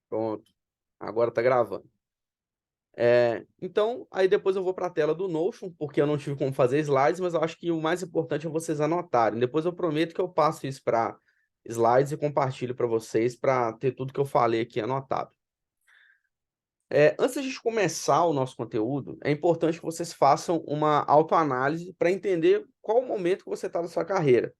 Pronto. Agora tá gravando. Então, aí depois eu vou para a tela do Notion, porque eu não tive como fazer slides, mas eu acho que o mais importante é vocês anotarem. Depois eu prometo que eu passo isso para slides e compartilho para vocês, para ter tudo que eu falei aqui anotado. Antes da gente começar o nosso conteúdo, é importante que vocês façam uma autoanálise para entender qual o momento que você está na sua carreira.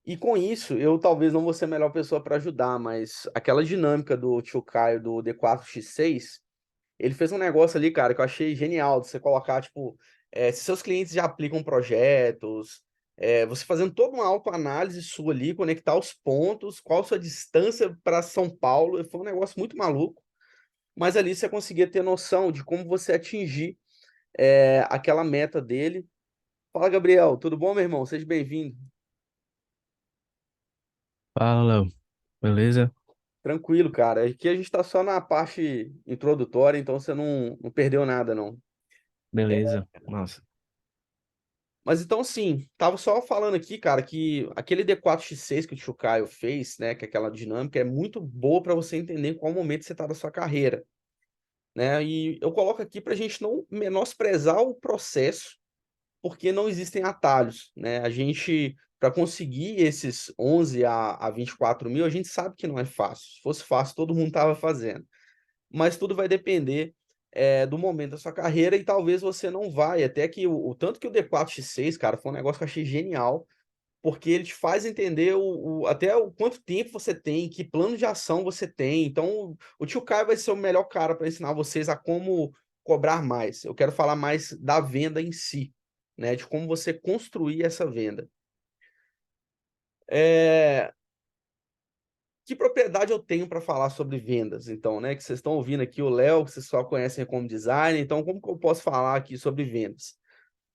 E com isso, eu talvez não vou ser a melhor pessoa para ajudar, mas aquela dinâmica do tio Caio do D4X6, ele fez um negócio ali, cara, que eu achei genial, de você colocar, tipo, se seus clientes já aplicam projetos, você fazendo toda uma autoanálise sua ali, conectar os pontos, qual a sua distância para São Paulo, foi um negócio muito maluco, mas ali você conseguia ter noção de como você atingir aquela meta dele. Fala, Gabriel, tudo bom, meu irmão? Seja bem-vindo. Fala, Léo. Beleza? Tranquilo, cara. Aqui a gente tá só na parte introdutória, então você não perdeu nada, não. Beleza. Massa. Mas então, sim, tava só falando aqui, cara, que aquele D4X6 que o Tio Caio fez, né, que é aquela dinâmica, é muito boa para você entender em qual momento você tá da sua carreira, né? E eu coloco aqui pra gente não menosprezar o processo, porque não existem atalhos, né? A gente, para conseguir esses 11 a 24 mil, a gente sabe que não é fácil. Se fosse fácil, todo mundo tava fazendo. Mas tudo vai depender do momento da sua carreira e talvez você não vai. Até que o tanto que o D4X6, cara, foi um negócio que eu achei genial, porque ele te faz entender até o quanto tempo você tem, que plano de ação você tem. Então, o tio Caio vai ser o melhor cara para ensinar vocês a como cobrar mais. Eu quero falar mais da venda em si, né? De como você construir essa venda. É, Que propriedade eu tenho para falar sobre vendas, então, né? Que vocês estão ouvindo aqui o Léo, que vocês só conhecem como designer, então como que eu posso falar aqui sobre vendas?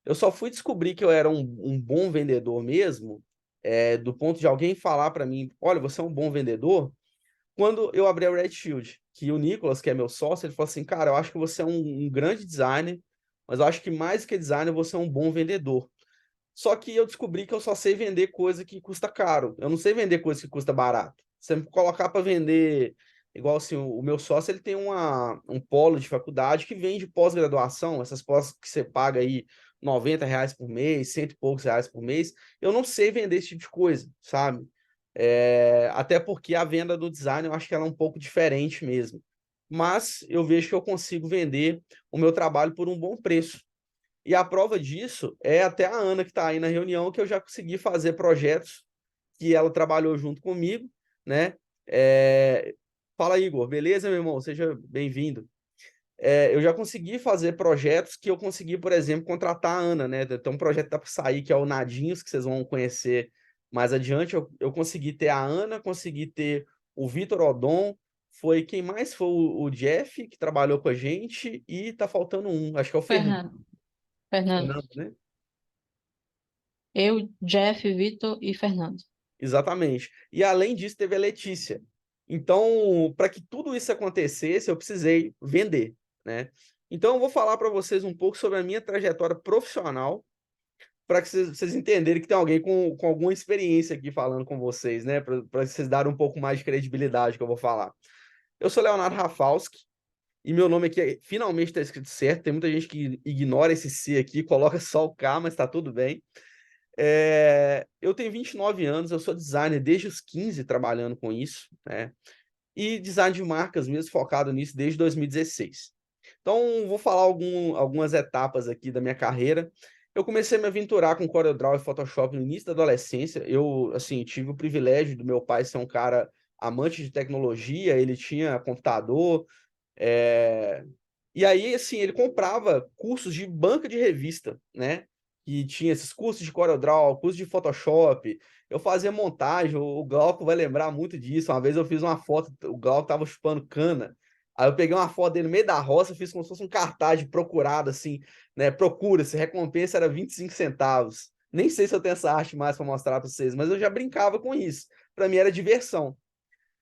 Eu só fui descobrir que eu era um bom vendedor mesmo, do ponto de alguém falar para mim, olha, você é um bom vendedor, quando eu abri a Red Shield, que o Nicolas, que é meu sócio, ele falou assim, cara, eu acho que você é um grande designer, mas eu acho que mais que designer, você é um bom vendedor. Só que eu descobri que eu só sei vender coisa que custa caro. Eu não sei vender coisa que custa barato. Se você me colocar para vender, igual assim, o meu sócio, ele tem um polo de faculdade que vende pós-graduação, essas pós que você paga aí R$ 90 por mês, cento e poucos reais por mês. Eu não sei vender esse tipo de coisa, sabe? Até porque a venda do design eu acho que ela é um pouco diferente mesmo. Mas eu vejo que eu consigo vender o meu trabalho por um bom preço. E a prova disso é até a Ana que está aí na reunião, que eu já consegui fazer projetos que ela trabalhou junto comigo, né? É... Fala, Igor, beleza, meu irmão? Seja bem-vindo. Eu já consegui fazer projetos que eu consegui, por exemplo, contratar a Ana, né? Tem um projeto que tá para sair, que é o Nadinhos, que vocês vão conhecer mais adiante. Eu consegui ter a Ana, consegui ter o Vitor Odon, foi quem mais? Foi o Jeff, que trabalhou com a gente, e tá faltando um, acho que é o Fernando. Fernando. Fernando, né? Eu, Jeff, Vitor e Fernando. Exatamente. E além disso, teve a Letícia. Então, para que tudo isso acontecesse, eu precisei vender, né? Então, eu vou falar para vocês um pouco sobre a minha trajetória profissional, para que vocês entenderem que tem alguém com alguma experiência aqui falando com vocês, né? Para vocês darem um pouco mais de credibilidade que eu vou falar. Eu sou Leonardo Rafalski, e meu nome aqui finalmente está escrito certo. Tem muita gente que ignora esse C aqui, coloca só o K, mas está tudo bem. Eu tenho 29 anos, eu sou designer desde os 15 trabalhando com isso, né? E design de marcas mesmo, focado nisso desde 2016. Então, vou falar algumas etapas aqui da minha carreira. Eu comecei a me aventurar com CorelDRAW e Photoshop no início da adolescência. Eu, assim, tive o privilégio do meu pai ser um cara amante de tecnologia, ele tinha computador, é, e aí, assim, ele comprava cursos de banca de revista, né? Que tinha esses cursos de CorelDRAW, cursos de Photoshop. Eu fazia montagem, o Glauco vai lembrar muito disso. Uma vez eu fiz uma foto, o Glauco tava chupando cana. Aí eu peguei uma foto dele no meio da roça, fiz como se fosse um cartaz de procurado, assim, né? Procura-se, recompensa era 25 centavos. Nem sei se eu tenho essa arte mais para mostrar para vocês, mas eu já brincava com isso. Para mim era diversão.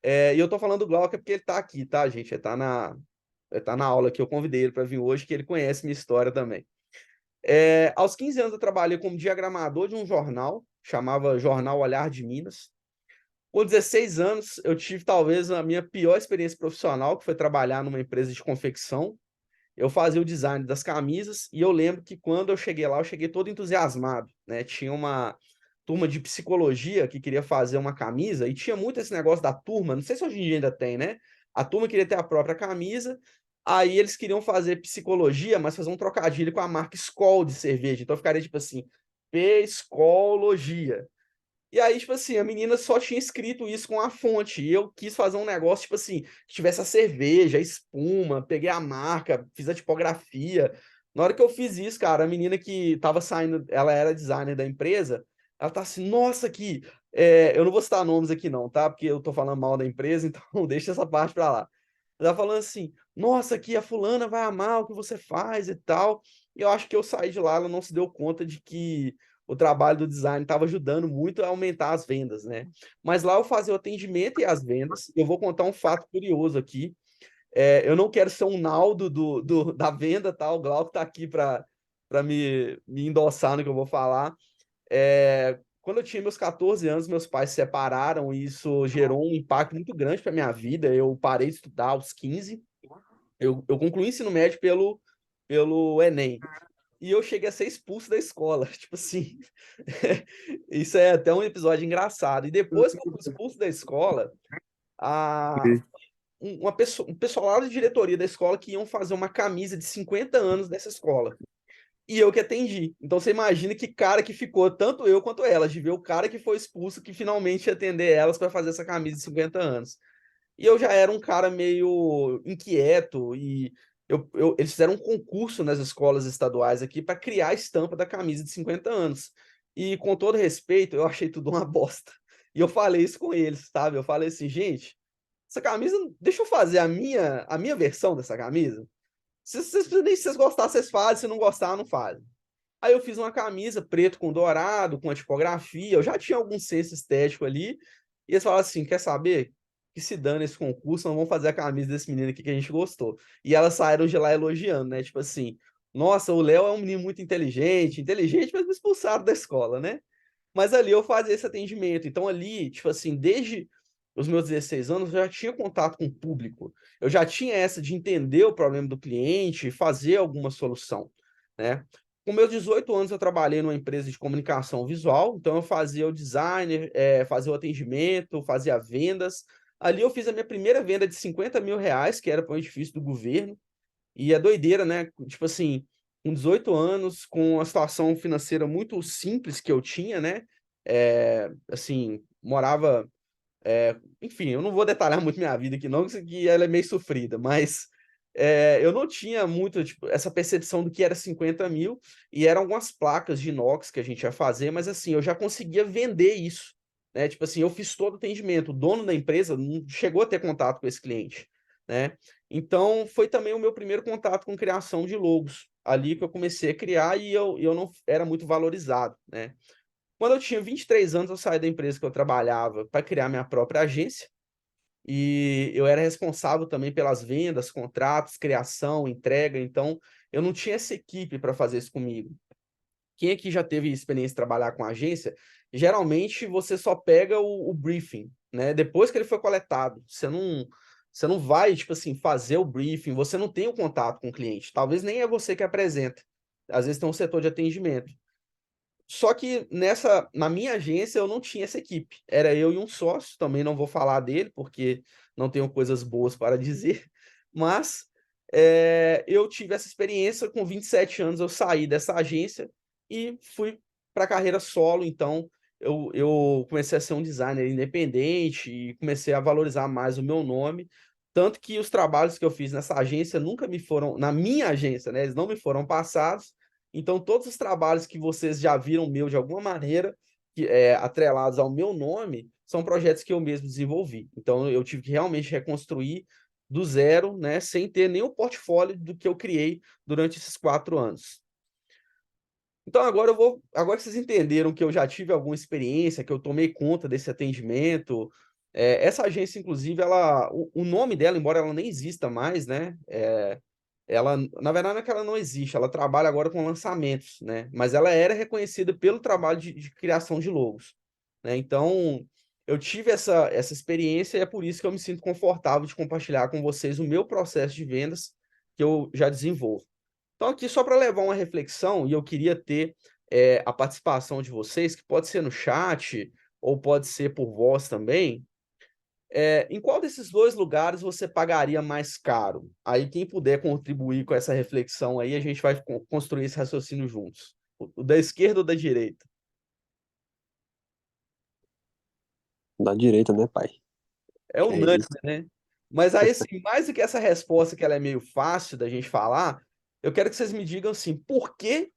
E eu tô falando do Glauco é porque ele tá aqui, tá, gente? Ele tá na aula que eu convidei ele para vir hoje, que ele conhece minha história também. Aos 15 anos eu trabalhei como diagramador de um jornal, chamava Jornal Olhar de Minas. Com 16 anos, eu tive talvez a minha pior experiência profissional, que foi trabalhar numa empresa de confecção. Eu fazia o design das camisas e eu lembro que quando eu cheguei lá, eu cheguei todo entusiasmado, né? Tinha uma turma de psicologia que queria fazer uma camisa e tinha muito esse negócio da turma, não sei se hoje em dia ainda tem, né? A turma queria ter a própria camisa, aí eles queriam fazer psicologia, mas fazer um trocadilho com a marca Skol de cerveja. Então ficaria tipo assim, Psicologia. E aí, tipo assim, a menina só tinha escrito isso com a fonte. E eu quis fazer um negócio, tipo assim, que tivesse a cerveja, a espuma, peguei a marca, fiz a tipografia. Na hora que eu fiz isso, cara, a menina que tava saindo, ela era designer da empresa, ela tá assim, nossa, eu não vou citar nomes aqui não, tá? Porque eu tô falando mal da empresa, então deixa essa parte pra lá. Ela falando assim, nossa, aqui a fulana vai amar o que você faz e tal. E eu acho que eu saí de lá, ela não se deu conta de que o trabalho do design estava ajudando muito a aumentar as vendas, né? Mas lá eu fazia o atendimento e as vendas. Eu vou contar um fato curioso aqui. Eu não quero ser um Naldo da venda, tá? O Glauco tá aqui para me endossar no que eu vou falar. Quando eu tinha meus 14 anos, meus pais se separaram e isso gerou um impacto muito grande para minha vida. Eu parei de estudar aos 15. Eu concluí o ensino médio pelo Enem. E eu cheguei a ser expulso da escola. Tipo assim, isso é até um episódio engraçado. E depois que eu fui expulso da escola, a, um pessoal lá da diretoria da escola que iam fazer uma camisa de 50 anos dessa escola. E eu que atendi. Então você imagina que cara que ficou, tanto eu quanto elas, de ver o cara que foi expulso que finalmente ia atender elas para fazer essa camisa de 50 anos. E eu já era um cara meio inquieto e eles fizeram um concurso nas escolas estaduais aqui para criar a estampa da camisa de 50 anos. E com todo respeito, eu achei tudo uma bosta. E eu falei isso com eles, sabe? Eu falei assim, gente, essa camisa, deixa eu fazer a minha versão dessa camisa. Se vocês gostarem, vocês fazem, se não gostar, não fazem. Aí eu fiz uma camisa preto com dourado, com a tipografia, eu já tinha algum senso estético ali, e eles falaram assim, quer saber? Que se dane esse concurso, não vamos fazer a camisa desse menino aqui que a gente gostou. E elas saíram de lá elogiando, né? Tipo assim, nossa, o Léo é um menino muito inteligente, mas me expulsaram da escola, né? Mas ali eu fazia esse atendimento. Então ali, tipo assim, desde os meus 16 anos, eu já tinha contato com o público. Eu já tinha essa de entender o problema do cliente e fazer alguma solução, né? Com meus 18 anos, eu trabalhei numa empresa de comunicação visual, então eu fazia o designer, fazia o atendimento, fazia vendas. Ali eu fiz a minha primeira venda de 50 mil reais, que era para um edifício do governo. E é doideira, né? Tipo assim, com 18 anos, com a situação financeira muito simples que eu tinha, né? Assim, morava. Enfim, eu não vou detalhar muito minha vida aqui, não, que ela é meio sofrida, mas eu não tinha muito tipo, essa percepção do que era 50 mil, e eram algumas placas de inox que a gente ia fazer, mas assim, eu já conseguia vender isso. Né? Tipo assim, eu fiz todo o atendimento, o dono da empresa não chegou a ter contato com esse cliente. Né? Então, foi também o meu primeiro contato com criação de logos. Ali que eu comecei a criar e eu não era muito valorizado. Né? Quando eu tinha 23 anos, eu saí da empresa que eu trabalhava para criar minha própria agência. E eu era responsável também pelas vendas, contratos, criação, entrega. Então, eu não tinha essa equipe para fazer isso comigo. Quem aqui já teve experiência de trabalhar com agência, geralmente você só pega o briefing, né? Depois que ele foi coletado. Você não vai, tipo assim, fazer o briefing, você não tem o contato com o cliente. Talvez nem é você que apresenta. Às vezes tem um setor de atendimento. Só que na minha agência eu não tinha essa equipe. Era eu e um sócio, também não vou falar dele, porque não tenho coisas boas para dizer, mas eu tive essa experiência, com 27 anos eu saí dessa agência e fui para a carreira solo, então eu comecei a ser um designer independente e comecei a valorizar mais o meu nome, tanto que os trabalhos que eu fiz nessa agência nunca me foram, na minha agência, né, eles não me foram passados, então, todos os trabalhos que vocês já viram meu de alguma maneira, atrelados ao meu nome, são projetos que eu mesmo desenvolvi. Então, eu tive que realmente reconstruir do zero, né, sem ter nenhum portfólio do que eu criei durante esses 4 anos. Então, agora que vocês entenderam que eu já tive alguma experiência, que eu tomei conta desse atendimento, essa agência, inclusive, o nome dela, embora ela nem exista mais, né, ela, na verdade, não é que ela não existe, ela trabalha agora com lançamentos, né? Mas ela era reconhecida pelo trabalho de criação de logos, né? Então, eu tive essa experiência e é por isso que eu me sinto confortável de compartilhar com vocês o meu processo de vendas que eu já desenvolvo. Então, aqui só para levar uma reflexão, e eu queria ter a participação de vocês, que pode ser no chat ou pode ser por voz também. Em qual desses dois lugares você pagaria mais caro? Aí, quem puder contribuir com essa reflexão aí, a gente vai construir esse raciocínio juntos. O da esquerda ou da direita? Da direita, né, pai? É É unânime, isso. né? Mas aí, assim, mais do que essa resposta que ela é meio fácil da gente falar, eu quero que vocês me digam assim, por que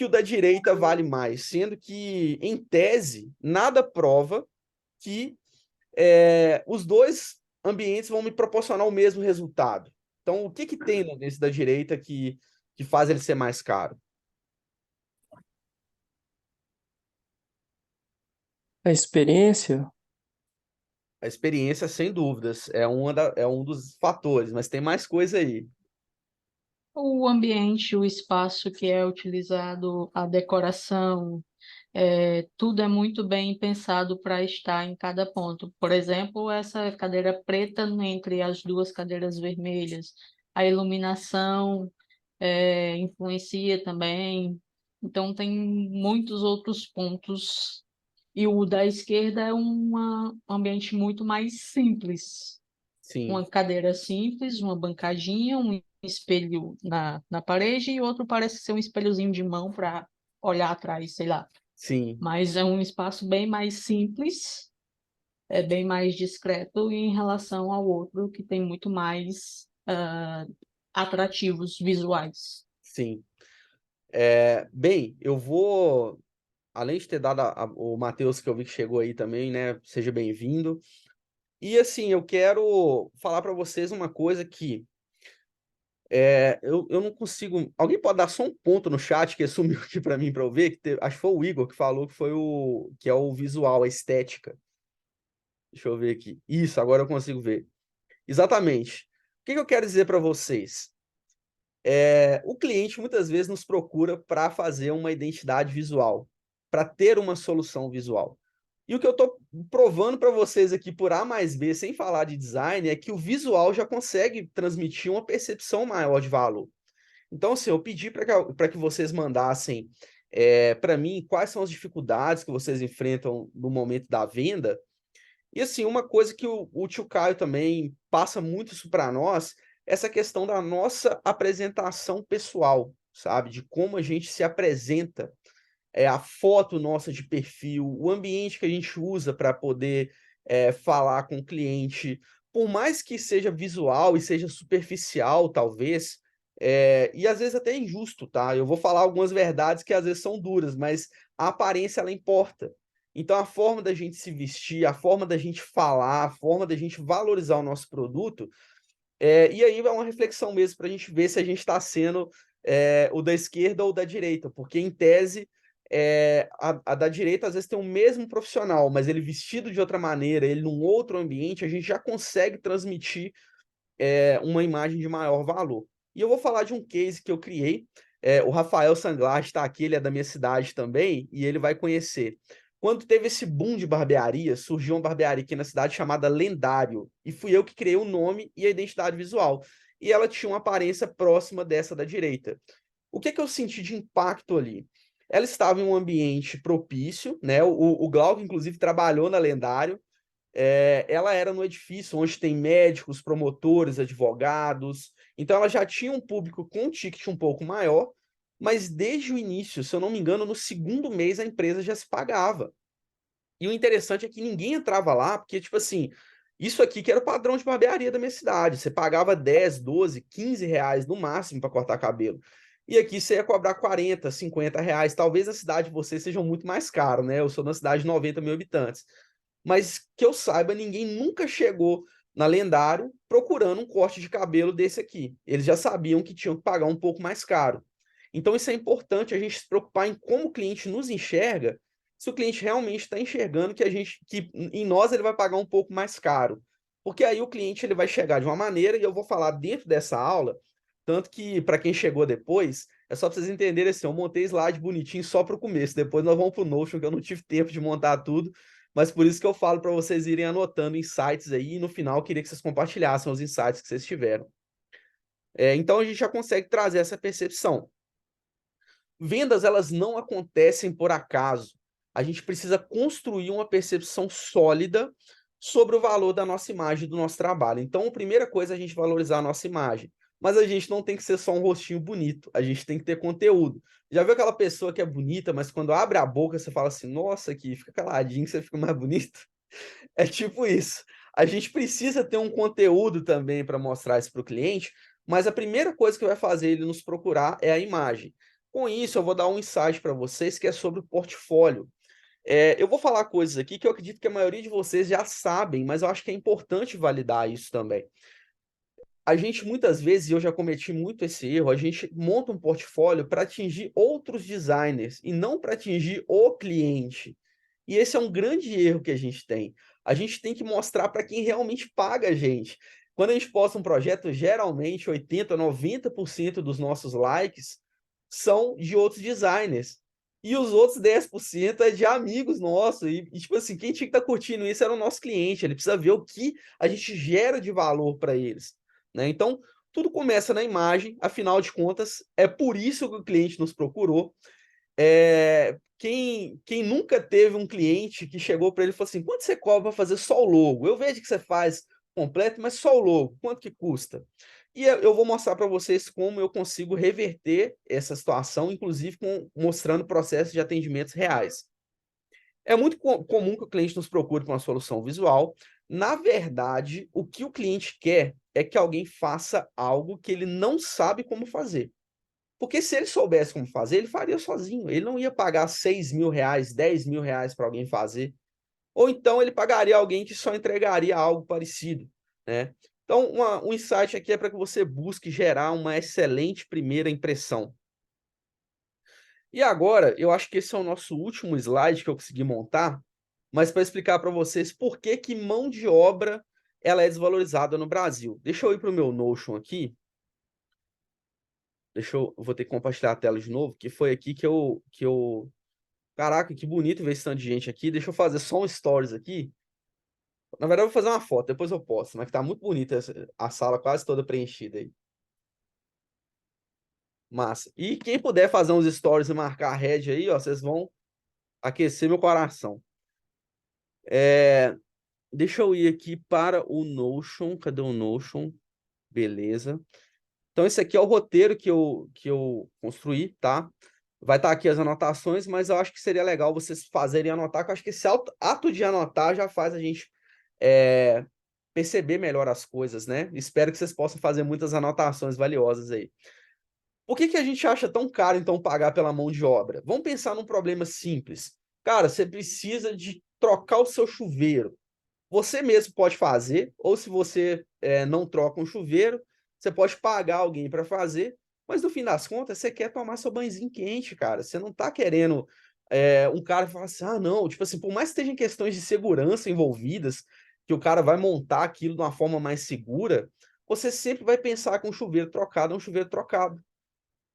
o da direita vale mais? Sendo que, em tese, nada prova que os dois ambientes vão me proporcionar o mesmo resultado. Então, o que tem nesse da direita que faz ele ser mais caro? A experiência, A experiência, sem dúvidas, é um dos fatores, mas tem mais coisa aí. O ambiente, o espaço que é utilizado, a decoração, tudo é muito bem pensado para estar em cada ponto. Por exemplo, essa cadeira preta entre as duas cadeiras vermelhas, a iluminação influencia também. Então, tem muitos outros pontos. E o da esquerda é um ambiente muito mais simples. Sim, Uma cadeira simples, uma bancadinha, um espelho na parede e outro parece ser um espelhozinho de mão para olhar atrás, sei lá. sim, Mas é um espaço bem mais simples, é bem mais discreto em relação ao outro que tem muito mais atrativos visuais. sim. Bem, eu vou, além de ter dado o Matheus, que eu vi que chegou aí também, né? Seja bem-vindo. E assim, eu quero falar para vocês uma coisa que eu não consigo. Alguém pode dar só um ponto no chat que sumiu aqui para mim para eu ver? Acho que foi o Igor que falou que foi que é o visual, a estética. Deixa eu ver aqui. Isso, agora eu consigo ver. Exatamente. O que eu quero dizer para vocês? O cliente muitas vezes nos procura para fazer uma identidade visual, para ter uma solução visual. E o que eu estou provando para vocês aqui por A mais B, sem falar de design, é que o visual já consegue transmitir uma percepção maior de valor. Então, assim, eu pedi para que vocês mandassem para mim quais são as dificuldades que vocês enfrentam no momento da venda. E, assim, uma coisa que o tio Caio também passa muito isso para nós, essa questão da nossa apresentação pessoal, sabe? De como a gente se apresenta, a foto nossa de perfil, o ambiente que a gente usa para poder falar com o cliente, por mais que seja visual e seja superficial, talvez, e às vezes até injusto, tá? Eu vou falar algumas verdades que às vezes são duras, mas a aparência ela importa. Então a forma da gente se vestir, a forma da gente falar, a forma da gente valorizar o nosso produto, e aí é uma reflexão mesmo para a gente ver se a gente está sendo o da esquerda ou da direita, porque em tese a da direita às vezes tem o mesmo profissional, mas ele vestido de outra maneira, ele num outro ambiente, a gente já consegue transmitir uma imagem de maior valor. E eu vou falar de um case que eu criei. O Rafael Sanglar está aqui, ele é da minha cidade também, e ele vai conhecer. Quando teve esse boom de barbearia, surgiu uma barbearia aqui na cidade chamada Lendário, e fui eu que criei o nome e a identidade visual. E ela tinha uma aparência próxima dessa da direita. O que eu senti de impacto ali? Ela estava em um ambiente propício, né? O Glauco, inclusive, trabalhou na Lendário. Ela era no edifício onde tem médicos, promotores, advogados. Então, ela já tinha um público com um ticket um pouco maior, mas desde o início, se eu não me engano, no segundo mês a empresa já se pagava. E o interessante é que ninguém entrava lá, porque, tipo assim, isso aqui que era o padrão de barbearia da minha cidade. Você pagava 10, 12, 15 reais no máximo para cortar cabelo. E aqui você ia cobrar 40, 50 reais. Talvez a cidade de vocês seja muito mais caro, né? Eu sou na cidade de 90 mil habitantes. Mas que eu saiba, ninguém nunca chegou na Lendário procurando um corte de cabelo desse aqui. Eles já sabiam que tinham que pagar um pouco mais caro. Então, isso é importante a gente se preocupar em como o cliente nos enxerga, se o cliente realmente está enxergando que em nós ele vai pagar um pouco mais caro. Porque aí o cliente ele vai chegar de uma maneira, e eu vou falar dentro dessa aula, tanto que para quem chegou depois, é só para vocês entenderem assim, eu montei slide bonitinho só para o começo, depois nós vamos para o Notion, que eu não tive tempo de montar tudo, mas por isso que eu falo para vocês irem anotando insights aí, e no final eu queria que vocês compartilhassem os insights que vocês tiveram. Então a gente já consegue trazer essa percepção. Vendas, elas não acontecem por acaso. A gente precisa construir uma percepção sólida sobre o valor da nossa imagem, do nosso trabalho. Então, a primeira coisa é a gente valorizar a nossa imagem. Mas a gente não tem que ser só um rostinho bonito, a gente tem que ter conteúdo. Já viu aquela pessoa que é bonita, mas quando abre a boca você fala assim, nossa, aqui fica caladinho que você fica mais bonito? É tipo isso. A gente precisa ter um conteúdo também para mostrar isso para o cliente, mas a primeira coisa que vai fazer ele nos procurar é a imagem. Com isso, eu vou dar um insight para vocês que é sobre o portfólio. Eu vou falar coisas aqui que eu acredito que a maioria de vocês já sabem, mas eu acho que é importante validar isso também. A gente, muitas vezes, e eu já cometi muito esse erro, a gente monta um portfólio para atingir outros designers e não para atingir o cliente. E esse é um grande erro que a gente tem. A gente tem que mostrar para quem realmente paga a gente. Quando a gente posta um projeto, geralmente 80%, 90% dos nossos likes são de outros designers. E os outros 10% é de amigos nossos. Tipo assim, quem tinha que estar curtindo isso era o nosso cliente. Ele precisa ver o que a gente gera de valor para eles, né? Então, tudo começa na imagem, afinal de contas, é por isso que o cliente nos procurou. Quem nunca teve um cliente que chegou para ele e falou assim, quanto você cobra para fazer só o logo? Eu vejo que você faz completo, mas só o logo, quanto que custa? E eu vou mostrar para vocês como eu consigo reverter essa situação, inclusive mostrando processos de atendimentos reais. É muito comum que o cliente nos procure por uma solução visual. Na verdade, o que o cliente quer é que alguém faça algo que ele não sabe como fazer. Porque se ele soubesse como fazer, ele faria sozinho. Ele não ia pagar 6 mil reais, 10 mil reais para alguém fazer. Ou então ele pagaria alguém que só entregaria algo parecido, né? Então, um insight aqui é para que você busque gerar uma excelente primeira impressão. E agora, eu acho que esse é o nosso último slide que eu consegui montar, mas para explicar para vocês por que que mão de obra ela é desvalorizada no Brasil. Deixa eu ir para o meu Notion aqui. Eu vou ter que compartilhar a tela de novo, que foi aqui que eu... Caraca, que bonito ver esse tanto de gente aqui. Deixa eu fazer só um stories aqui. Na verdade, eu vou fazer uma foto, depois eu posto, mas que tá muito bonita a sala quase toda preenchida aí. Massa. E quem puder fazer uns stories e marcar a rede aí, ó, vocês vão aquecer meu coração. Deixa eu ir aqui para o Notion. Cadê o Notion? Beleza. Então, esse aqui é o roteiro que eu construí, tá? Vai estar aqui as anotações, mas eu acho que seria legal vocês fazerem anotar, que eu acho que esse ato de anotar já faz a gente perceber melhor as coisas, né? Espero que vocês possam fazer muitas anotações valiosas aí. Por que a gente acha tão caro, então, pagar pela mão de obra? Vamos pensar num problema simples. Cara, você precisa de trocar o seu chuveiro. Você mesmo pode fazer, ou se você não troca um chuveiro, você pode pagar alguém para fazer, mas no fim das contas, você quer tomar seu banhozinho quente, cara. Você não está querendo um cara falar assim, ah, não, tipo assim, por mais que estejam questões de segurança envolvidas, que o cara vai montar aquilo de uma forma mais segura, você sempre vai pensar que um chuveiro trocado é um chuveiro trocado.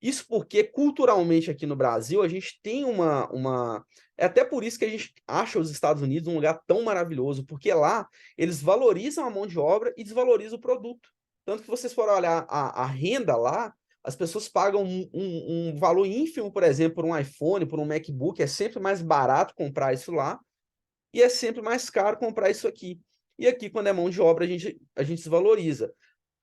Isso porque, culturalmente, aqui no Brasil, a gente tem uma... É até por isso que a gente acha os Estados Unidos um lugar tão maravilhoso, porque lá eles valorizam a mão de obra e desvalorizam o produto. Tanto que vocês forem olhar a renda lá, as pessoas pagam um valor ínfimo, por exemplo, por um iPhone, por um MacBook, é sempre mais barato comprar isso lá, e é sempre mais caro comprar isso aqui. E aqui, quando é mão de obra, a gente desvaloriza.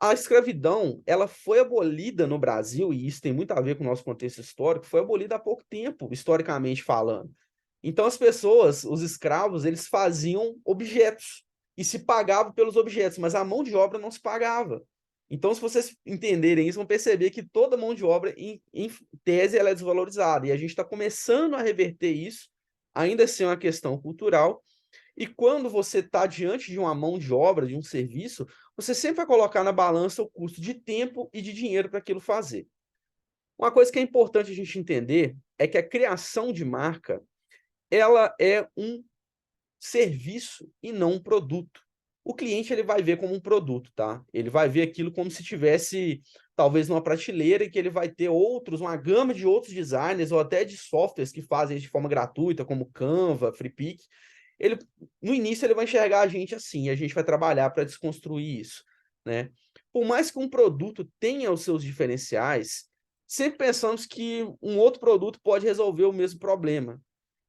A escravidão, ela foi abolida no Brasil, e isso tem muito a ver com o nosso contexto histórico, foi abolida há pouco tempo, historicamente falando. Então as pessoas, os escravos, eles faziam objetos e se pagavam pelos objetos, mas a mão de obra não se pagava. Então, se vocês entenderem isso, vão perceber que toda mão de obra, em tese, ela é desvalorizada. E a gente está começando a reverter isso, ainda assim é uma questão cultural. E quando você está diante de uma mão de obra, de um serviço, você sempre vai colocar na balança o custo de tempo e de dinheiro para aquilo fazer. Uma coisa que é importante a gente entender é que a criação de marca, ela é um serviço e não um produto. O cliente ele vai ver como um produto, tá? Ele vai ver aquilo como se tivesse talvez numa prateleira e que ele vai ter uma gama de outros designers ou até de softwares que fazem isso de forma gratuita, como Canva, FreePic, no início ele vai enxergar a gente assim, e a gente vai trabalhar para desconstruir isso, né? Por mais que um produto tenha os seus diferenciais, sempre pensamos que um outro produto pode resolver o mesmo problema.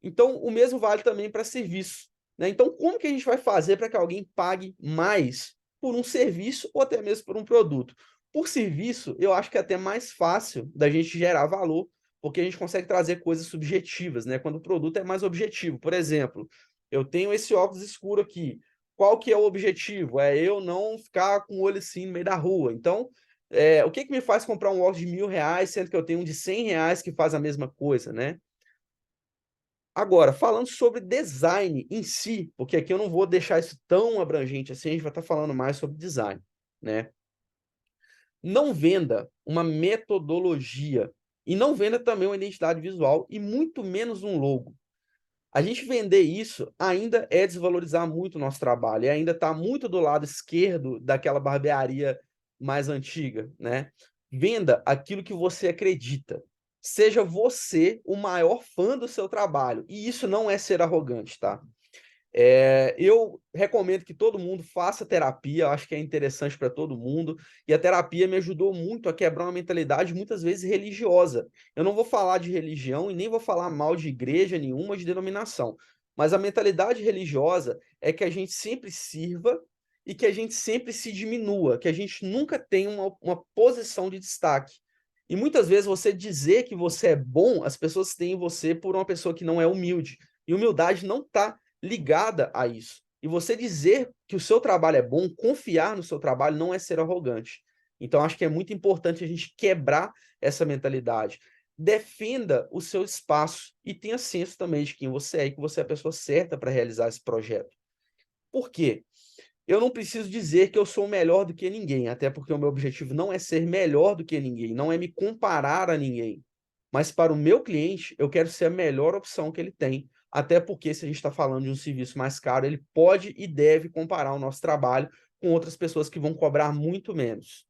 Então, o mesmo vale também para serviço, né? Então, como que a gente vai fazer para que alguém pague mais por um serviço ou até mesmo por um produto? Por serviço, eu acho que é até mais fácil da gente gerar valor, porque a gente consegue trazer coisas subjetivas, né? Quando o produto é mais objetivo. Por exemplo, eu tenho esse óculos escuro aqui. Qual que é o objetivo? É eu não ficar com o olho assim no meio da rua. Então, o que me faz comprar um óculos de R$ 1.000, sendo que eu tenho um de R$ 100 que faz a mesma coisa, né? Agora, falando sobre design em si, porque aqui eu não vou deixar isso tão abrangente assim, a gente vai estar falando mais sobre design, né? Não venda uma metodologia e não venda também uma identidade visual e muito menos um logo. A gente vender isso ainda é desvalorizar muito o nosso trabalho, e ainda está muito do lado esquerdo daquela barbearia mais antiga, né? Venda aquilo que você acredita. Seja você o maior fã do seu trabalho. E isso não é ser arrogante, tá? Eu recomendo que todo mundo faça terapia, eu acho que é interessante para todo mundo, e a terapia me ajudou muito a quebrar uma mentalidade muitas vezes religiosa. Eu não vou falar de religião e nem vou falar mal de igreja nenhuma, de denominação, mas a mentalidade religiosa é que a gente sempre sirva e que a gente sempre se diminua, que a gente nunca tenha uma posição de destaque. E muitas vezes você dizer que você é bom, as pessoas têm você por uma pessoa que não é humilde. E humildade não está ligada a isso. E você dizer que o seu trabalho é bom, confiar no seu trabalho, não é ser arrogante. Então, acho que é muito importante a gente quebrar essa mentalidade. Defenda o seu espaço e tenha senso também de quem você é e que você é a pessoa certa para realizar esse projeto. Por quê? Eu não preciso dizer que eu sou melhor do que ninguém, até porque o meu objetivo não é ser melhor do que ninguém, não é me comparar a ninguém. Mas para o meu cliente, eu quero ser a melhor opção que ele tem. Até porque, se a gente está falando de um serviço mais caro, ele pode e deve comparar o nosso trabalho com outras pessoas que vão cobrar muito menos.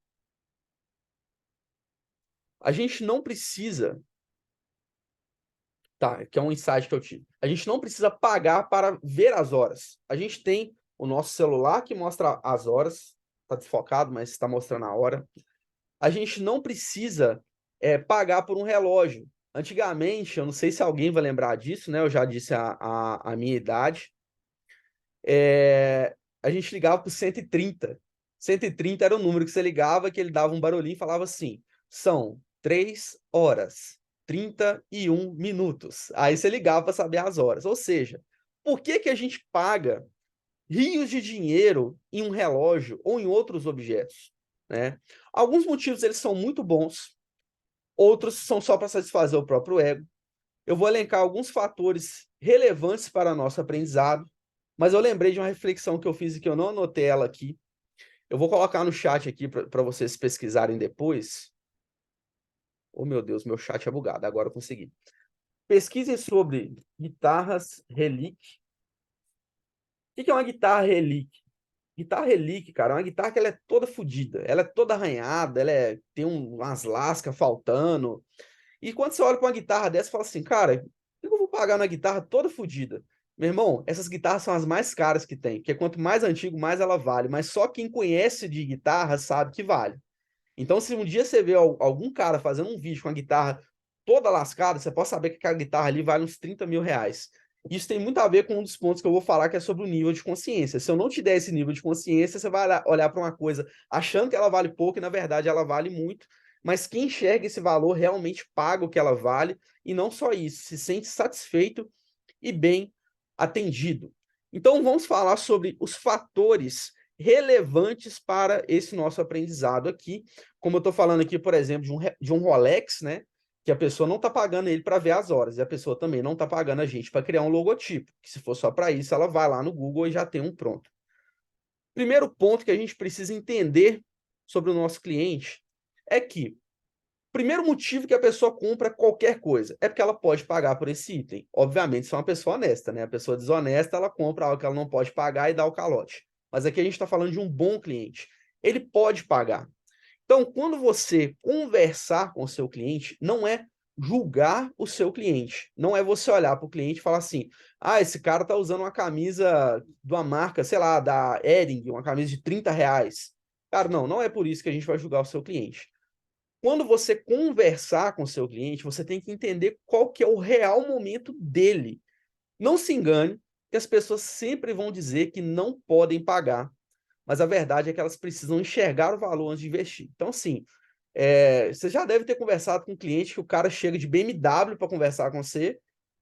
A gente não precisa. Tá, que é um insight que eu tive. A gente não precisa pagar para ver as horas. A gente tem o nosso celular que mostra as horas, está desfocado, mas está mostrando a hora. A gente não precisa pagar por um relógio. Antigamente, eu não sei se alguém vai lembrar disso, né? Eu já disse a minha idade. A gente ligava por 130. 130 era o número que você ligava, que ele dava um barulhinho e falava assim: são 3 horas, 31 minutos. Aí você ligava para saber as horas. Ou seja, por que a gente paga rios de dinheiro em um relógio ou em outros objetos, né? Alguns motivos eles são muito bons, outros são só para satisfazer o próprio ego. Eu vou elencar alguns fatores relevantes para nosso aprendizado, mas eu lembrei de uma reflexão que eu fiz e que eu não anotei ela aqui. Eu vou colocar no chat aqui para vocês pesquisarem depois. Oh, meu Deus, meu chat é bugado, agora eu consegui. Pesquisem sobre guitarras Relic. O que é uma guitarra Relic? Guitarra Relic, cara, é uma guitarra que ela é toda fodida, ela é toda arranhada, tem umas lascas faltando. E quando você olha para uma guitarra dessa, você fala assim, cara, por que eu vou pagar na guitarra toda fodida? Meu irmão, essas guitarras são as mais caras que tem, porque quanto mais antigo, mais ela vale. Mas só quem conhece de guitarra sabe que vale. Então, se um dia você vê algum cara fazendo um vídeo com a guitarra toda lascada, você pode saber que aquela guitarra ali vale uns 30 mil reais. Isso tem muito a ver com um dos pontos que eu vou falar, que é sobre o nível de consciência. Se eu não te der esse nível de consciência, você vai olhar para uma coisa achando que ela vale pouco e, na verdade, ela vale muito. Mas quem enxerga esse valor realmente paga o que ela vale, e não só isso, se sente satisfeito e bem atendido. Então, vamos falar sobre os fatores relevantes para esse nosso aprendizado aqui. Como eu estou falando aqui, por exemplo, de um Rolex, né? Que a pessoa não está pagando ele para ver as horas, e a pessoa também não está pagando a gente para criar um logotipo, que se for só para isso, ela vai lá no Google e já tem um pronto. Primeiro ponto que a gente precisa entender sobre o nosso cliente é que o primeiro motivo que a pessoa compra qualquer coisa é porque ela pode pagar por esse item. Obviamente, se é uma pessoa honesta, né? A pessoa desonesta, ela compra algo que ela não pode pagar e dá o calote. Mas aqui a gente está falando de um bom cliente. Ele pode pagar. Então, quando você conversar com o seu cliente, não é julgar o seu cliente. Não é você olhar para o cliente e falar assim, ah, esse cara tá usando uma camisa de uma marca, sei lá, da Hering, uma camisa de R$ 30. Cara, não é por isso que a gente vai julgar o seu cliente. Quando você conversar com o seu cliente, você tem que entender qual que é o real momento dele. Não se engane, que as pessoas sempre vão dizer que não podem pagar, mas a verdade é que elas precisam enxergar o valor antes de investir. Então, assim, você já deve ter conversado com um cliente que o cara chega de BMW para conversar com você,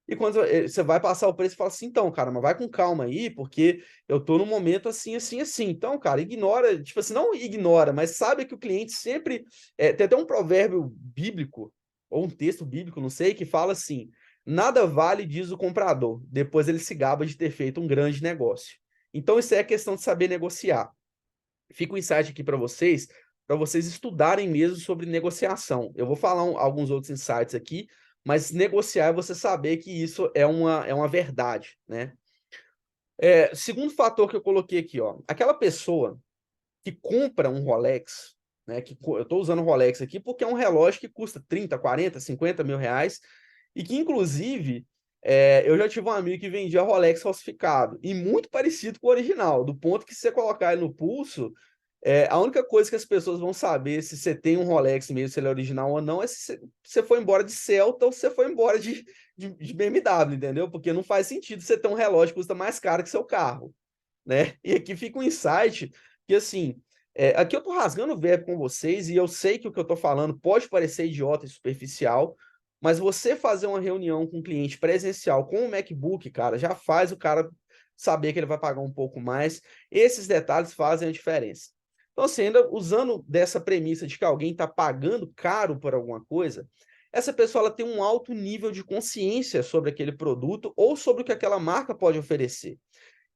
e quando você vai passar o preço, fala assim, então, cara, mas vai com calma aí, porque eu tô num momento assim, assim, assim. Então, cara, ignora, tipo assim, não ignora, mas sabe que o cliente sempre... tem até um provérbio bíblico, ou um texto bíblico, não sei, que fala assim, nada vale, diz o comprador, depois ele se gaba de ter feito um grande negócio. Então, isso é questão de saber negociar. Fica um insight aqui para vocês estudarem mesmo sobre negociação. Eu vou falar alguns outros insights aqui, mas negociar é você saber que isso é uma verdade, né? Segundo fator que eu coloquei aqui, ó, aquela pessoa que compra um Rolex, né? Eu estou usando o Rolex aqui porque é um relógio que custa 30, 40, 50 mil reais, e que, inclusive, eu já tive um amigo que vendia Rolex falsificado, e muito parecido com o original, do ponto que se você colocar ele no pulso, a única coisa que as pessoas vão saber se você tem um Rolex mesmo, se ele é original ou não, é se você foi embora de Celta ou se você foi embora de BMW, entendeu? Porque não faz sentido você ter um relógio que custa mais caro que seu carro, né? E aqui fica um insight que, assim, aqui eu tô rasgando o verbo com vocês e eu sei que o que eu tô falando pode parecer idiota e superficial, mas você fazer uma reunião com um cliente presencial com um MacBook, cara, já faz o cara saber que ele vai pagar um pouco mais. Esses detalhes fazem a diferença. Então, assim, ainda usando dessa premissa de que alguém está pagando caro por alguma coisa, essa pessoa ela tem um alto nível de consciência sobre aquele produto ou sobre o que aquela marca pode oferecer.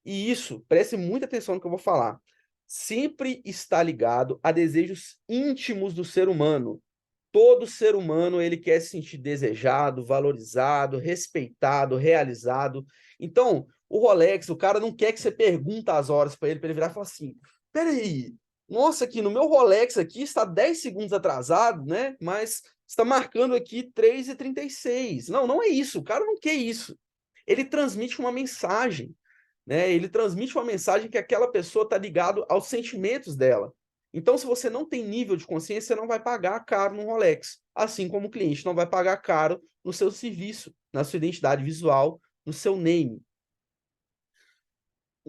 E isso, preste muita atenção no que eu vou falar, sempre está ligado a desejos íntimos do ser humano. Todo ser humano ele quer se sentir desejado, valorizado, respeitado, realizado. Então, o Rolex, o cara não quer que você pergunte as horas para ele virar e falar assim, peraí, nossa, aqui no meu Rolex aqui está 10 segundos atrasado, né? Mas está marcando aqui 3:36. Não é isso, o cara não quer isso. Ele transmite uma mensagem, né? Ele transmite uma mensagem que aquela pessoa está ligado aos sentimentos dela. Então, se você não tem nível de consciência, você não vai pagar caro no Rolex. Assim como o cliente não vai pagar caro no seu serviço, na sua identidade visual, no seu name.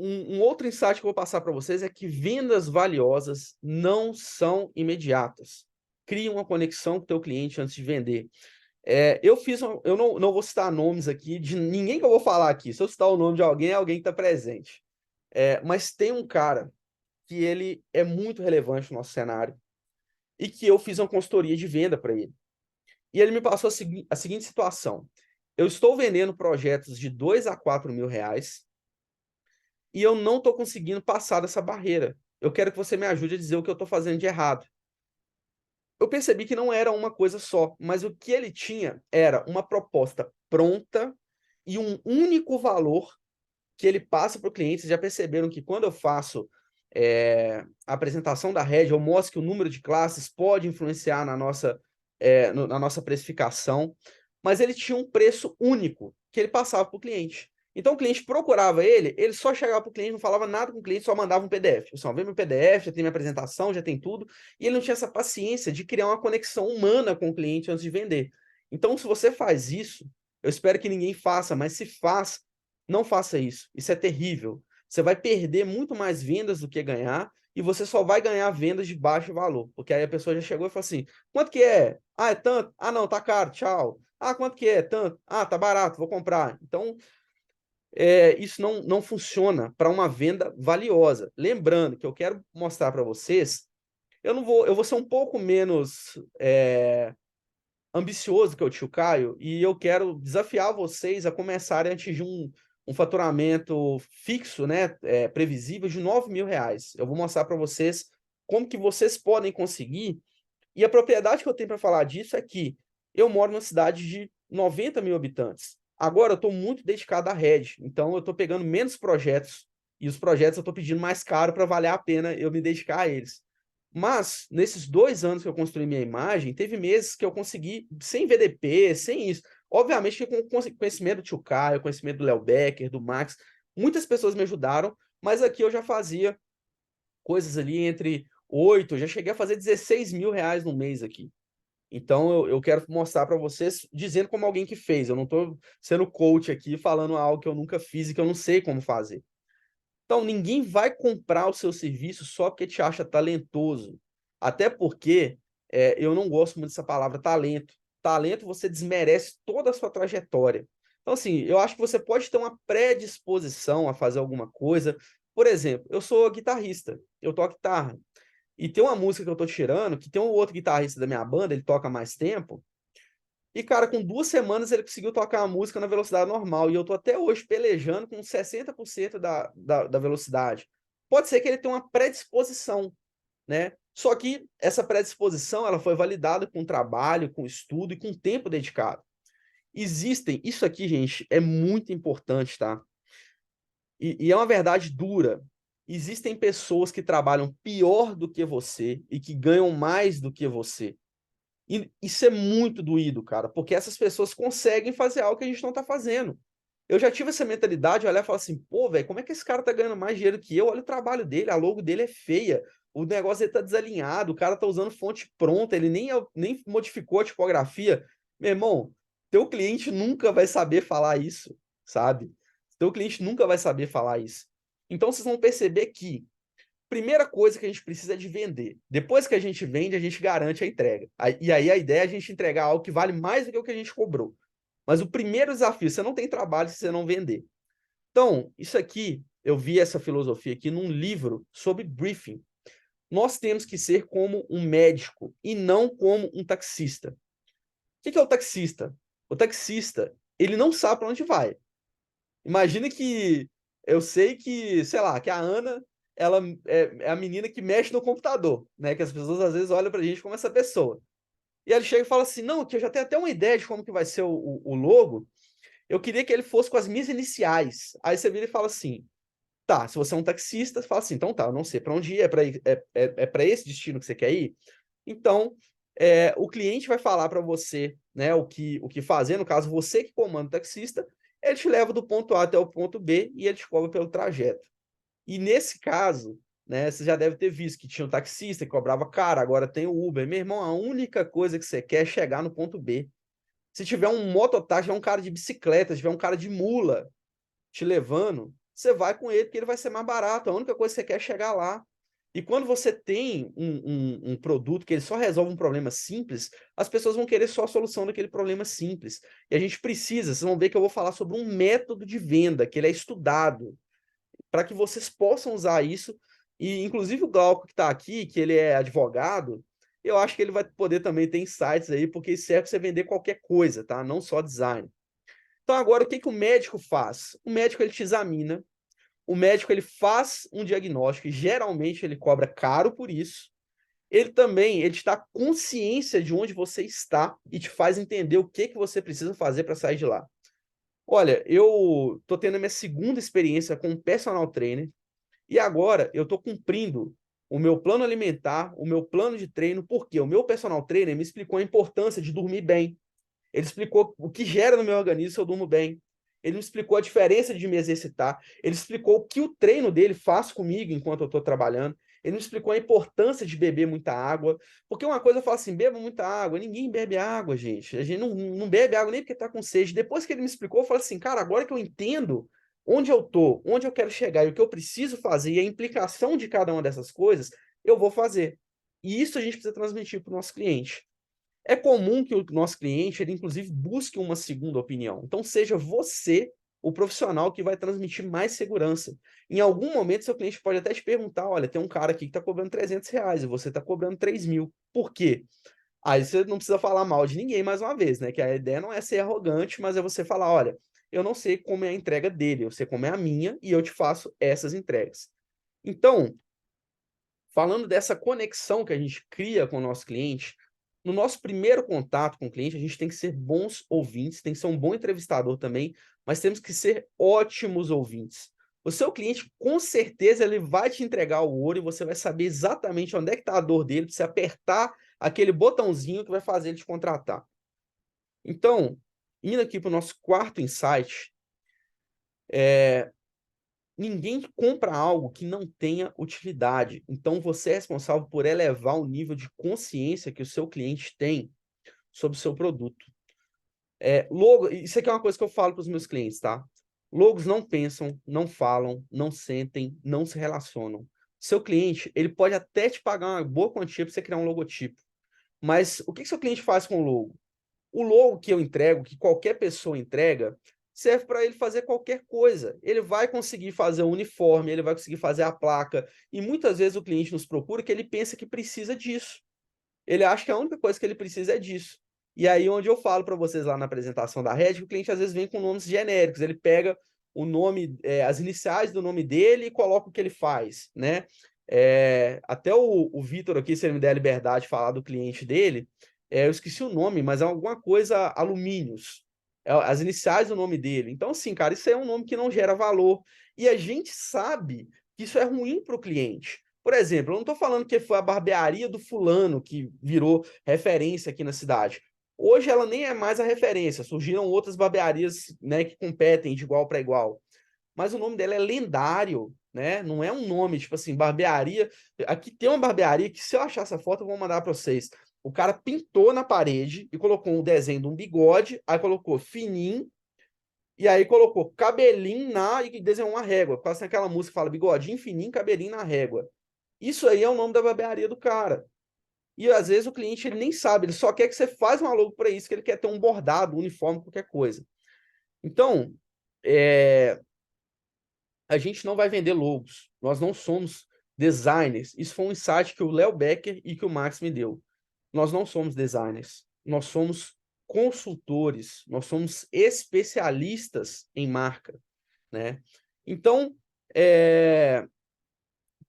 Um outro insight que eu vou passar para vocês é que vendas valiosas não são imediatas. Crie uma conexão com o teu cliente antes de vender. Eu não vou citar nomes aqui de ninguém que eu vou falar aqui. Se eu citar o nome de alguém, é alguém que está presente. Mas tem um cara que ele é muito relevante no nosso cenário e que eu fiz uma consultoria de venda para ele. E ele me passou a seguinte situação. Eu estou vendendo projetos de 2 a 4 mil reais e eu não estou conseguindo passar dessa barreira. Eu quero que você me ajude a dizer o que eu estou fazendo de errado. Eu percebi que não era uma coisa só, mas o que ele tinha era uma proposta pronta e um único valor que ele passa para o cliente. Vocês já perceberam que quando eu faço a apresentação da rede, eu mostro que o número de classes pode influenciar na nossa precificação, mas ele tinha um preço único que ele passava para o cliente. Então o cliente procurava ele só chegava para o cliente, não falava nada com o cliente, só mandava um PDF. Só vê meu PDF, já tem minha apresentação, já tem tudo, e ele não tinha essa paciência de criar uma conexão humana com o cliente antes de vender. Então, se você faz isso, eu espero que ninguém faça, mas se faz, não faça isso. Isso é terrível. Você vai perder muito mais vendas do que ganhar, e você só vai ganhar vendas de baixo valor, porque aí a pessoa já chegou e falou assim, quanto que é? Ah, é tanto? Ah, não, tá caro, tchau. Ah, quanto que é? Tanto? Ah, tá barato, vou comprar. Então, isso não funciona para uma venda valiosa. Lembrando que eu quero mostrar para vocês, eu vou ser um pouco menos ambicioso que o tio Caio, e eu quero desafiar vocês a começarem a atingir um faturamento fixo, né, previsível de 9 mil reais. Eu vou mostrar para vocês como que vocês podem conseguir, e a propriedade que eu tenho para falar disso é que eu moro numa cidade de 90 mil habitantes. Agora eu estou muito dedicado à rede, então eu estou pegando menos projetos, e os projetos eu estou pedindo mais caro para valer a pena eu me dedicar a eles. Mas, nesses 2 anos que eu construí minha imagem, teve meses que eu consegui, sem VDP, sem isso. Obviamente que com o conhecimento do Tio Caio, conhecimento do Léo Becker, do Max, muitas pessoas me ajudaram, mas aqui eu já fazia coisas ali entre 8, eu já cheguei a fazer 16 mil reais no mês aqui. Então, eu quero mostrar para vocês, dizendo como alguém que fez. Eu não estou sendo coach aqui, falando algo que eu nunca fiz e que eu não sei como fazer. Então, ninguém vai comprar o seu serviço só porque te acha talentoso. Até porque eu não gosto muito dessa palavra talento. Talento, você desmerece toda a sua trajetória. Então, assim, eu acho que você pode ter uma predisposição a fazer alguma coisa. Por exemplo, eu sou guitarrista, eu toco guitarra. E tem uma música que eu tô tirando, que tem um outro guitarrista da minha banda, ele toca há mais tempo, e, cara, com 2 semanas ele conseguiu tocar a música na velocidade normal, e eu tô até hoje pelejando com 60% da velocidade. Pode ser que ele tenha uma predisposição, né? Só que essa predisposição, ela foi validada com trabalho, com estudo e com tempo dedicado. Existem, isso aqui, gente, é muito importante, tá? E é uma verdade dura. Existem pessoas que trabalham pior do que você e que ganham mais do que você. E isso é muito doído, cara, porque essas pessoas conseguem fazer algo que a gente não tá fazendo. Eu já tive essa mentalidade, olhar e falar assim, pô, velho, como é que esse cara tá ganhando mais dinheiro que eu? Olha o trabalho dele, a logo dele é feia, o negócio dele tá desalinhado, o cara tá usando fonte pronta, ele nem modificou a tipografia. Meu irmão, teu cliente nunca vai saber falar isso, sabe? Teu cliente nunca vai saber falar isso. Então vocês vão perceber que primeira coisa que a gente precisa é de vender. Depois que a gente vende, a gente garante a entrega. E aí a ideia é a gente entregar algo que vale mais do que o que a gente cobrou. Mas o primeiro desafio, você não tem trabalho se você não vender. Então, isso aqui, eu vi essa filosofia aqui num livro sobre briefing. Nós temos que ser como um médico e não como um taxista. O que é o taxista? O taxista, ele não sabe para onde vai. Imagina que eu sei que, sei lá, que a Ana, ela é a menina que mexe no computador, né? Que as pessoas às vezes olham pra gente como essa pessoa. E ele chega e fala assim: não, que eu já tenho até uma ideia de como que vai ser o logo. Eu queria que ele fosse com as minhas iniciais. Aí você vira e fala assim: tá, se você é um taxista, você fala assim, então tá, eu não sei para onde ir, é para esse destino que você quer ir. Então, o cliente vai falar para você, né, o que fazer, no caso, você que comanda o taxista, ele te leva do ponto A até o ponto B e ele te cobra pelo trajeto. E nesse caso, né, você já deve ter visto que tinha um taxista que cobrava caro, agora tem o Uber. Meu irmão, a única coisa que você quer é chegar no ponto B. Se tiver um mototáxi, tiver um cara de bicicleta, tiver um cara de mula te levando, você vai com ele porque ele vai ser mais barato. A única coisa que você quer é chegar lá. E quando você tem um produto que ele só resolve um problema simples, as pessoas vão querer só a solução daquele problema simples. E a gente precisa, vocês vão ver que eu vou falar sobre um método de venda, que ele é estudado, para que vocês possam usar isso. E, inclusive, o Glauco que está aqui, que ele é advogado, eu acho que ele vai poder também ter insights aí, porque isso serve para você vender qualquer coisa, tá? Não só design. Então, agora, o que o médico faz? O médico, ele te examina, o médico, ele faz um diagnóstico, e geralmente ele cobra caro por isso. Ele te dá consciência de onde você está e te faz entender o que você precisa fazer para sair de lá. Olha, eu tô tendo a minha segunda experiência com um personal trainer e agora eu tô cumprindo o meu plano alimentar, o meu plano de treino, porque o meu personal trainer me explicou a importância de dormir bem. Ele explicou o que gera no meu organismo se eu durmo bem. Ele me explicou a diferença de me exercitar. Ele explicou o que o treino dele faz comigo enquanto eu estou trabalhando. Ele me explicou a importância de beber muita água. Porque uma coisa eu falo assim, beba muita água. Ninguém bebe água, gente. A gente não bebe água nem porque está com sede. Depois que ele me explicou, eu falei assim, cara, agora que eu entendo onde eu estou, onde eu quero chegar e o que eu preciso fazer e a implicação de cada uma dessas coisas, eu vou fazer. E isso a gente precisa transmitir para o nosso cliente. É comum que o nosso cliente, ele inclusive busque uma segunda opinião. Então, seja você o profissional que vai transmitir mais segurança. Em algum momento, seu cliente pode até te perguntar, olha, tem um cara aqui que está cobrando R$ 300 e você está cobrando 3 mil. Por quê? Aí você não precisa falar mal de ninguém mais uma vez, né? Que a ideia não é ser arrogante, mas é você falar, olha, eu não sei como é a entrega dele, eu sei como é a minha e eu te faço essas entregas. Então, falando dessa conexão que a gente cria com o nosso cliente, no nosso primeiro contato com o cliente, a gente tem que ser bons ouvintes, tem que ser um bom entrevistador também, mas temos que ser ótimos ouvintes. O seu cliente, com certeza, ele vai te entregar o ouro e você vai saber exatamente onde é que está a dor dele, para você apertar aquele botãozinho que vai fazer ele te contratar. Então, indo aqui para o nosso quarto insight, ninguém compra algo que não tenha utilidade. Então, você é responsável por elevar o nível de consciência que o seu cliente tem sobre o seu produto. Logo, isso aqui é uma coisa que eu falo para os meus clientes, tá? Logos não pensam, não falam, não sentem, não se relacionam. Seu cliente, ele pode até te pagar uma boa quantia para você criar um logotipo. Mas o que seu cliente faz com o logo? O logo que eu entrego, que qualquer pessoa entrega, serve para ele fazer qualquer coisa. Ele vai conseguir fazer o uniforme, ele vai conseguir fazer a placa. E muitas vezes o cliente nos procura que ele pensa que precisa disso. Ele acha que a única coisa que ele precisa é disso. E aí onde eu falo para vocês lá na apresentação da Red, que o cliente às vezes vem com nomes genéricos. Ele pega o nome, as iniciais do nome dele e coloca o que ele faz, né? Até o Vitor aqui, se ele me der a liberdade de falar do cliente dele, eu esqueci o nome, mas é alguma coisa Alumínios. As iniciais do nome dele. Então, assim, cara, isso aí é um nome que não gera valor. E a gente sabe que isso é ruim para o cliente. Por exemplo, eu não estou falando que foi a barbearia do fulano que virou referência aqui na cidade. Hoje ela nem é mais a referência. Surgiram outras barbearias, né, que competem de igual para igual. Mas o nome dela é lendário, né? Não é um nome, tipo assim, barbearia. Aqui tem uma barbearia que, se eu achar essa foto, eu vou mandar para vocês. O cara pintou na parede e colocou um desenho de um bigode, aí colocou fininho, e aí colocou cabelinho e desenhou uma régua. Quase aquela música que fala bigodinho, fininho, cabelinho na régua. Isso aí é o nome da barbearia do cara. E às vezes o cliente ele nem sabe, ele só quer que você faça uma logo para isso, que ele quer ter um bordado, um uniforme, qualquer coisa. Então, a gente não vai vender logos. Nós não somos designers. Isso foi um insight que o Léo Becker e que o Max me deu. Nós não somos designers. Nós somos consultores. Nós somos especialistas em marca, né? Então,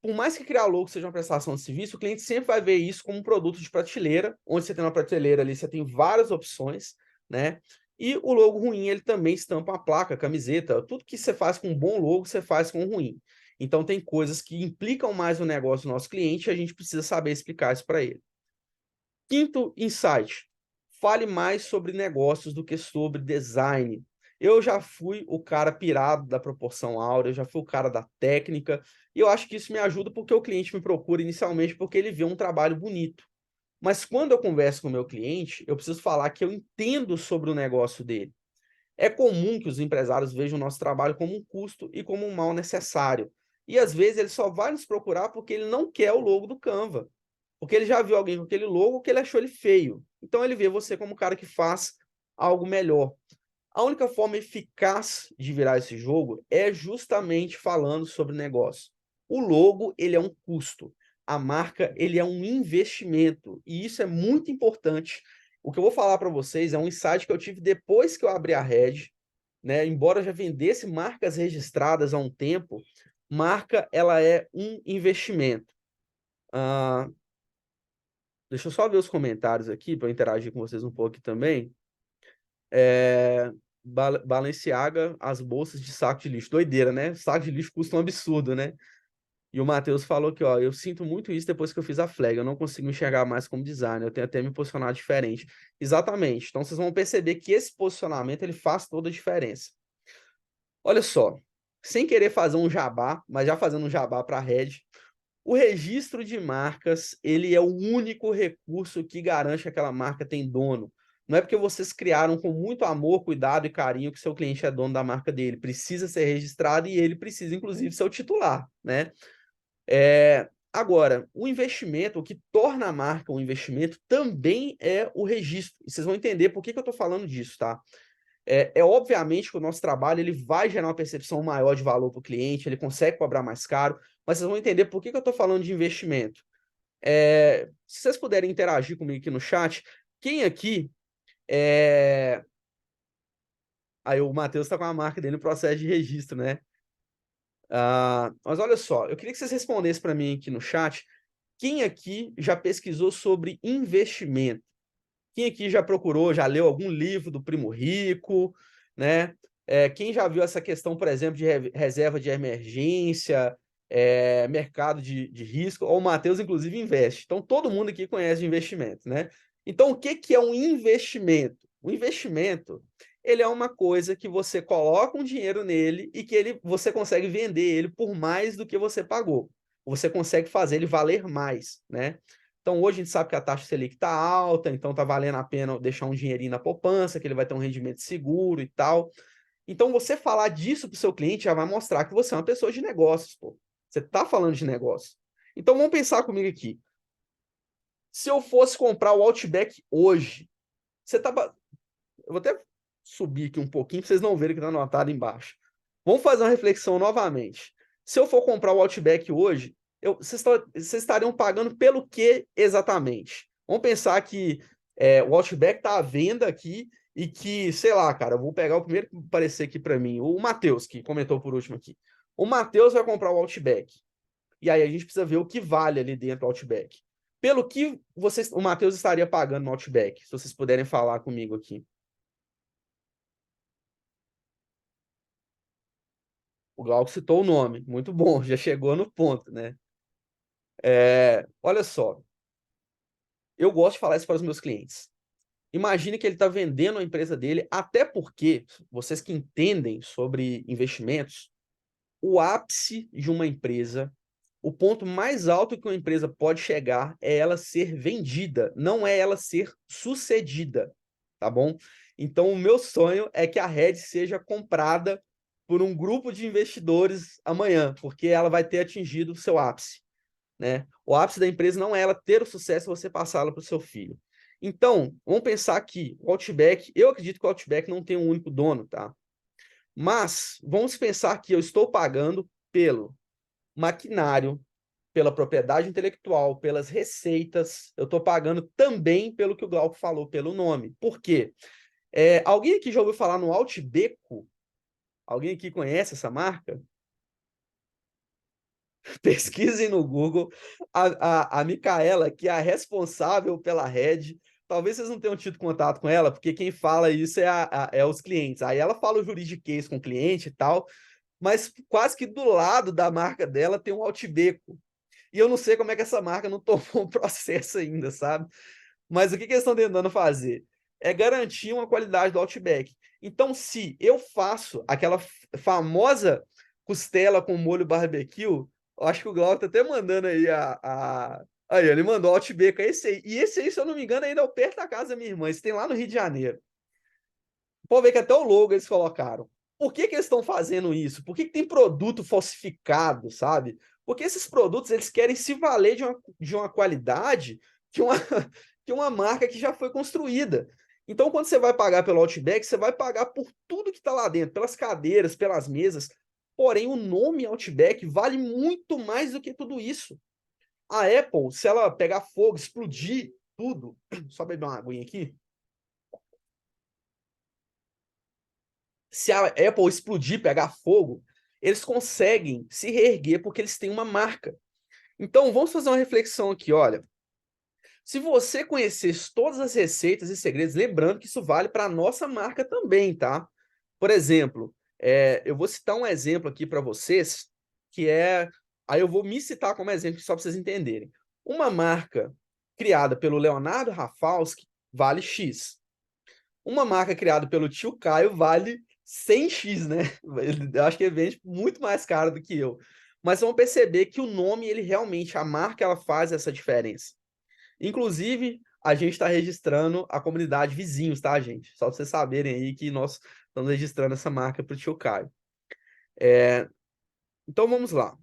por mais que criar logo seja uma prestação de serviço, o cliente sempre vai ver isso como um produto de prateleira, onde você tem uma prateleira ali, você tem várias opções, né? E o logo ruim, ele também estampa a placa, a camiseta, tudo que você faz com um bom logo, você faz com um ruim. Então, tem coisas que implicam mais no negócio do nosso cliente e a gente precisa saber explicar isso para ele. Quinto insight, fale mais sobre negócios do que sobre design. Eu já fui o cara pirado da proporção áurea, eu já fui o cara da técnica, e eu acho que isso me ajuda porque o cliente me procura inicialmente porque ele vê um trabalho bonito. Mas quando eu converso com o meu cliente, eu preciso falar que eu entendo sobre o negócio dele. É comum que os empresários vejam o nosso trabalho como um custo e como um mal necessário. E às vezes ele só vai nos procurar porque ele não quer o logo do Canva. Porque ele já viu alguém com aquele logo que ele achou ele feio. Então ele vê você como um cara que faz algo melhor. A única forma eficaz de virar esse jogo é justamente falando sobre negócio. O logo, ele é um custo. A marca, ele é um investimento. E isso é muito importante. O que eu vou falar para vocês é um insight que eu tive depois que eu abri a Red, né? Embora eu já vendesse marcas registradas há um tempo, marca, ela é um investimento. Deixa eu só ver os comentários aqui para eu interagir com vocês um pouco aqui também. Balenciaga, as bolsas de saco de lixo. Doideira, né? Saco de lixo custa um absurdo, né? E o Matheus falou que, ó, eu sinto muito isso depois que eu fiz a flag. Eu não consigo me enxergar mais como designer. Eu tenho até me posicionar diferente. Exatamente. Então, vocês vão perceber que esse posicionamento, ele faz toda a diferença. Olha só. Sem querer fazer um jabá, mas já fazendo um jabá para a Red, o registro de marcas, ele é o único recurso que garante que aquela marca tem dono. Não é porque vocês criaram com muito amor, cuidado e carinho que seu cliente é dono da marca dele. Precisa ser registrado e ele precisa, inclusive, ser o titular, né? Agora, o investimento, o que torna a marca um investimento, também é o registro. E vocês vão entender por que eu estou falando disso, tá? Obviamente que o nosso trabalho ele vai gerar uma percepção maior de valor para o cliente, ele consegue cobrar mais caro, mas vocês vão entender por que eu estou falando de investimento. Se vocês puderem interagir comigo aqui no chat, quem aqui Aí o Matheus está com a marca dele no processo de registro, né? Mas olha só, eu queria que vocês respondessem para mim aqui no chat, quem aqui já pesquisou sobre investimento? Quem aqui já procurou, já leu algum livro do Primo Rico, né? Quem já viu essa questão, por exemplo, de reserva de emergência, mercado de risco, o Matheus, inclusive, investe. Então, todo mundo aqui conhece de investimento, né? Então, o que é um investimento? O investimento, ele é uma coisa que você coloca um dinheiro nele e que você consegue vender ele por mais do que você pagou. Você consegue fazer ele valer mais, né? Então, hoje a gente sabe que a taxa Selic está alta, então está valendo a pena deixar um dinheirinho na poupança, que ele vai ter um rendimento seguro e tal. Então, você falar disso para o seu cliente já vai mostrar que você é uma pessoa de negócios, pô. Você está falando de negócio. Então, vamos pensar comigo aqui. Se eu fosse comprar o Outback hoje, você tá... Eu vou até subir aqui um pouquinho para vocês não verem que está anotado embaixo. Vamos fazer uma reflexão novamente. Se eu for comprar o Outback hoje, vocês estariam pagando pelo que exatamente? Vamos pensar que o Outback está à venda aqui e que, sei lá, cara, eu vou pegar o primeiro que aparecer aqui para mim, o Matheus, que comentou por último aqui. O Matheus vai comprar o Outback. E aí a gente precisa ver o que vale ali dentro do Outback. Pelo que o Matheus estaria pagando no Outback, se vocês puderem falar comigo aqui. O Glauco citou o nome. Muito bom, já chegou no ponto, né? Olha só. Eu gosto de falar isso para os meus clientes. Imagine que ele está vendendo a empresa dele, até porque, vocês que entendem sobre investimentos, o ápice de uma empresa, o ponto mais alto que uma empresa pode chegar é ela ser vendida, não é ela ser sucedida, tá bom? Então, o meu sonho é que a Red seja comprada por um grupo de investidores amanhã, porque ela vai ter atingido o seu ápice, né? O ápice da empresa não é ela ter o sucesso e você passá-la para o seu filho. Então, vamos pensar que o Outback, eu acredito que o Outback não tem um único dono, tá? Mas vamos pensar que eu estou pagando pelo maquinário, pela propriedade intelectual, pelas receitas, eu estou pagando também pelo que o Glauco falou, pelo nome. Por quê? Alguém aqui já ouviu falar no Outbeco? Alguém aqui conhece essa marca? Pesquisem no Google. A Micaela, que é a responsável pela rede, talvez vocês não tenham tido contato com ela, porque quem fala isso é os clientes. Aí ela fala o juridiquês com o cliente e tal, mas quase que do lado da marca dela tem um Outbeco. E eu não sei como é que essa marca não tomou um processo ainda, sabe? Mas o que eles estão tentando fazer? É garantir uma qualidade do Outback. Então, se eu faço aquela famosa costela com molho barbecue, eu acho que o Glauco tá até mandando aí Aí, ele mandou Outback, é esse aí. E esse aí, se eu não me engano, ainda é perto da casa da minha irmã. Esse tem lá no Rio de Janeiro. Pode ver que até o logo eles colocaram. Por que eles estão fazendo isso? Por que tem produto falsificado, sabe? Porque esses produtos, eles querem se valer de uma qualidade que uma marca que já foi construída. Então, quando você vai pagar pelo Outback, você vai pagar por tudo que está lá dentro, pelas cadeiras, pelas mesas. Porém, o nome Outback vale muito mais do que tudo isso. A Apple, se ela pegar fogo, explodir tudo... Só beber uma aguinha aqui. Se a Apple explodir, pegar fogo, eles conseguem se reerguer porque eles têm uma marca. Então, vamos fazer uma reflexão aqui, olha. Se você conhecesse todas as receitas e segredos, lembrando que isso vale para a nossa marca também, tá? Por exemplo, eu vou citar um exemplo aqui para vocês, que aí eu vou me citar como exemplo só para vocês entenderem. Uma marca criada pelo Leonardo Rafalski vale X. Uma marca criada pelo tio Caio vale 100x, né? Eu acho que ele vende muito mais caro do que eu. Mas vão perceber que o nome, ele realmente, a marca, ela faz essa diferença. Inclusive, a gente está registrando a comunidade vizinhos, tá, gente? Só para vocês saberem aí que nós estamos registrando essa marca para o tio Caio. Então, vamos lá.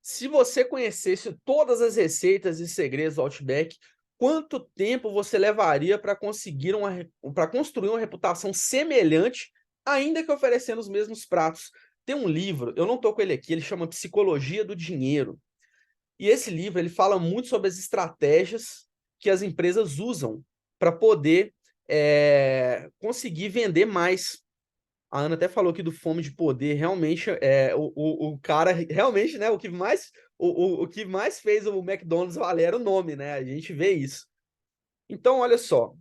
Se você conhecesse todas as receitas e segredos do Outback, quanto tempo você levaria para construir uma reputação semelhante, ainda que oferecendo os mesmos pratos? Tem um livro, eu não estou com ele aqui, ele chama Psicologia do Dinheiro. E esse livro ele fala muito sobre as estratégias que as empresas usam para poder conseguir vender mais. A Ana até falou aqui do fome de poder, realmente o cara, realmente, né, o que mais fez o McDonald's valer era o nome, né? A gente vê isso. Então, olha só,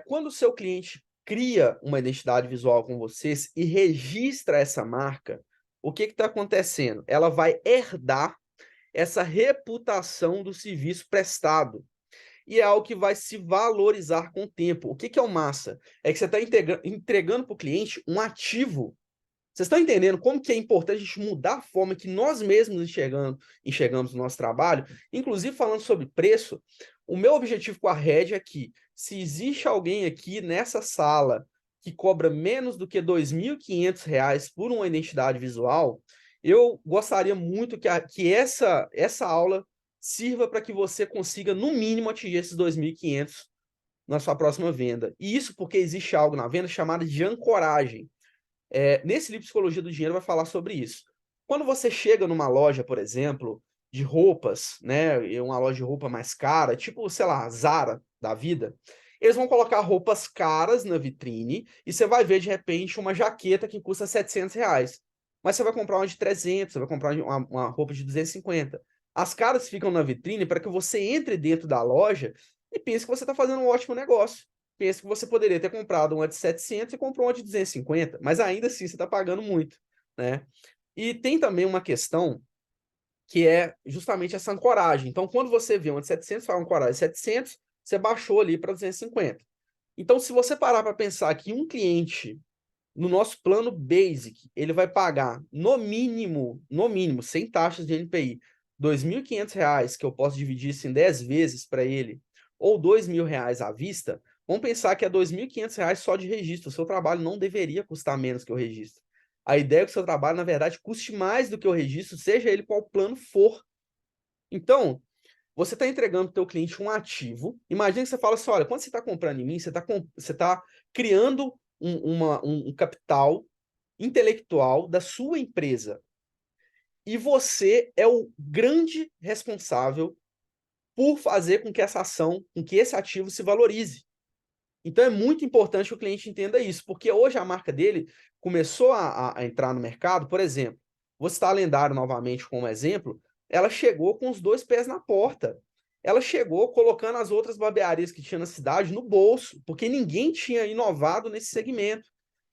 quando o seu cliente cria uma identidade visual com vocês e registra essa marca, o que está acontecendo? Ela vai herdar essa reputação do serviço prestado. E é algo que vai se valorizar com o tempo. O que é o massa? É que você está entregando para o cliente um ativo. Vocês estão entendendo como que é importante a gente mudar a forma que nós mesmos enxergamos o nosso trabalho? Inclusive, falando sobre preço, o meu objetivo com a Red é que, se existe alguém aqui nessa sala que cobra menos do que R$ 2.500 por uma identidade visual, eu gostaria muito que essa aula sirva para que você consiga, no mínimo, atingir esses 2.500 na sua próxima venda. E isso porque existe algo na venda chamado de ancoragem. Nesse livro Psicologia do Dinheiro vai falar sobre isso. Quando você chega numa loja, por exemplo, de roupas, né, uma loja de roupa mais cara, tipo, sei lá, Zara da vida, eles vão colocar roupas caras na vitrine e você vai ver, de repente, uma jaqueta que custa R$ 700. Mas você vai comprar uma de 300, você vai comprar uma roupa de 250. As caras ficam na vitrine para que você entre dentro da loja e pense que você está fazendo um ótimo negócio. Pense que você poderia ter comprado uma de 700 e comprou uma de 250, mas ainda assim você está pagando muito, né? E tem também uma questão que é justamente essa ancoragem. Então, quando você vê uma de 700, fala ancoragem de 700, você baixou ali para 250. Então, se você parar para pensar que um cliente, no nosso plano basic, ele vai pagar no mínimo, sem taxas de NPI, R$ 2.500, que eu posso dividir isso em 10 vezes para ele, ou R$ 2.000 à vista, vamos pensar que é R$ 2.500 só de registro. O seu trabalho não deveria custar menos que o registro. A ideia é que o seu trabalho, na verdade, custe mais do que o registro, seja ele qual plano for. Então, você está entregando para o teu cliente um ativo. Imagina que você fala assim, olha, quando você está comprando em mim, você está criando um capital intelectual da sua empresa. E você é o grande responsável por fazer com que essa ação, com que esse ativo se valorize. Então é muito importante que o cliente entenda isso, porque hoje a marca dele começou a entrar no mercado. Por exemplo, vou citar a Lendário novamente como exemplo, ela chegou com os 2 pés na porta. Ela chegou colocando as outras barbearias que tinha na cidade no bolso, porque ninguém tinha inovado nesse segmento.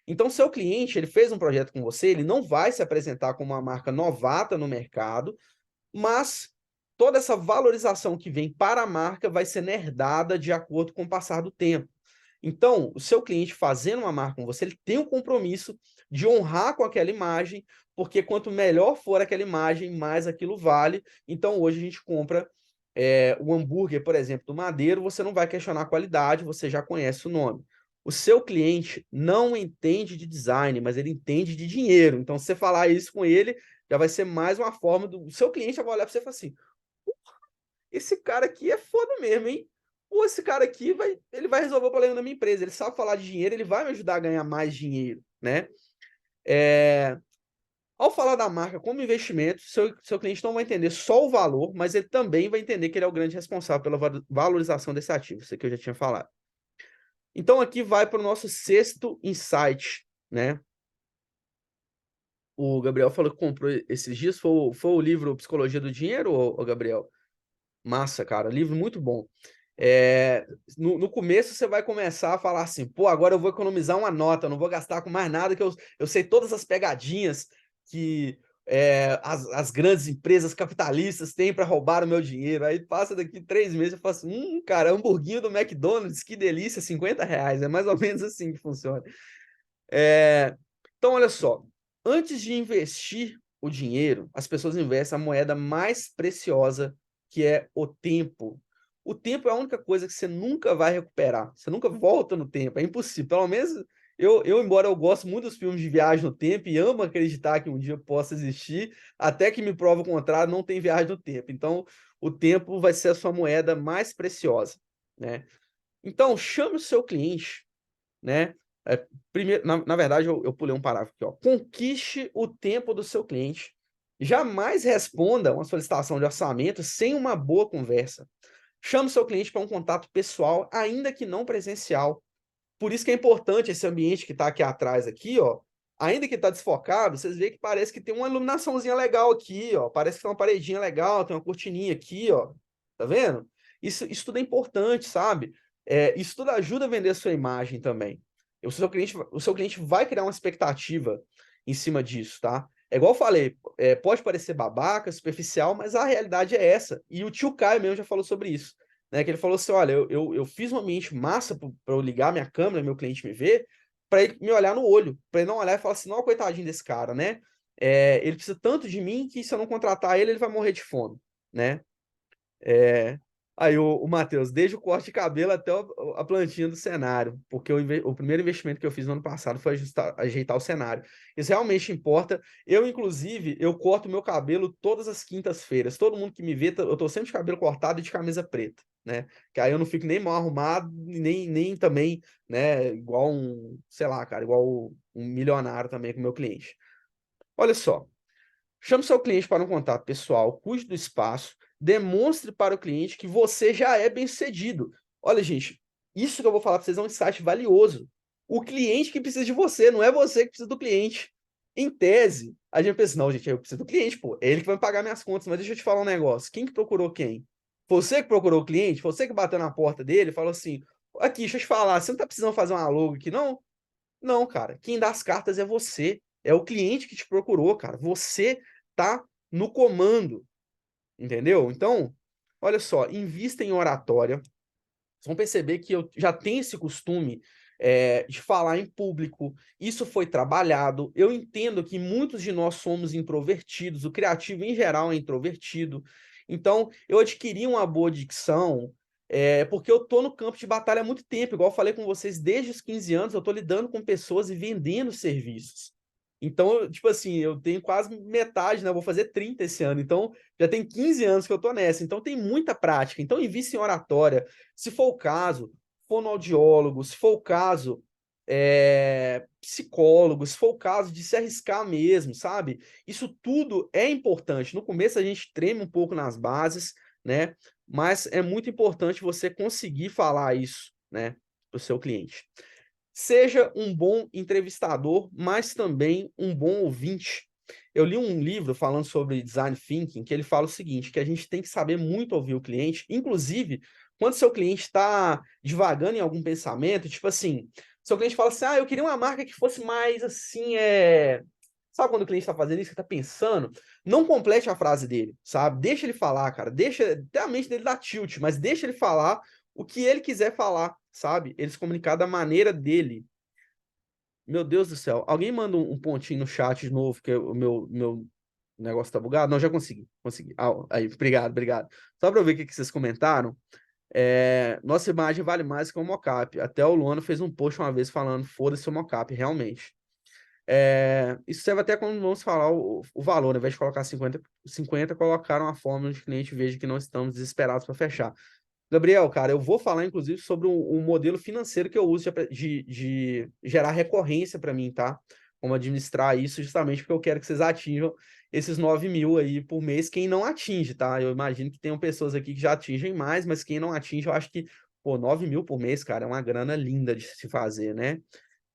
Então, seu cliente, ele fez um projeto com você, ele não vai se apresentar como uma marca novata no mercado, mas toda essa valorização que vem para a marca vai ser herdada de acordo com o passar do tempo. Então, o seu cliente fazendo uma marca com você, ele tem um compromisso de honrar com aquela imagem, porque quanto melhor for aquela imagem, mais aquilo vale. Então, hoje a gente compra o hambúrguer, por exemplo, do Madeiro, você não vai questionar a qualidade, você já conhece o nome. O seu cliente não entende de design, mas ele entende de dinheiro. Então, se você falar isso com ele, já vai ser mais uma forma do seu cliente vai olhar para você e falar assim: esse cara aqui é foda mesmo, hein? Ou esse cara aqui ele vai resolver o problema da minha empresa. Ele sabe falar de dinheiro, ele vai me ajudar a ganhar mais dinheiro, né? Ao falar da marca como investimento, seu cliente não vai entender só o valor, mas ele também vai entender que ele é o grande responsável pela valorização desse ativo, isso que eu já tinha falado. Então, aqui vai para o nosso 6º insight, né? O Gabriel falou que comprou esses dias, foi o livro Psicologia do Dinheiro, ô Gabriel? Massa, cara, livro muito bom. No começo você vai começar a falar assim, pô, agora eu vou economizar uma nota, eu não vou gastar com mais nada, que eu sei todas as pegadinhas que as grandes empresas capitalistas têm para roubar o meu dinheiro. Aí passa daqui 3 meses eu falo assim, cara, hamburguinho do McDonald's, que delícia, R$ 50. É mais ou menos assim que funciona. Então, olha só, antes de investir o dinheiro, as pessoas investem a moeda mais preciosa, que é o tempo. O tempo é a única coisa que você nunca vai recuperar. Você nunca volta no tempo. É impossível. Pelo menos embora eu goste muito dos filmes de viagem no tempo e amo acreditar que um dia possa existir, até que me prova o contrário, não tem viagem no tempo. Então, o tempo vai ser a sua moeda mais preciosa, né? Então, chame o seu cliente, né? Primeiro, na verdade, eu pulei um parágrafo aqui, ó. Conquiste o tempo do seu cliente. Jamais responda uma solicitação de orçamento sem uma boa conversa. Chame o seu cliente para um contato pessoal, ainda que não presencial. Por isso que é importante esse ambiente que está aqui atrás, aqui, ó. Ainda que está desfocado, vocês veem que parece que tem uma iluminaçãozinha legal aqui, ó. Parece que tem uma paredinha legal, tem uma cortininha aqui, ó. Tá vendo? Isso tudo é importante, sabe? Isso tudo ajuda a vender a sua imagem também. O seu cliente vai criar uma expectativa em cima disso, tá? É igual eu falei, pode parecer babaca, superficial, mas a realidade é essa. E o tio Caio mesmo já falou sobre isso, né? Que ele falou assim, olha, eu fiz um ambiente massa para eu ligar minha câmera, meu cliente me ver, para ele me olhar no olho, para ele não olhar e falar assim, não, coitadinho desse cara, né? Ele precisa tanto de mim que se eu não contratar ele, ele vai morrer de fome, né? É, Aí o Matheus, desde o corte de cabelo até a plantinha do cenário, porque o primeiro investimento que eu fiz no ano passado foi ajeitar o cenário. Isso realmente importa. Eu, inclusive, eu corto meu cabelo todas as quintas-feiras. Todo mundo que me vê, eu tô sempre de cabelo cortado e de camisa preta, né? Que aí eu não fico nem mal arrumado, nem também, né, igual sei lá, cara, igual um milionário também com o meu cliente. Olha só. Chame seu cliente para um contato pessoal, cuide do espaço, demonstre para o cliente que você já é bem-sucedido. Olha, gente, isso que eu vou falar para vocês é um insight valioso. O cliente que precisa de você, não é você que precisa do cliente. Em tese, a gente pensa, não, gente, eu preciso do cliente, pô, é ele que vai pagar minhas contas, mas deixa eu te falar um negócio. Quem que procurou quem? Você que procurou o cliente? Você que bateu na porta dele e falou assim, aqui, deixa eu te falar, você não tá precisando fazer uma logo aqui, não? Não, cara. Quem dá as cartas é você. É o cliente que te procurou, cara. Você tá no comando, entendeu? Então, olha só, invista em oratória. Vocês vão perceber que eu já tenho esse costume de falar em público. Isso foi trabalhado. Eu entendo que muitos de nós somos introvertidos. O criativo, em geral, é introvertido. Então, eu adquiri uma boa dicção, porque eu tô no campo de batalha há muito tempo. Igual eu falei com vocês, desde os 15 anos, eu tô lidando com pessoas e vendendo serviços. Então, tipo assim, eu tenho quase metade, né? Eu vou fazer 30 esse ano. Então, já tem 15 anos que eu tô nessa. Então, tem muita prática. Então, invista em oratória. Se for o caso, fonoaudiólogo, se for o caso, psicólogo, se for o caso de se arriscar mesmo, sabe? Isso tudo é importante. No começo a gente treme um pouco nas bases, né? Mas é muito importante você conseguir falar isso, né, para o seu cliente. Seja um bom entrevistador, mas também um bom ouvinte. Eu li um livro falando sobre design thinking, que ele fala o seguinte, que a gente tem que saber muito ouvir o cliente, inclusive quando seu cliente está divagando em algum pensamento, tipo assim, seu cliente fala assim, eu queria uma marca que fosse mais assim, sabe quando o cliente está fazendo isso, que está pensando? Não complete a frase dele, sabe? Deixa ele falar, cara. Deixa até a mente dele dar tilt, mas deixa ele falar o que ele quiser falar, sabe? Ele se comunicar da maneira dele. Meu Deus do céu. Alguém manda um pontinho no chat de novo, que o meu negócio tá bugado? Não, já consegui. Consegui. Aí, obrigado. Só para eu ver o que vocês comentaram. Nossa imagem vale mais que o mockup. Até o Luano fez um post uma vez falando, foda-se o mockup, realmente. Isso serve até quando vamos falar o valor, ao invés de colocar 50, colocaram a fórmula de cliente veja que não estamos desesperados para fechar. Gabriel, cara, eu vou falar, inclusive, sobre um modelo financeiro que eu uso de gerar recorrência para mim, tá? Como administrar isso, justamente porque eu quero que vocês atinjam esses 9 mil aí por mês, quem não atinge, tá? Eu imagino que tenham pessoas aqui que já atingem mais, mas quem não atinge, eu acho que, pô, 9 mil por mês, cara, é uma grana linda de se fazer, né?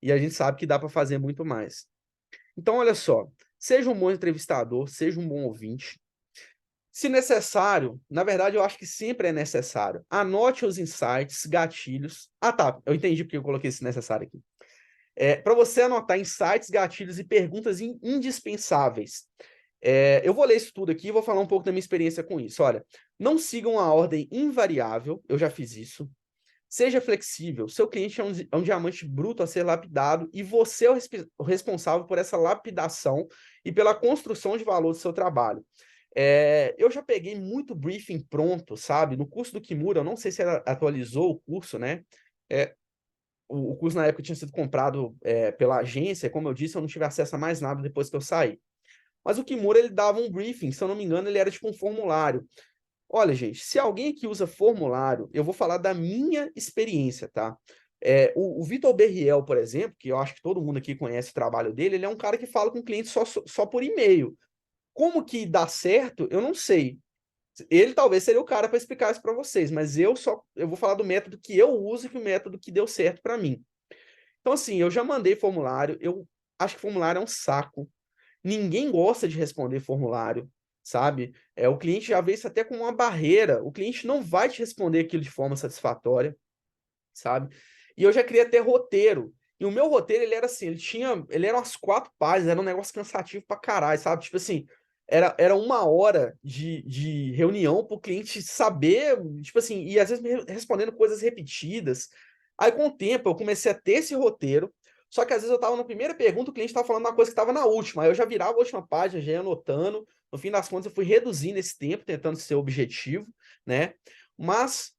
E a gente sabe que dá para fazer muito mais. Então, olha só, seja um bom entrevistador, seja um bom ouvinte. Se necessário, na verdade, eu acho que sempre é necessário. Anote os insights, gatilhos. Tá, eu entendi porque eu coloquei esse necessário aqui. Para você anotar insights, gatilhos e perguntas indispensáveis. Eu vou ler isso tudo aqui e vou falar um pouco da minha experiência com isso. Olha, não sigam a ordem invariável, eu já fiz isso. Seja flexível, seu cliente é um diamante bruto a ser lapidado e você é o responsável por essa lapidação e pela construção de valor do seu trabalho. Eu já peguei muito briefing pronto, sabe? No curso do Kimura, eu não sei se ela atualizou o curso, né? O curso na época tinha sido comprado pela agência, como eu disse, eu não tive acesso a mais nada depois que eu saí. Mas o Kimura, ele dava um briefing, se eu não me engano, ele era tipo um formulário. Olha, gente, se alguém aqui usa formulário, eu vou falar da minha experiência, tá? O Vitor Berriel, por exemplo, que eu acho que todo mundo aqui conhece o trabalho dele, ele é um cara que fala com o cliente só por e-mail. Como que dá certo, eu não sei. Ele talvez seria o cara para explicar isso para vocês, mas eu vou falar do método que eu uso e que o método que deu certo para mim. Então, assim, eu já mandei formulário, eu acho que formulário é um saco. Ninguém gosta de responder formulário, sabe? O cliente já vê isso até como uma barreira. O cliente não vai te responder aquilo de forma satisfatória, sabe? E eu já criei até roteiro. E o meu roteiro, ele era assim, ele era umas 4 páginas, era um negócio cansativo pra caralho, sabe? Tipo assim, era 1 hora de reunião pro cliente saber, tipo assim, e às vezes me respondendo coisas repetidas. Aí, com o tempo, eu comecei a ter esse roteiro, só que às vezes eu tava na primeira pergunta, o cliente tava falando uma coisa que tava na última, aí eu já virava a última página, já ia anotando. No fim das contas, eu fui reduzindo esse tempo, tentando ser objetivo, né? Mas,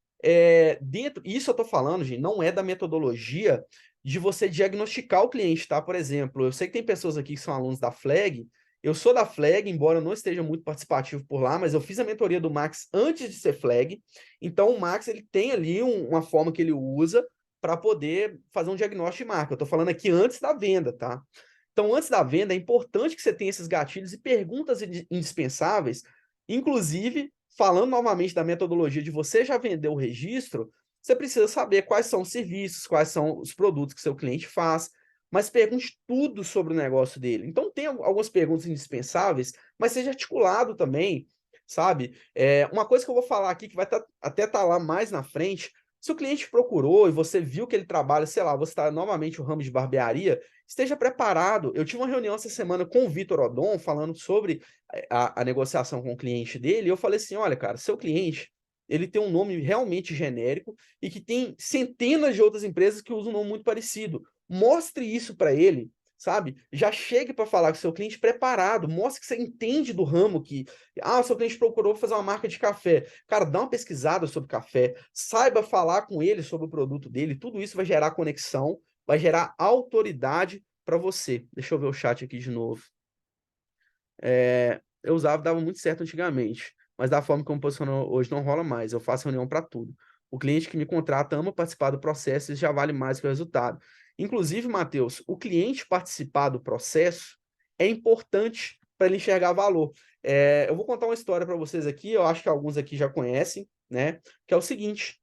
isso eu tô falando, gente, não é da metodologia de você diagnosticar o cliente, tá? Por exemplo, eu sei que tem pessoas aqui que são alunos da Flag, eu sou da Flag, embora eu não esteja muito participativo por lá, mas eu fiz a mentoria do Max antes de ser Flag, então o Max, ele tem ali uma forma que ele usa para poder fazer um diagnóstico de marca. Eu tô falando aqui antes da venda, tá? Então, antes da venda, é importante que você tenha esses gatilhos e perguntas indispensáveis, inclusive, falando novamente da metodologia de você já vender o registro, você precisa saber quais são os serviços, quais são os produtos que seu cliente faz, mas pergunte tudo sobre o negócio dele. Então, tem algumas perguntas indispensáveis, mas seja articulado também, sabe? Uma coisa que eu vou falar aqui, que vai até estar lá mais na frente, se o cliente procurou e você viu que ele trabalha, sei lá, você está novamente no ramo de barbearia, esteja preparado. Eu tive uma reunião essa semana com o Vitor Odon, falando sobre a negociação com o cliente dele, e eu falei assim, olha, cara, seu cliente, ele tem um nome realmente genérico e que tem centenas de outras empresas que usam um nome muito parecido. Mostre isso para ele, sabe? Já chegue para falar com o seu cliente preparado, mostre que você entende do ramo, que o seu cliente procurou fazer uma marca de café. Cara, dá uma pesquisada sobre café, saiba falar com ele sobre o produto dele, tudo isso vai gerar conexão, vai gerar autoridade para você. Deixa eu ver o chat aqui de novo. Eu dava muito certo antigamente, mas da forma como posicionou hoje não rola mais. Eu faço reunião para tudo. O cliente que me contrata ama participar do processo e já vale mais que o resultado. Inclusive, Matheus, o cliente participar do processo é importante para ele enxergar valor. Eu vou contar uma história para vocês aqui, eu acho que alguns aqui já conhecem, né? Que é o seguinte: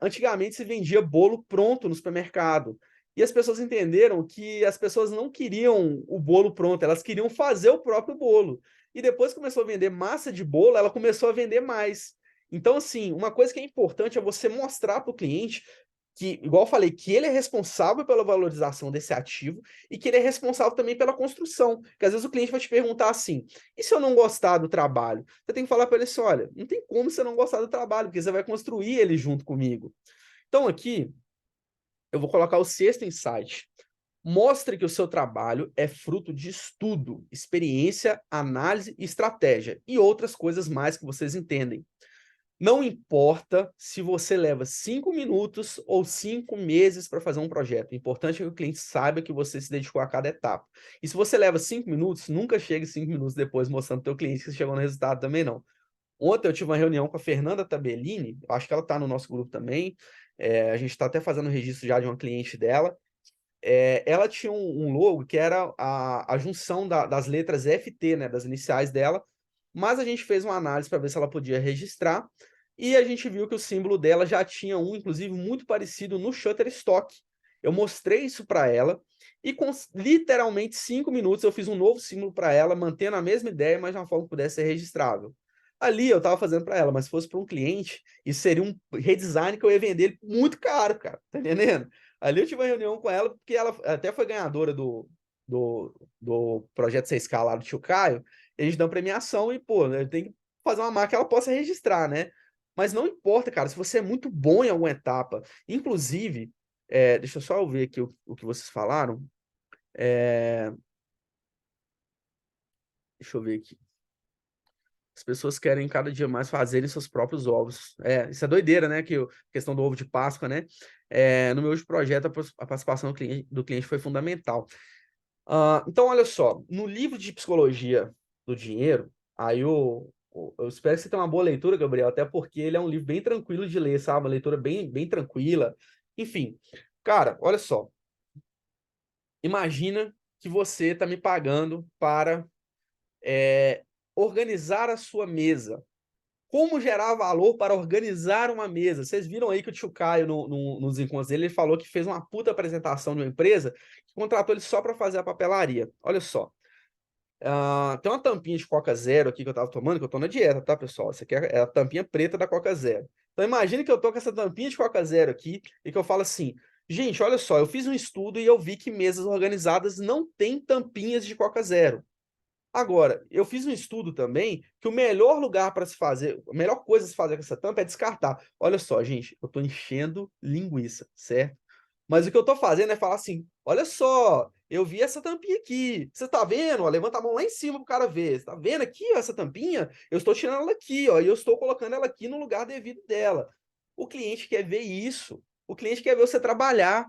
antigamente se vendia bolo pronto no supermercado. E as pessoas entenderam que as pessoas não queriam o bolo pronto, elas queriam fazer o próprio bolo. E depois que começou a vender massa de bolo, ela começou a vender mais. Então, assim, uma coisa que é importante é você mostrar para o cliente que, igual eu falei, que ele é responsável pela valorização desse ativo e que ele é responsável também pela construção. Porque às vezes o cliente vai te perguntar assim: e se eu não gostar do trabalho? Você tem que falar para ele assim: olha, não tem como você não gostar do trabalho, porque você vai construir ele junto comigo. Então, aqui, eu vou colocar o 6º insight. Mostre que o seu trabalho é fruto de estudo, experiência, análise e estratégia, e outras coisas mais que vocês entendem. Não importa se você leva 5 minutos ou 5 meses para fazer um projeto. O importante é que o cliente saiba que você se dedicou a cada etapa. E se você leva 5 minutos, nunca chegue 5 minutos depois mostrando para o teu cliente que você chegou no resultado também, não. Ontem eu tive uma reunião com a Fernanda Tabellini, acho que ela está no nosso grupo também. A gente está até fazendo o registro já de uma cliente dela. Ela tinha um logo que era a junção das letras FT, né, das iniciais dela, mas a gente fez uma análise para ver se ela podia registrar, e a gente viu que o símbolo dela já tinha inclusive, muito parecido no Shutterstock. Eu mostrei isso para ela, e com literalmente 5 minutos eu fiz um novo símbolo para ela, mantendo a mesma ideia, mas de uma forma que pudesse ser registrável. Ali eu estava fazendo para ela, mas se fosse para um cliente, isso seria um redesign que eu ia vender ele muito caro, cara, tá entendendo? Ali eu tive uma reunião com ela, porque ela até foi ganhadora do projeto 6K lá do Tio Caio, eles dão premiação e, pô, né, tem que fazer uma marca que ela possa registrar, né? Mas não importa, cara, se você é muito bom em alguma etapa. Inclusive, deixa eu só ver aqui o que vocês falaram. Deixa eu ver aqui. As pessoas querem cada dia mais fazerem seus próprios ovos. Isso é doideira, né? A questão do ovo de Páscoa, né? No meu último projeto, a participação do cliente foi fundamental. Então, olha só, no livro de psicologia do dinheiro, aí eu espero que você tenha uma boa leitura, Gabriel, até porque ele é um livro bem tranquilo de ler, sabe? Uma leitura bem, bem tranquila. Enfim, cara, olha só. Imagina que você está me pagando para organizar a sua mesa. Como gerar valor para organizar uma mesa? Vocês viram aí que o tio Caio, nos encontros dele, ele falou que fez uma puta apresentação de uma empresa que contratou ele só para fazer a papelaria. Olha só. Tem uma tampinha de Coca Zero aqui que eu tava tomando, que eu tô na dieta, tá, pessoal? Essa aqui é a tampinha preta da Coca Zero. Então imagine que eu tô com essa tampinha de Coca Zero aqui e que eu falo assim: Gente, olha só, eu fiz um estudo e eu vi que mesas organizadas não têm tampinhas de Coca Zero. Agora, eu fiz um estudo também que o melhor lugar para se fazer, a melhor coisa a se fazer com essa tampa é descartar. Olha só, gente, eu estou enchendo linguiça, certo? Mas o que eu estou fazendo é falar assim: olha só, eu vi essa tampinha aqui. Você está vendo? Ó, levanta a mão lá em cima para o cara ver. Você está vendo aqui, ó, essa tampinha? Eu estou tirando ela aqui, ó, e eu estou colocando ela aqui no lugar devido dela. O cliente quer ver isso. O cliente quer ver você trabalhar.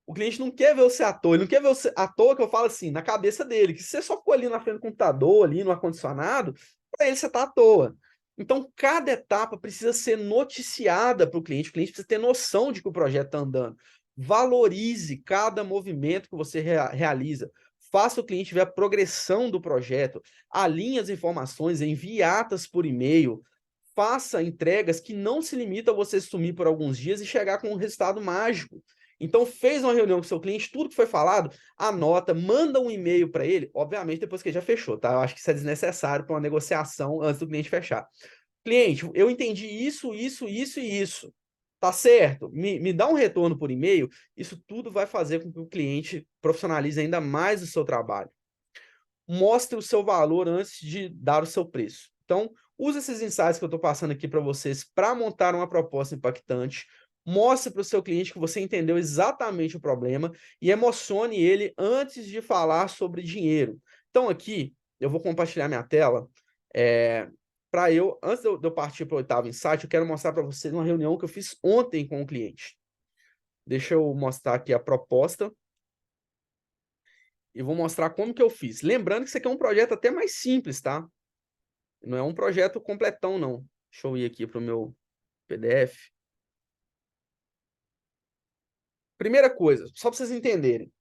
O cliente não quer ver você à toa, ele não quer ver você à toa, que eu falo assim, na cabeça dele, que se você só ficou ali na frente do computador, ali no ar-condicionado, para ele você tá à toa. Então, cada etapa precisa ser noticiada para o cliente precisa ter noção de que o projeto está andando. Valorize cada movimento que você realiza. Faça o cliente ver a progressão do projeto, alinhe as informações, envie atas por e-mail, faça entregas que não se limitam a você sumir por alguns dias e chegar com um resultado mágico. Então, fez uma reunião com o seu cliente, tudo que foi falado, anota, manda um e-mail para ele, obviamente depois que ele já fechou, tá? Eu acho que isso é desnecessário para uma negociação antes do cliente fechar. Cliente, eu entendi isso, isso, isso e isso. Tá certo? Me dá um retorno por e-mail. Isso tudo vai fazer com que o cliente profissionalize ainda mais o seu trabalho. Mostre o seu valor antes de dar o seu preço. Então, use esses insights que eu estou passando aqui para vocês para montar uma proposta impactante. Mostre para o seu cliente que você entendeu exatamente o problema e emocione ele antes de falar sobre dinheiro. Então, aqui, eu vou compartilhar minha tela. Antes de eu partir para o 8º insight, eu quero mostrar para vocês uma reunião que eu fiz ontem com o cliente. Deixa eu mostrar aqui a proposta. E vou mostrar como que eu fiz. Lembrando que isso aqui é um projeto até mais simples, tá? Não é um projeto completão, não. Deixa eu ir aqui para o meu PDF. Primeira coisa, só para vocês entenderem.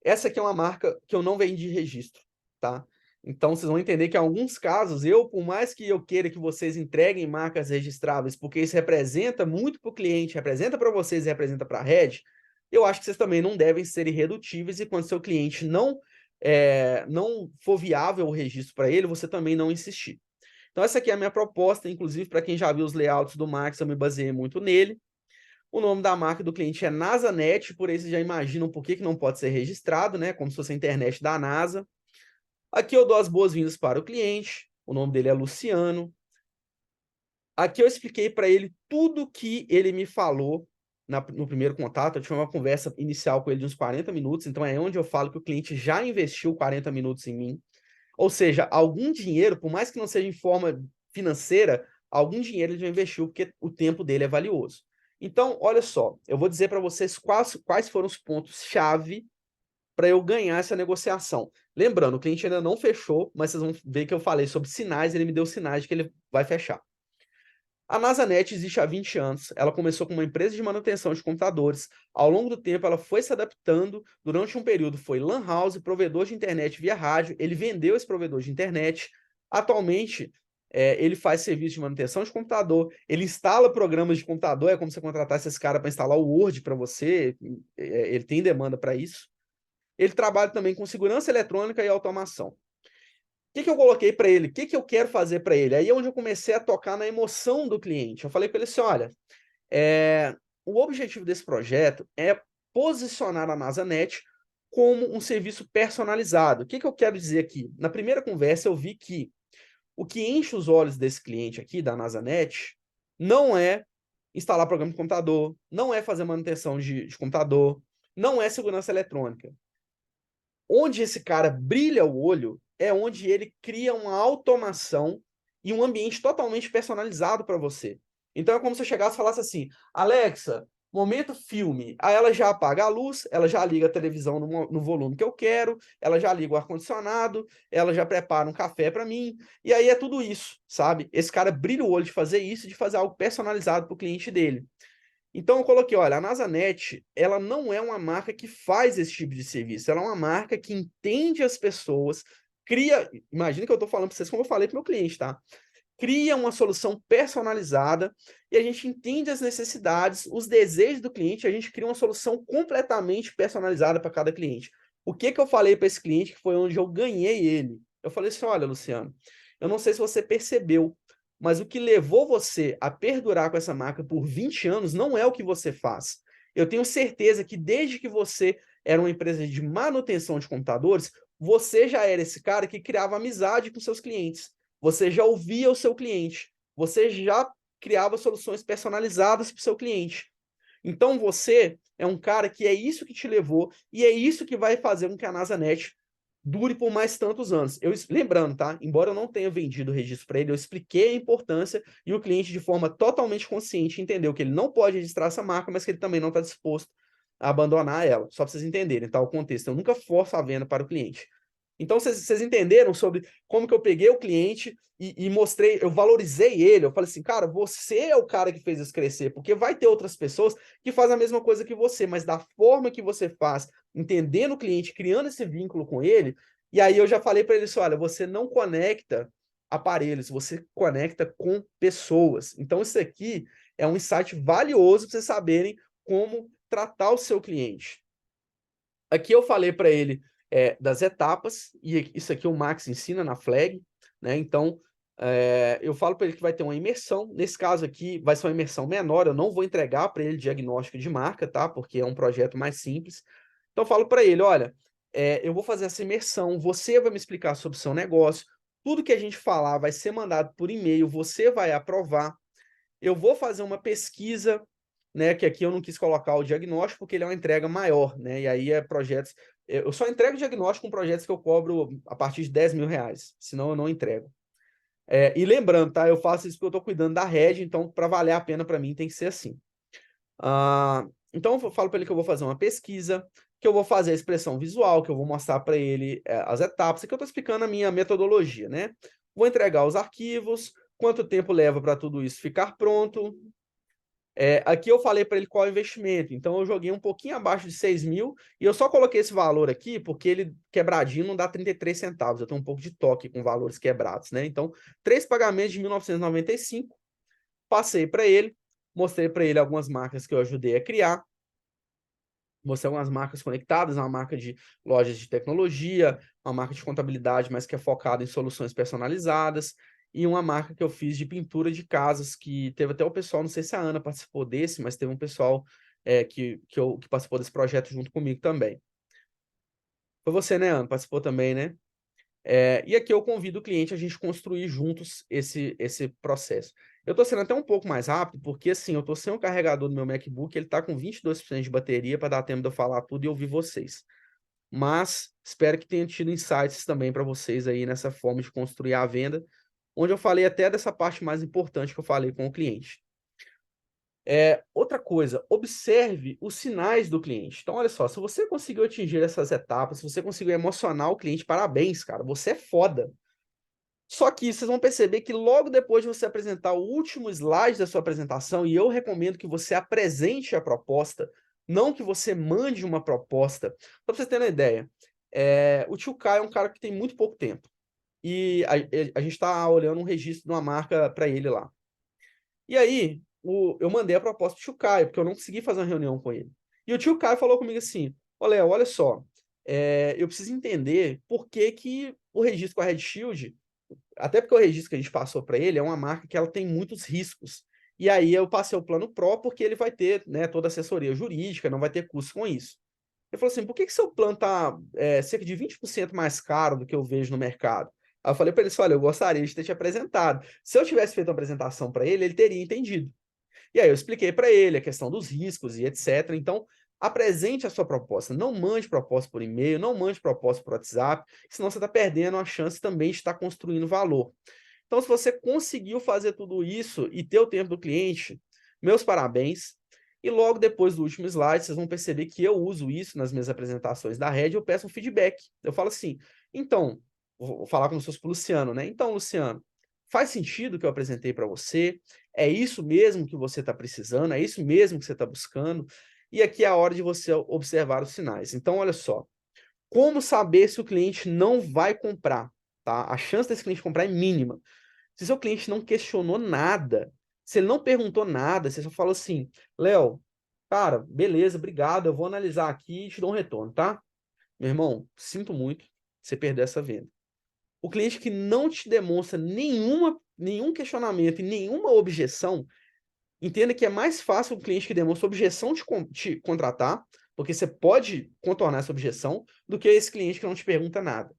Essa aqui é uma marca que eu não vendi registro, tá? Então, vocês vão entender que em alguns casos, por mais que eu queira que vocês entreguem marcas registráveis, porque isso representa muito para o cliente, representa para vocês e representa para a rede, eu acho que vocês também não devem ser irredutíveis e quando seu cliente não for viável o registro para ele, você também não insistir. Então, essa aqui é a minha proposta, inclusive, para quem já viu os layouts do Max, eu me baseei muito nele. O nome da marca do cliente é NasaNet, por aí vocês já imaginam por que não pode ser registrado, né? Como se fosse a internet da NASA. Aqui eu dou as boas-vindas para o cliente, o nome dele é Luciano. Aqui eu expliquei para ele tudo que ele me falou no primeiro contato. Eu tive uma conversa inicial com ele de uns 40 minutos, então é onde eu falo que o cliente já investiu 40 minutos em mim. Ou seja, algum dinheiro, por mais que não seja em forma financeira, algum dinheiro ele já investiu, porque o tempo dele é valioso. Então, olha só, eu vou dizer para vocês quais foram os pontos-chave para eu ganhar essa negociação. Lembrando, o cliente ainda não fechou, mas vocês vão ver que eu falei sobre sinais, ele me deu sinais de que ele vai fechar. A NasaNet existe há 20 anos, ela começou como uma empresa de manutenção de computadores. Ao longo do tempo, ela foi se adaptando. Durante um período, foi LAN house, provedor de internet via rádio. Ele vendeu esse provedor de internet. Atualmente, ele faz serviço de manutenção de computador. Ele instala programas de computador. É como se você contratasse esse cara para instalar o Word para você. Ele tem demanda para isso. Ele trabalha também com segurança eletrônica e automação. O que eu coloquei para ele? O que eu quero fazer para ele? Aí é onde eu comecei a tocar na emoção do cliente. Eu falei para ele assim, olha, o objetivo desse projeto é posicionar a NasaNet como um serviço personalizado. O que eu quero dizer aqui? Na primeira conversa eu vi que o que enche os olhos desse cliente aqui, da NasaNet, não é instalar programa de computador, não é fazer manutenção de computador, não é segurança eletrônica. Onde esse cara brilha o olho é onde ele cria uma automação e um ambiente totalmente personalizado para você. Então é como se eu chegasse e falasse assim, Alexa, momento filme. Aí ela já apaga a luz, ela já liga a televisão no volume que eu quero, ela já liga o ar-condicionado, ela já prepara um café para mim. E aí é tudo isso, sabe? Esse cara brilha o olho de fazer isso, de fazer algo personalizado para o cliente dele. Então eu coloquei, olha, a NasaNet, ela não é uma marca que faz esse tipo de serviço, ela é uma marca que entende as pessoas, imagina que eu estou falando para vocês como eu falei para o meu cliente, tá? Cria uma solução personalizada e a gente entende as necessidades, os desejos do cliente, a gente cria uma solução completamente personalizada para cada cliente. O que eu falei para esse cliente, que foi onde eu ganhei ele? Eu falei assim, olha, Luciano, eu não sei se você percebeu, mas o que levou você a perdurar com essa marca por 20 anos não é o que você faz, Eu tenho certeza que desde que você era uma empresa de manutenção de computadores, você já era esse cara que criava amizade com seus clientes. Você já ouvia o seu cliente. Você já criava soluções personalizadas para o seu cliente. Então você é um cara que é isso que te levou e é isso que vai fazer com que a NasaNet dure por mais tantos anos. Lembrando, tá? Embora eu não tenha vendido o registro para ele, eu expliquei a importância e o cliente, de forma totalmente consciente, entendeu que ele não pode registrar essa marca, mas que ele também não está disposto a abandonar ela. Só para vocês entenderem, tá? O contexto. Eu nunca forço a venda para o cliente. Então, vocês entenderam sobre como que eu peguei o cliente e mostrei, eu valorizei ele, eu falei assim, cara, você é o cara que fez isso crescer, porque vai ter outras pessoas que fazem a mesma coisa que você, mas da forma que você faz, entendendo o cliente, criando esse vínculo com ele, e aí eu já falei para ele assim, olha, você não conecta aparelhos, você conecta com pessoas. Então, isso aqui é um insight valioso para vocês saberem como tratar o seu cliente. Aqui eu falei para ele das etapas, e isso aqui o Max ensina na Flag, né? Então, eu falo para ele que vai ter uma imersão. Nesse caso aqui, vai ser uma imersão menor, eu não vou entregar para ele diagnóstico de marca, tá? Porque é um projeto mais simples. Então, eu falo para ele, olha, eu vou fazer essa imersão, você vai me explicar sobre o seu negócio, tudo que a gente falar vai ser mandado por e-mail, você vai aprovar, eu vou fazer uma pesquisa, né, que aqui eu não quis colocar o diagnóstico, porque ele é uma entrega maior, né, e aí projetos, eu só entrego diagnóstico com projetos que eu cobro a partir de R$10.000, senão eu não entrego. E lembrando, tá, eu faço isso porque eu estou cuidando da rede, então para valer a pena para mim tem que ser assim. Então eu falo para ele que eu vou fazer uma pesquisa, que eu vou fazer a expressão visual, que eu vou mostrar para ele as etapas, que eu estou explicando a minha metodologia, né? Vou entregar os arquivos, quanto tempo leva para tudo isso ficar pronto. Aqui eu falei para ele qual é o investimento, então eu joguei um pouquinho abaixo de 6.000 e eu só coloquei esse valor aqui porque ele quebradinho não dá 33 centavos, eu tenho um pouco de toque com valores quebrados, né? Então, 3 pagamentos de 1.995, passei para ele, mostrei para ele algumas marcas que eu ajudei a criar, mostrei algumas marcas conectadas, uma marca de lojas de tecnologia, uma marca de contabilidade, mas que é focada em soluções personalizadas, e uma marca que eu fiz de pintura de casas, que teve até o pessoal, não sei se a Ana participou desse, mas teve um pessoal que participou desse projeto junto comigo também. Foi você, né, Ana? Participou também, né? E aqui eu convido o cliente a gente construir juntos esse processo. Eu estou sendo até um pouco mais rápido, porque assim, eu estou sem o carregador do meu MacBook, ele está com 22% de bateria para dar tempo de eu falar tudo e ouvir vocês. Mas espero que tenha tido insights também para vocês aí nessa forma de construir a venda, onde eu falei até dessa parte mais importante que eu falei com o cliente. Outra coisa, observe os sinais do cliente. Então, olha só, se você conseguiu atingir essas etapas, se você conseguiu emocionar o cliente, parabéns, cara, você é foda. Só que vocês vão perceber que logo depois de você apresentar o último slide da sua apresentação, e eu recomendo que você apresente a proposta, não que você mande uma proposta. Para vocês terem uma ideia, o tio Caio é um cara que tem muito pouco tempo. E a gente está olhando um registro de uma marca para ele lá. E aí, eu mandei a proposta pro tio Caio, porque eu não consegui fazer uma reunião com ele. E o tio Caio falou comigo assim, ô Léo, olha só, eu preciso entender por que que o registro com a Red Shield, até porque o registro que a gente passou para ele é uma marca que ela tem muitos riscos. E aí eu passei o plano Pro porque ele vai ter, né, toda a assessoria jurídica, não vai ter custo com isso. Ele falou assim, por que que seu plano está cerca de 20% mais caro do que eu vejo no mercado? Aí eu falei para ele assim, olha, eu gostaria de ter te apresentado. Se eu tivesse feito uma apresentação para ele, ele teria entendido. E aí eu expliquei para ele a questão dos riscos e etc. Então, apresente a sua proposta. Não mande proposta por e-mail, não mande proposta por WhatsApp, senão você está perdendo a chance também de estar construindo valor. Então, se você conseguiu fazer tudo isso e ter o tempo do cliente, meus parabéns. E logo depois do último slide, vocês vão perceber que eu uso isso nas minhas apresentações da Red, eu peço um feedback. Eu falo assim, então, vou falar como se fosse para o Luciano, né? Então, Luciano, faz sentido o que eu apresentei para você? É isso mesmo que você está precisando? É isso mesmo que você está buscando? E aqui é a hora de você observar os sinais. Então, olha só, como saber se o cliente não vai comprar? Tá? A chance desse cliente comprar é mínima. Se seu cliente não questionou nada, se ele não perguntou nada, você só falou assim, Léo, cara, beleza, obrigado, eu vou analisar aqui e te dou um retorno, tá? Meu irmão, sinto muito, você perdeu essa venda. O cliente que não te demonstra nenhum questionamento e nenhuma objeção, Entenda que é mais fácil o cliente que demonstra objeção te contratar, porque você pode contornar essa objeção, do que esse cliente que não te pergunta nada.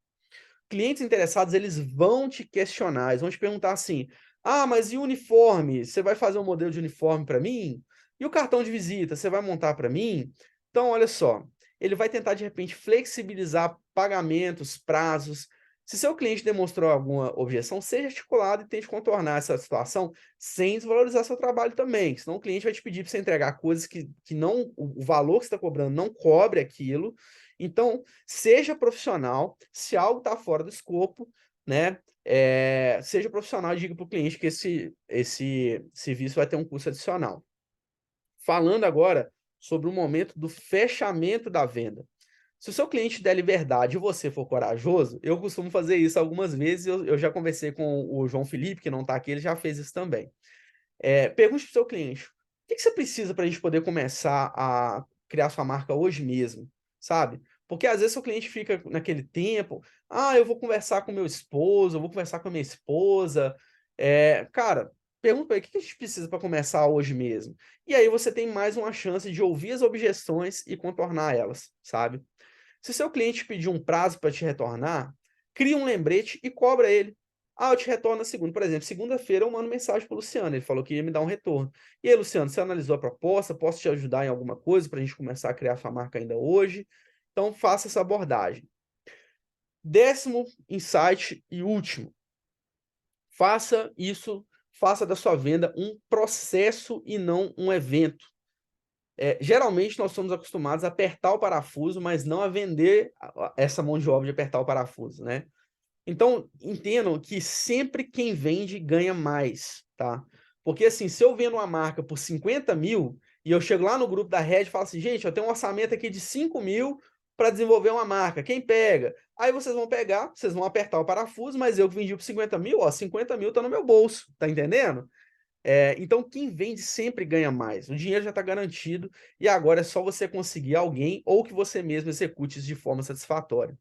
Clientes interessados, eles vão te questionar, eles vão te perguntar assim, ah, mas e o uniforme? Você vai fazer um modelo de uniforme para mim? E o cartão de visita, você vai montar para mim? Então, olha só, ele vai tentar, de repente, flexibilizar pagamentos, prazos. Se seu cliente demonstrou alguma objeção, seja articulado e tente contornar essa situação sem desvalorizar seu trabalho também, senão o cliente vai te pedir para você entregar coisas que não, o valor que você está cobrando não cobre aquilo. Então, seja profissional, se algo está fora do escopo, né? Seja profissional e diga para o cliente que esse serviço vai ter um custo adicional. Falando agora sobre o momento do fechamento da venda. Se o seu cliente der liberdade e você for corajoso, eu costumo fazer isso algumas vezes, eu já conversei com o João Felipe, que não está aqui, ele já fez isso também. Pergunte para o seu cliente, o que você precisa para a gente poder começar a criar sua marca hoje mesmo, sabe? Porque às vezes seu cliente fica naquele tempo, eu vou conversar com meu esposo, eu vou conversar com a minha esposa. Cara, pergunta para ele, o que a gente precisa para começar hoje mesmo? E aí você tem mais uma chance de ouvir as objeções e contornar elas, sabe? Se seu cliente pedir um prazo para te retornar, cria um lembrete e cobra ele. Eu te retorno na segunda. Por exemplo, segunda-feira eu mando mensagem para o Luciano, ele falou que ia me dar um retorno. E aí, Luciano, você analisou a proposta? Posso te ajudar em alguma coisa para a gente começar a criar sua marca ainda hoje? Então, faça essa abordagem. 10º insight e último. Faça da sua venda um processo e não um evento. Geralmente nós somos acostumados a apertar o parafuso, mas não a vender essa mão de obra de apertar o parafuso, né? Então, entendam que sempre quem vende ganha mais, tá? Porque assim, se eu vendo uma marca por 50 mil e eu chego lá no grupo da Red e falo assim, gente, eu tenho um orçamento aqui de 5 mil para desenvolver uma marca, quem pega? Aí vocês vão pegar, vocês vão apertar o parafuso, mas eu que vendi por 50 mil, 50 mil tá no meu bolso, tá entendendo? Então, quem vende sempre ganha mais. O dinheiro já está garantido e agora é só você conseguir alguém ou que você mesmo execute isso de forma satisfatória.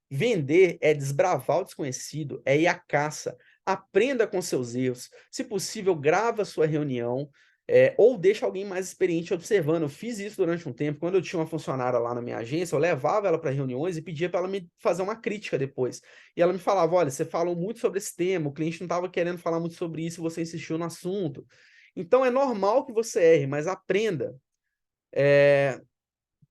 Vender é desbravar o desconhecido, é ir à caça. Aprenda com seus erros. Se possível, grava a sua reunião ou deixa alguém mais experiente observando. Eu fiz isso durante um tempo. Quando eu tinha uma funcionária lá na minha agência, eu levava ela para reuniões e pedia para ela me fazer uma crítica depois. E ela me falava, olha, você falou muito sobre esse tema, o cliente não estava querendo falar muito sobre isso e você insistiu no assunto. Então, é normal que você erre, mas aprenda.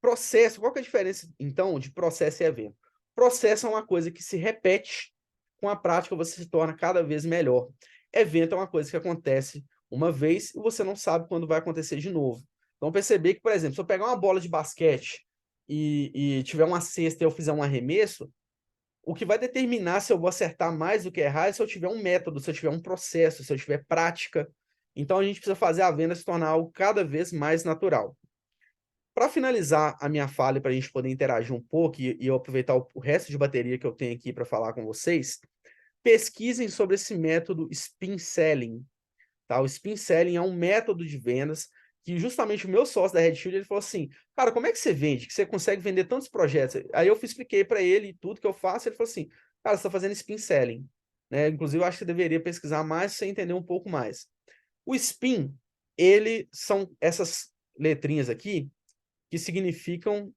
Processo, qual que é a diferença, então, de processo e evento? Processo é uma coisa que se repete, com a prática você se torna cada vez melhor. Evento é uma coisa que acontece uma vez e você não sabe quando vai acontecer de novo. Então, perceber que, por exemplo, se eu pegar uma bola de basquete e tiver uma cesta e eu fizer um arremesso, o que vai determinar se eu vou acertar mais do que errar é se eu tiver um método, se eu tiver um processo, se eu tiver prática. Então, a gente precisa fazer a venda se tornar algo cada vez mais natural. Para finalizar a minha fala e para a gente poder interagir um pouco e eu aproveitar o resto de bateria que eu tenho aqui para falar com vocês, pesquisem sobre esse método Spin Selling. Tá? O Spin Selling é um método de vendas que justamente o meu sócio da Red Shield, ele falou assim, cara, como é que você vende? Que você consegue vender tantos projetos? Aí eu expliquei para ele tudo que eu faço, ele falou assim, cara, você está fazendo Spin Selling. Né? Inclusive, eu acho que você deveria pesquisar mais para você entender um pouco mais. O Spin, são essas letrinhas aqui, que significam...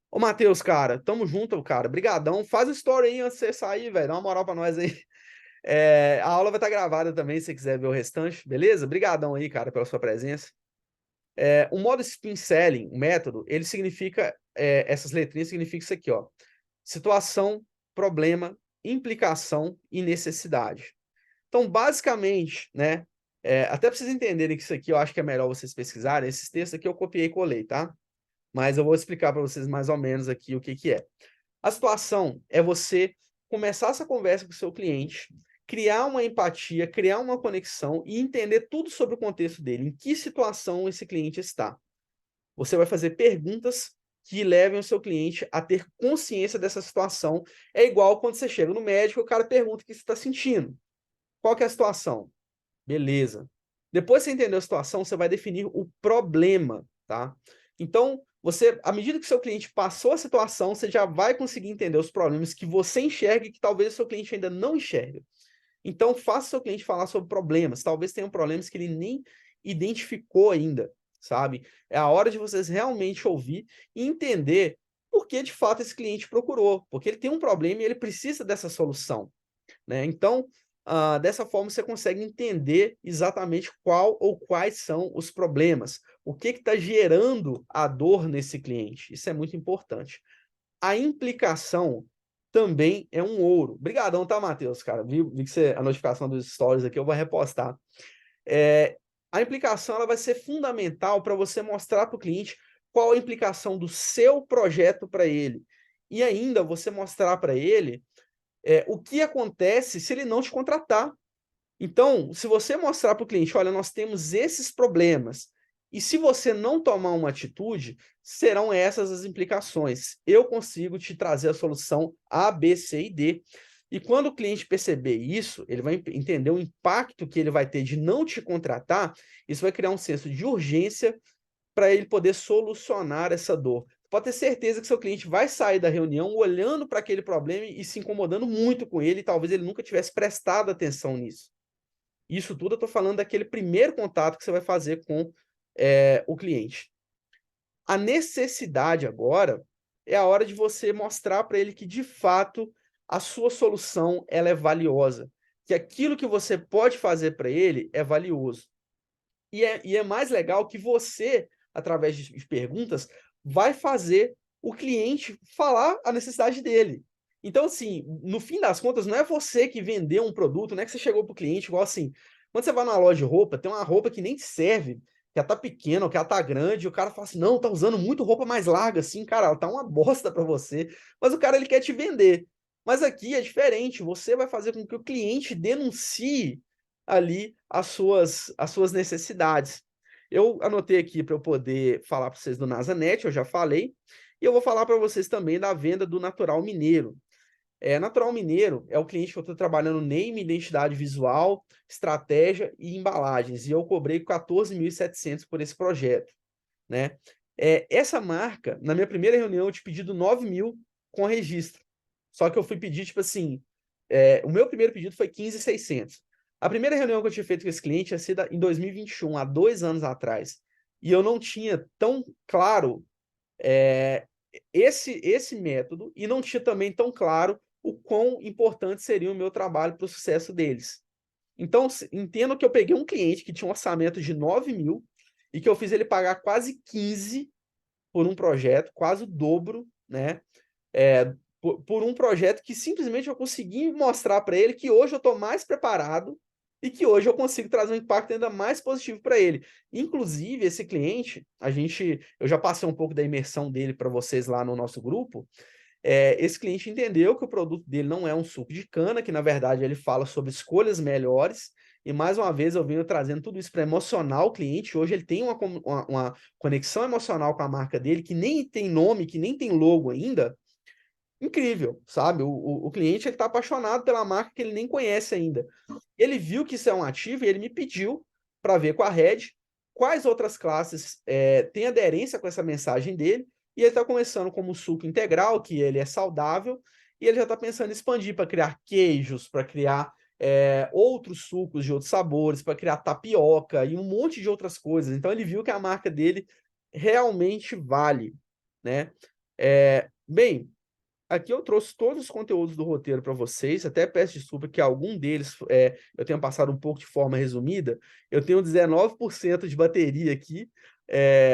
Ô, Matheus, cara, tamo junto, cara. Brigadão. Faz o story aí antes de você sair, velho. Dá uma moral pra nós aí. A aula vai estar gravada também, se você quiser ver o restante, beleza? Brigadão aí, cara, pela sua presença. O modo Spin Selling, o método, ele significa... essas letrinhas significam isso aqui, ó. Situação, problema, implicação e necessidade. Então, basicamente, né? Até para vocês entenderem que isso aqui eu acho que é melhor vocês pesquisarem, esses textos aqui eu copiei e colei, tá? Mas eu vou explicar para vocês mais ou menos aqui o que que é. A situação é você começar essa conversa com o seu cliente, criar uma empatia, criar uma conexão e entender tudo sobre o contexto dele, em que situação esse cliente está. Você vai fazer perguntas que levem o seu cliente a ter consciência dessa situação. É igual quando você chega no médico, o cara pergunta o que você está sentindo. Qual que é a situação? Beleza. Depois que você entender a situação, você vai definir o problema, tá? Então, à medida que o seu cliente passou a situação, você já vai conseguir entender os problemas que você enxerga e que talvez o seu cliente ainda não enxerga. Então, faça seu cliente falar sobre problemas. Talvez tenham problemas que ele nem identificou ainda, sabe? É a hora de vocês realmente ouvir e entender por que, de fato, esse cliente procurou. Porque ele tem um problema e ele precisa dessa solução, né? Então, dessa forma, você consegue entender exatamente qual ou quais são os problemas. O que está gerando a dor nesse cliente. Isso é muito importante. A implicação também é um ouro. Obrigadão, tá, Matheus, cara? Vi que a notificação dos stories aqui, eu vou repostar. A implicação ela vai ser fundamental para você mostrar para o cliente qual a implicação do seu projeto para ele. E ainda você mostrar para ele o que acontece se ele não te contratar. Então, se você mostrar para o cliente, olha, nós temos esses problemas, e se você não tomar uma atitude, serão essas as implicações. Eu consigo te trazer a solução A, B, C e D. E quando o cliente perceber isso, ele vai entender o impacto que ele vai ter de não te contratar, isso vai criar um senso de urgência para ele poder solucionar essa dor. Pode ter certeza que seu cliente vai sair da reunião olhando para aquele problema e se incomodando muito com ele, e talvez ele nunca tivesse prestado atenção nisso. Isso tudo eu estou falando daquele primeiro contato que você vai fazer com o cliente. A necessidade agora é a hora de você mostrar para ele que, de fato, a sua solução ela é valiosa, que aquilo que você pode fazer para ele é valioso. E é mais legal que você, através de perguntas, vai fazer o cliente falar a necessidade dele. Então, assim, no fim das contas, não é você que vendeu um produto, não é que você chegou para o cliente, igual assim, quando você vai numa loja de roupa, tem uma roupa que nem te serve, que ela tá pequena, ou que ela tá grande, e o cara fala assim, não, tá usando muito roupa mais larga, assim, cara, ela tá uma bosta para você, mas o cara, ele quer te vender. Mas aqui é diferente, você vai fazer com que o cliente denuncie ali as suas necessidades. Eu anotei aqui para eu poder falar para vocês do NasaNet, eu já falei, e eu vou falar para vocês também da venda do Natural Mineiro. Natural Mineiro é o cliente que eu estou trabalhando name, identidade visual, estratégia e embalagens, e eu cobrei 14.700 por esse projeto, né? Essa marca, na minha primeira reunião, eu tinha pedido 9.000 com registro, só que eu fui pedir, tipo assim, o meu primeiro pedido foi 15.600. A primeira reunião que eu tinha feito com esse cliente tinha sido em 2021, há 2 anos atrás, e eu não tinha tão claro esse método, e não tinha também tão claro o quão importante seria o meu trabalho para o sucesso deles. Então, entendo que eu peguei um cliente que tinha um orçamento de 9.000 e que eu fiz ele pagar quase 15 por um projeto, quase o dobro, né? Por um projeto que simplesmente eu consegui mostrar para ele que hoje eu estou mais preparado e que hoje eu consigo trazer um impacto ainda mais positivo para ele. Inclusive, esse cliente, eu já passei um pouco da imersão dele para vocês lá no nosso grupo. Esse cliente entendeu que o produto dele não é um suco de cana, que na verdade ele fala sobre escolhas melhores, e mais uma vez eu venho trazendo tudo isso para emocionar o cliente. Hoje ele tem uma conexão emocional com a marca dele, que nem tem nome, que nem tem logo ainda. Incrível, sabe? O cliente está apaixonado pela marca que ele nem conhece ainda. Ele viu que isso é um ativo e ele me pediu para ver com a Red quais outras classes têm aderência com essa mensagem dele. E ele está começando como suco integral, que ele é saudável, e ele já está pensando em expandir para criar queijos, para criar outros sucos de outros sabores, para criar tapioca e um monte de outras coisas. Então ele viu que a marca dele realmente vale, né? Bem, aqui eu trouxe todos os conteúdos do roteiro para vocês. Até peço desculpa que algum deles eu tenha passado um pouco de forma resumida. Eu tenho 19% de bateria aqui.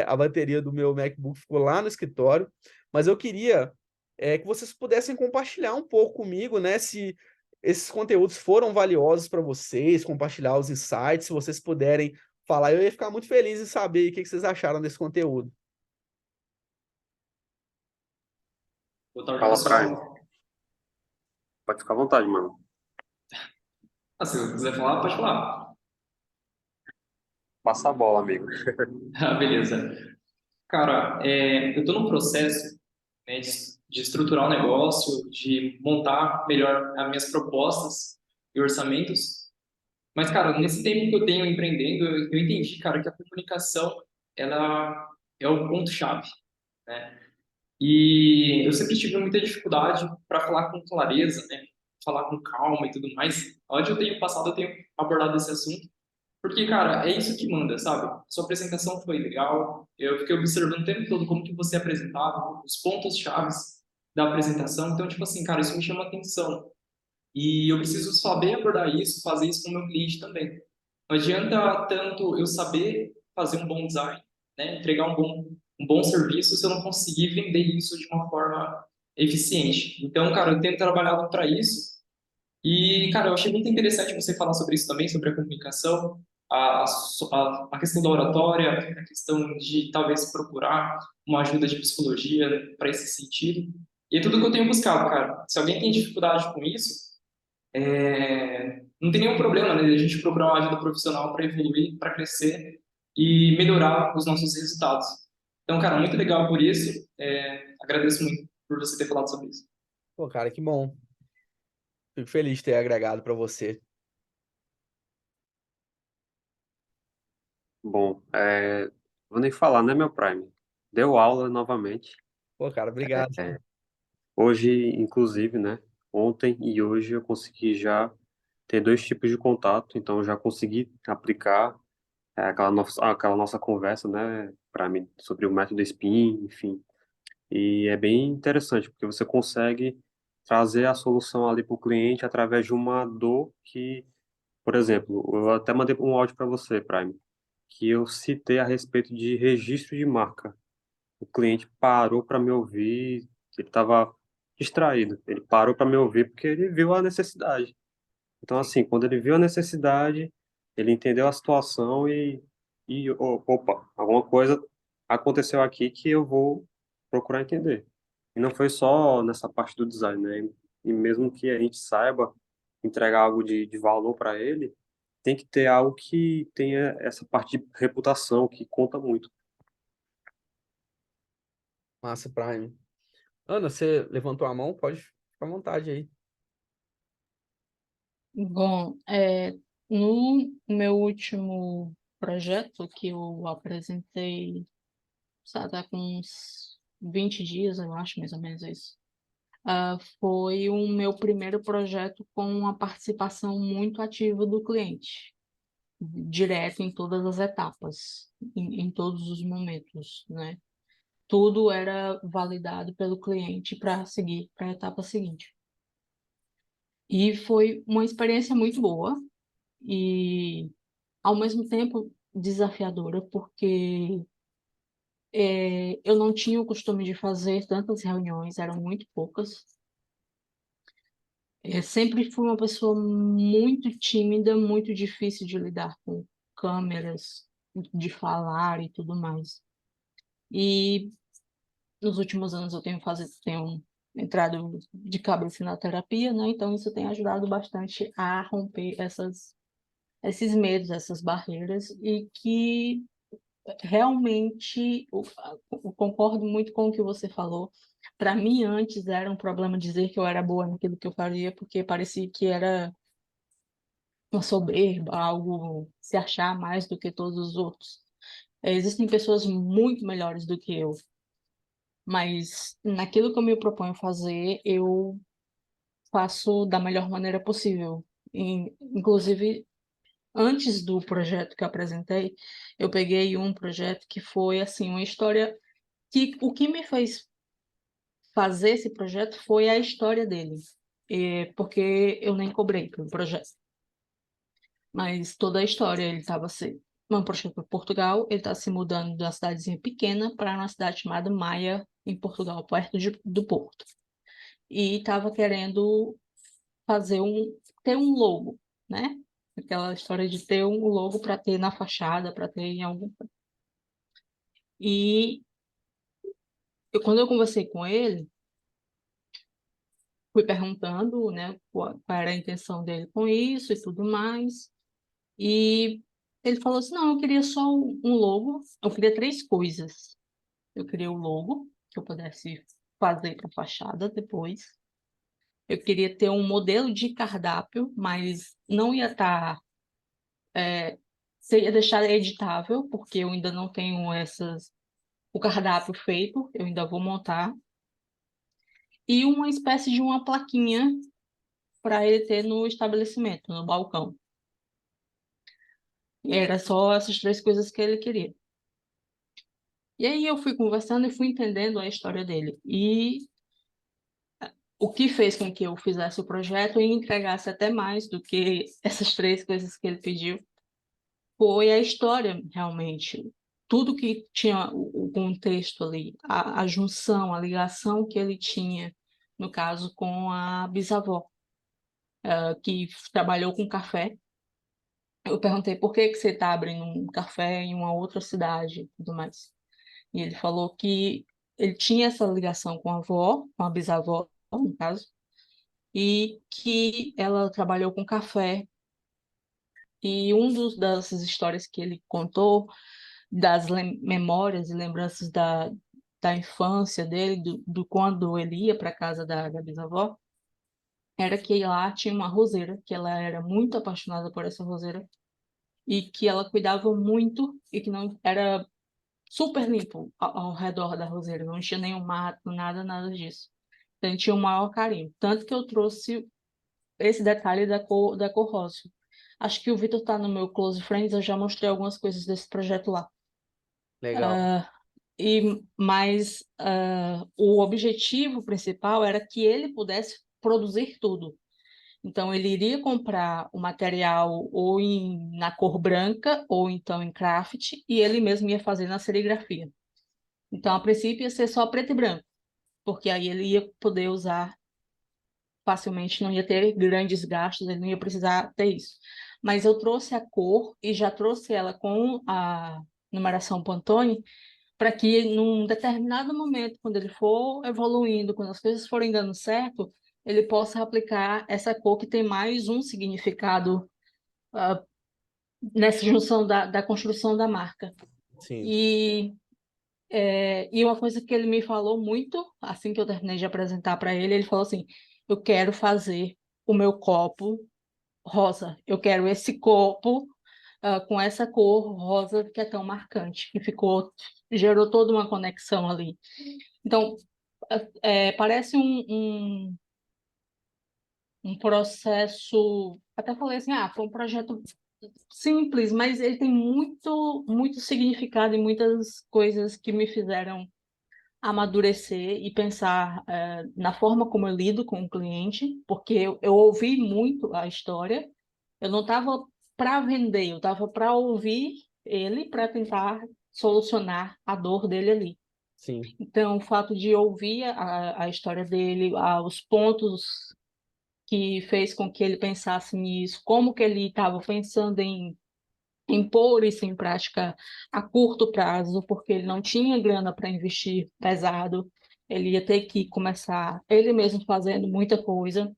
A bateria do meu MacBook ficou lá no escritório. Mas eu queria que vocês pudessem compartilhar um pouco comigo, né? Se esses conteúdos foram valiosos para vocês, compartilhar os insights, se vocês puderem falar, eu ia ficar muito feliz em saber o que vocês acharam desse conteúdo. Boa tarde, Fala, pessoal. Brian. Pode ficar à vontade, mano. Se você quiser falar, pode falar. Passa a bola, amigo. Beleza. Cara, eu estou num processo, né, de estruturar o negócio, de montar melhor as minhas propostas e orçamentos. Mas, cara, nesse tempo que eu tenho empreendendo, eu entendi, cara, que a comunicação, ela é o ponto-chave, né? E eu sempre tive muita dificuldade para falar com clareza, né? Falar com calma e tudo mais. Onde eu tenho passado, eu tenho abordado esse assunto, porque, cara, é isso que manda, sabe? Sua apresentação foi legal, eu fiquei observando o tempo todo como que você apresentava, os pontos chaves da apresentação, então, tipo assim, cara, isso me chama atenção. E eu preciso saber abordar isso, fazer isso com o meu cliente também. Não adianta tanto eu saber fazer um bom design, né, entregar um bom serviço se eu não conseguir vender isso de uma forma eficiente. Então, cara, eu tenho trabalhado para isso e, cara, eu achei muito interessante você falar sobre isso também, sobre a comunicação, a questão da oratória, a questão de talvez procurar uma ajuda de psicologia para esse sentido. E é tudo que eu tenho buscado, cara. Se alguém tem dificuldade com isso, não tem nenhum problema, né, de a gente procurar uma ajuda profissional para evoluir, para crescer e melhorar os nossos resultados. Então, cara, muito legal por isso. Agradeço muito por você ter falado sobre isso. Pô, cara, que bom. Fico feliz de ter agregado para você. Bom, vou nem falar, né, meu Prime? Deu aula novamente. Pô, cara, obrigado. Hoje, inclusive, né? Ontem e hoje eu consegui já ter dois tipos de contato, então eu já consegui aplicar aquela nossa conversa, né, para mim, sobre o método SPIN, enfim. E é bem interessante, porque você consegue trazer a solução ali para o cliente através de uma dor que, por exemplo, eu até mandei um áudio para você, Prime, que eu citei a respeito de registro de marca. O cliente parou para me ouvir, ele estava distraído. Ele parou para me ouvir porque ele viu a necessidade. Então, assim, quando ele viu a necessidade, ele entendeu a situação opa, alguma coisa aconteceu aqui que eu vou procurar entender. E não foi só nessa parte do design, né? E mesmo que a gente saiba entregar algo de valor para ele, tem que ter algo que tenha essa parte de reputação que conta muito. Massa, Prime. Ana, você levantou a mão? Pode ficar à vontade aí. Bom, no meu último projeto que eu apresentei, sabe, tá com uns 20 dias, eu acho, mais ou menos isso. Foi o meu primeiro projeto com uma participação muito ativa do cliente, direto em todas as etapas, em todos os momentos, né? Tudo era validado pelo cliente para seguir para a etapa seguinte. E foi uma experiência muito boa e, ao mesmo tempo, desafiadora, porque eu não tinha o costume de fazer tantas reuniões, eram muito poucas. Sempre fui uma pessoa muito tímida, muito difícil de lidar com câmeras, de falar e tudo mais. E nos últimos anos eu tenho entrado de cabeça na terapia, né? Então isso tem ajudado bastante a romper esses medos, essas barreiras, e que realmente eu concordo muito com o que você falou. Para mim, antes era um problema dizer que eu era boa naquilo que eu fazia, porque parecia que era uma soberba, algo se achar mais do que todos os outros. Existem pessoas muito melhores do que eu, mas naquilo que eu me proponho fazer, eu faço da melhor maneira possível. Inclusive, antes do projeto que eu apresentei, eu peguei um projeto que foi assim uma história que o que me fez fazer esse projeto foi a história dele, porque eu nem cobrei pelo projeto, mas toda a história ele estava um projeto para Portugal, ele está se mudando de uma cidadezinha pequena para uma cidade chamada Maia, em Portugal, perto do Porto, e estava querendo ter um logo, né? Aquela história de ter um logo para ter na fachada, para ter em algum. E quando eu conversei com ele, fui perguntando, né, qual era a intenção dele com isso e tudo mais. E ele falou assim: não, eu queria só um logo, eu queria três coisas. Eu queria o logo, que eu pudesse fazer para a fachada depois. Eu queria ter um modelo de cardápio, mas não ia estar. Você ia deixar editável, porque eu ainda não tenho o cardápio feito, eu ainda vou montar. E uma espécie de uma plaquinha para ele ter no estabelecimento, no balcão. E era só essas 3 coisas que ele queria. E aí eu fui conversando e fui entendendo a história dele. E o que fez com que eu fizesse o projeto e entregasse até mais do que essas 3 coisas que ele pediu foi a história, realmente. Tudo que tinha o contexto ali, a junção, a ligação que ele tinha, no caso, com a bisavó, que trabalhou com café. Eu perguntei por que você está abrindo um café em uma outra cidade e tudo mais. E ele falou que ele tinha essa ligação com a avó, com a bisavó, no caso, e que ela trabalhou com café. E dessas histórias que ele contou, das memórias e lembranças da infância dele, do quando ele ia para a casa da bisavó, era que lá tinha uma roseira, que ela era muito apaixonada por essa roseira, e que ela cuidava muito, e que não era super limpo ao redor da roseira, não tinha nenhum mato, nada disso. Então, ele tinha o maior carinho. Tanto que eu trouxe esse detalhe da cor rosa. Acho que o Vitor está no meu Close Friends, eu já mostrei algumas coisas desse projeto lá. Legal. Mas o objetivo principal era que ele pudesse produzir tudo. Então, ele iria comprar o material ou na cor branca, ou então em craft, e ele mesmo ia fazer na serigrafia. Então, a princípio, ia ser só preto e branco, porque aí ele ia poder usar facilmente, não ia ter grandes gastos, ele não ia precisar ter isso. Mas eu trouxe a cor e já trouxe ela com a numeração Pantone, para que num determinado momento, quando ele for evoluindo, quando as coisas forem dando certo, ele possa aplicar essa cor que tem mais um significado nessa junção da construção da marca. Sim. E uma coisa que ele me falou muito, assim que eu terminei de apresentar para ele, ele falou assim, eu quero fazer o meu copo rosa, eu quero esse copo com essa cor rosa que é tão marcante, que gerou toda uma conexão ali. Então, parece um processo, até falei assim, foi um projeto simples, mas ele tem muito significado e muitas coisas que me fizeram amadurecer e pensar na forma como eu lido com o cliente, porque eu ouvi muito a história, eu não estava para vender, eu estava para ouvir ele, para tentar solucionar a dor dele ali. Sim. Então, o fato de ouvir a história dele, os pontos que fez com que ele pensasse nisso, como que ele estava pensando em pôr isso em prática a curto prazo, porque ele não tinha grana para investir pesado, ele ia ter que começar ele mesmo fazendo muita coisa,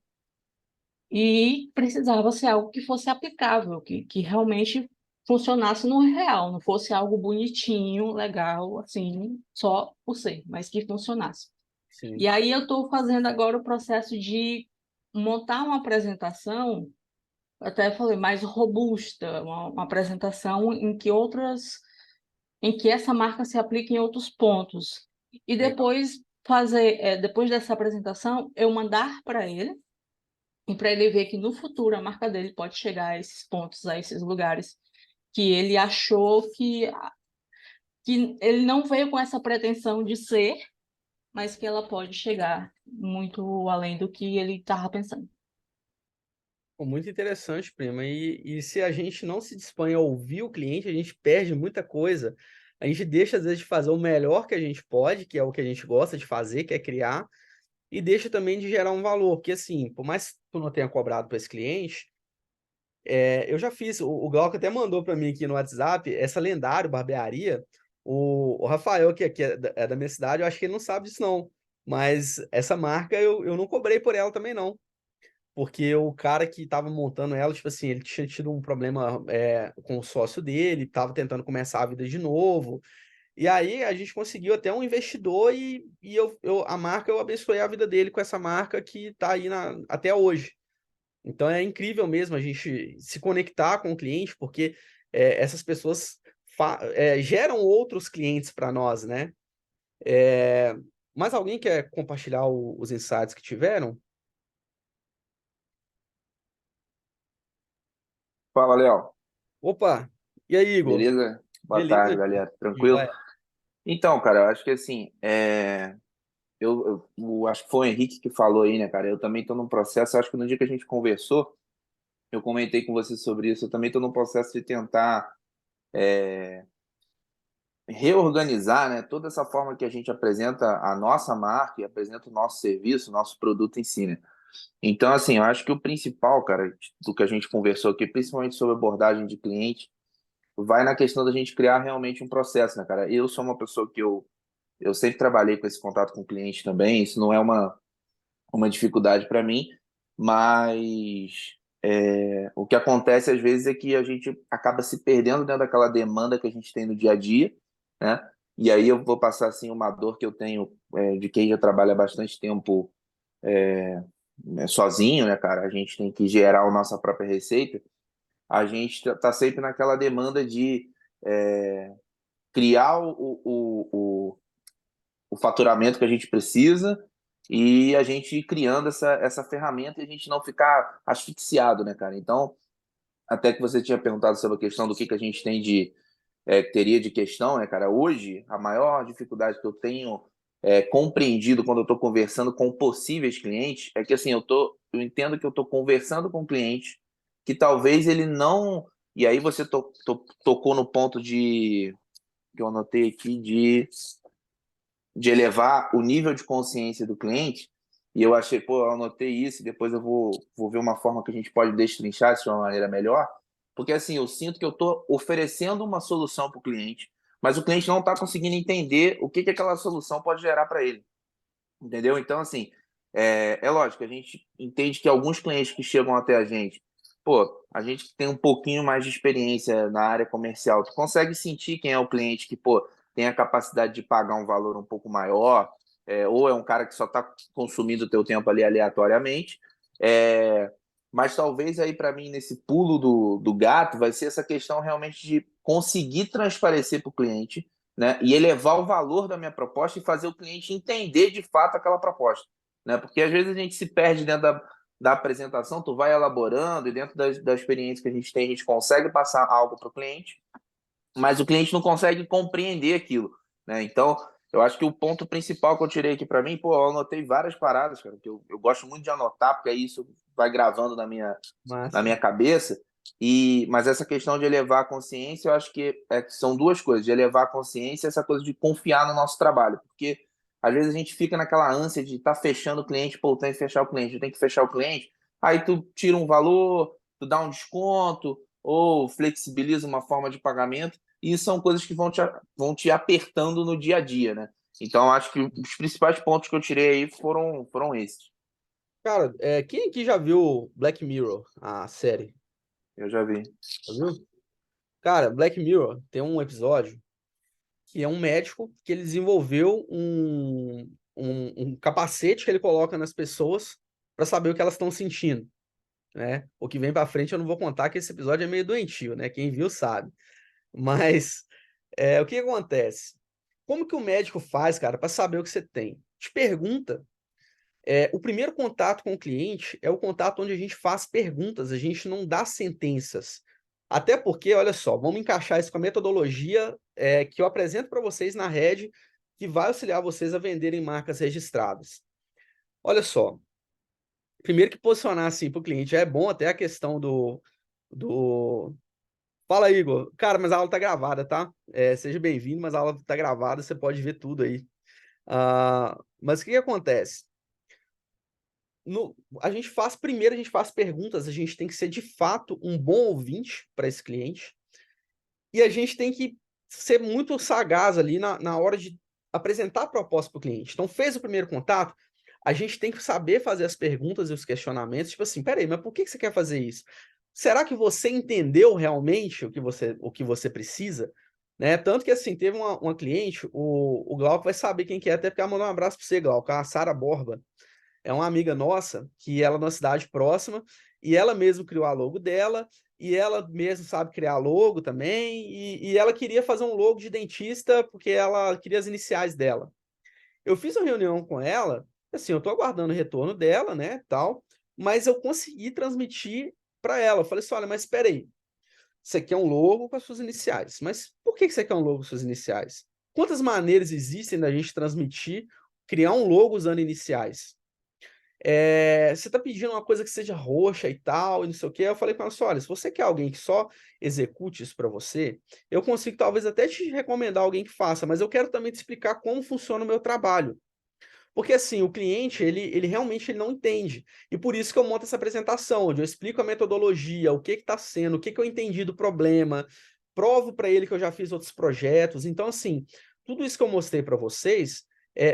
e precisava ser algo que fosse aplicável, que realmente funcionasse no real, não fosse algo bonitinho, legal, assim, só por ser, mas que funcionasse. Sim. E aí eu estou fazendo agora o processo de montar uma apresentação, até falei, mais robusta, uma apresentação em que essa marca se aplica em outros pontos. E depois depois dessa apresentação, eu mandar para ele, e para ele ver que no futuro a marca dele pode chegar a esses pontos, a esses lugares que ele achou que ele não veio com essa pretensão de ser, mas que ela pode chegar muito além do que ele estava pensando. Pô, muito interessante, prima. E se a gente não se dispõe a ouvir o cliente, a gente perde muita coisa. A gente deixa, às vezes, de fazer o melhor que a gente pode, que é o que a gente gosta de fazer, que é criar, e deixa também de gerar um valor. Porque, assim, por mais que tu não tenha cobrado para esse cliente, eu já fiz. O Glauco até mandou para mim aqui no WhatsApp essa Lendário Barbearia. O Rafael, que é da minha cidade, eu acho que ele não sabe disso, não. Mas essa marca eu não cobrei por ela também, não. Porque o cara que tava montando ela, tipo assim, ele tinha tido um problema com o sócio dele, tava tentando começar a vida de novo. E aí a gente conseguiu até um investidor e a marca, eu abençoei a vida dele com essa marca que tá aí até hoje. Então é incrível mesmo a gente se conectar com o cliente, porque essas pessoas geram outros clientes para nós, né? Mas alguém quer compartilhar os insights que tiveram? Fala, Léo. Opa! E aí, Igor? Beleza? Boa Beleza? tarde, galera. Tranquilo? Joia. Então, cara, eu acho que assim, eu acho que foi o Henrique que falou aí, né, cara? Eu também estou num processo, acho que no dia que a gente conversou, eu comentei com você sobre isso, eu também estou num processo de tentar reorganizar, né, toda essa forma que a gente apresenta a nossa marca e apresenta o nosso serviço, o nosso produto em si, né? Então, assim, eu acho que o principal, cara, do que a gente conversou aqui, principalmente sobre abordagem de cliente, vai na questão da gente criar realmente um processo, né, cara? Eu sou uma pessoa que eu sempre trabalhei com esse contato com o cliente também, isso não é uma dificuldade para mim, mas o que acontece às vezes é que a gente acaba se perdendo dentro daquela demanda que a gente tem no dia a dia, né? E aí eu vou passar assim uma dor que eu tenho de quem já trabalha bastante tempo sozinho, né, cara? A gente tem que gerar a nossa própria receita. A gente está sempre naquela demanda de criar o faturamento que a gente precisa e a gente ir criando essa ferramenta e a gente não ficar asfixiado, né, cara? Então, até que você tinha perguntado sobre a questão do que a gente tem que teria de questão, né, cara? Hoje, a maior dificuldade que eu tenho compreendido quando eu estou conversando com possíveis clientes é que, assim, eu entendo que eu estou conversando com um cliente que talvez ele não... E aí você tocou no ponto que eu anotei aqui de elevar o nível de consciência do cliente. E eu achei, pô, eu anotei isso, e depois eu vou ver uma forma que a gente pode destrinchar isso de uma maneira melhor. Porque assim, eu sinto que eu estou oferecendo uma solução para o cliente, mas o cliente não está conseguindo entender o que aquela solução pode gerar para ele. Entendeu? Então, assim, é lógico, a gente entende que alguns clientes que chegam até a gente, pô, a gente tem um pouquinho mais de experiência na área comercial, tu consegue sentir quem é o cliente que, pô, tem a capacidade de pagar um valor um pouco maior, ou é um cara que só está consumindo o teu tempo ali aleatoriamente, mas talvez aí para mim nesse pulo do gato vai ser essa questão realmente de conseguir transparecer para o cliente, né, e elevar o valor da minha proposta e fazer o cliente entender de fato aquela proposta, né? Porque às vezes a gente se perde dentro da apresentação, tu vai elaborando e dentro da experiência que a gente tem, a gente consegue passar algo para o cliente, mas o cliente não consegue compreender aquilo, né? Então, eu acho que o ponto principal que eu tirei aqui para mim, pô, eu anotei várias paradas, cara, que eu gosto muito de anotar, porque aí isso vai gravando na minha Massa. cabeça. Mas essa questão de elevar a consciência, eu acho que são duas coisas, de elevar a consciência e essa coisa de confiar no nosso trabalho, porque às vezes a gente fica naquela ânsia de estar fechando o cliente, pô, tem que fechar o cliente, tem que fechar o cliente, aí tu tira um valor, tu dá um desconto, ou flexibiliza uma forma de pagamento, e são coisas que vão te apertando no dia a dia, né? Então, acho que os principais pontos que eu tirei aí foram esses. Cara, quem aqui já viu Black Mirror, a série? Eu já vi. Já viu? Cara, Black Mirror tem um episódio que é um médico que ele desenvolveu um capacete que ele coloca nas pessoas para saber o que elas estão sentindo, né? O que vem para frente eu não vou contar, que esse episódio é meio doentio, né? Quem viu sabe. Mas o que acontece? Como que o médico faz, cara, para saber o que você tem? Te pergunta. O primeiro contato com o cliente é o contato onde a gente faz perguntas, a gente não dá sentenças. Até porque, olha só, vamos encaixar isso com a metodologia que eu apresento para vocês na Red, que vai auxiliar vocês a venderem marcas registradas. Olha só, primeiro que posicionar assim para o cliente é bom, até a questão do... Fala, Igor. Cara, mas a aula tá gravada, tá? Seja bem-vindo, mas a aula tá gravada, você pode ver tudo aí. Mas o que acontece? Primeiro a gente faz perguntas, a gente tem que ser de fato um bom ouvinte para esse cliente, e a gente tem que ser muito sagaz ali na hora de apresentar a proposta para o cliente. Então, fez o primeiro contato, a gente tem que saber fazer as perguntas e os questionamentos, tipo assim, peraí, mas por que você quer fazer isso? Será que você entendeu realmente o que você precisa? Né? Tanto que, assim, teve uma cliente, o Glauco vai saber quem que é, até porque ela mandou um abraço para você, Glauco, a Sara Borba. É uma amiga nossa, que ela é numa cidade próxima, e ela mesma criou a logo dela, e ela mesma sabe criar logo também, e ela queria fazer um logo de dentista, porque ela queria as iniciais dela. Eu fiz uma reunião com ela, assim, eu tô aguardando o retorno dela, né, tal, mas eu consegui transmitir para ela. Eu falei assim, olha, mas espera aí, você quer um logo com as suas iniciais. Mas por que você quer um logo com as suas iniciais? Quantas maneiras existem da gente transmitir, criar um logo usando iniciais? Você está pedindo uma coisa que seja roxa e tal, e não sei o quê. Eu falei com ela assim, olha, se você quer alguém que só execute isso para você, eu consigo talvez até te recomendar alguém que faça, mas eu quero também te explicar como funciona o meu trabalho. Porque assim, o cliente, ele realmente não entende. E por isso que eu monto essa apresentação, onde eu explico a metodologia, o que está sendo, o que eu entendi do problema, provo para ele que eu já fiz outros projetos. Então, assim, tudo isso que eu mostrei para vocês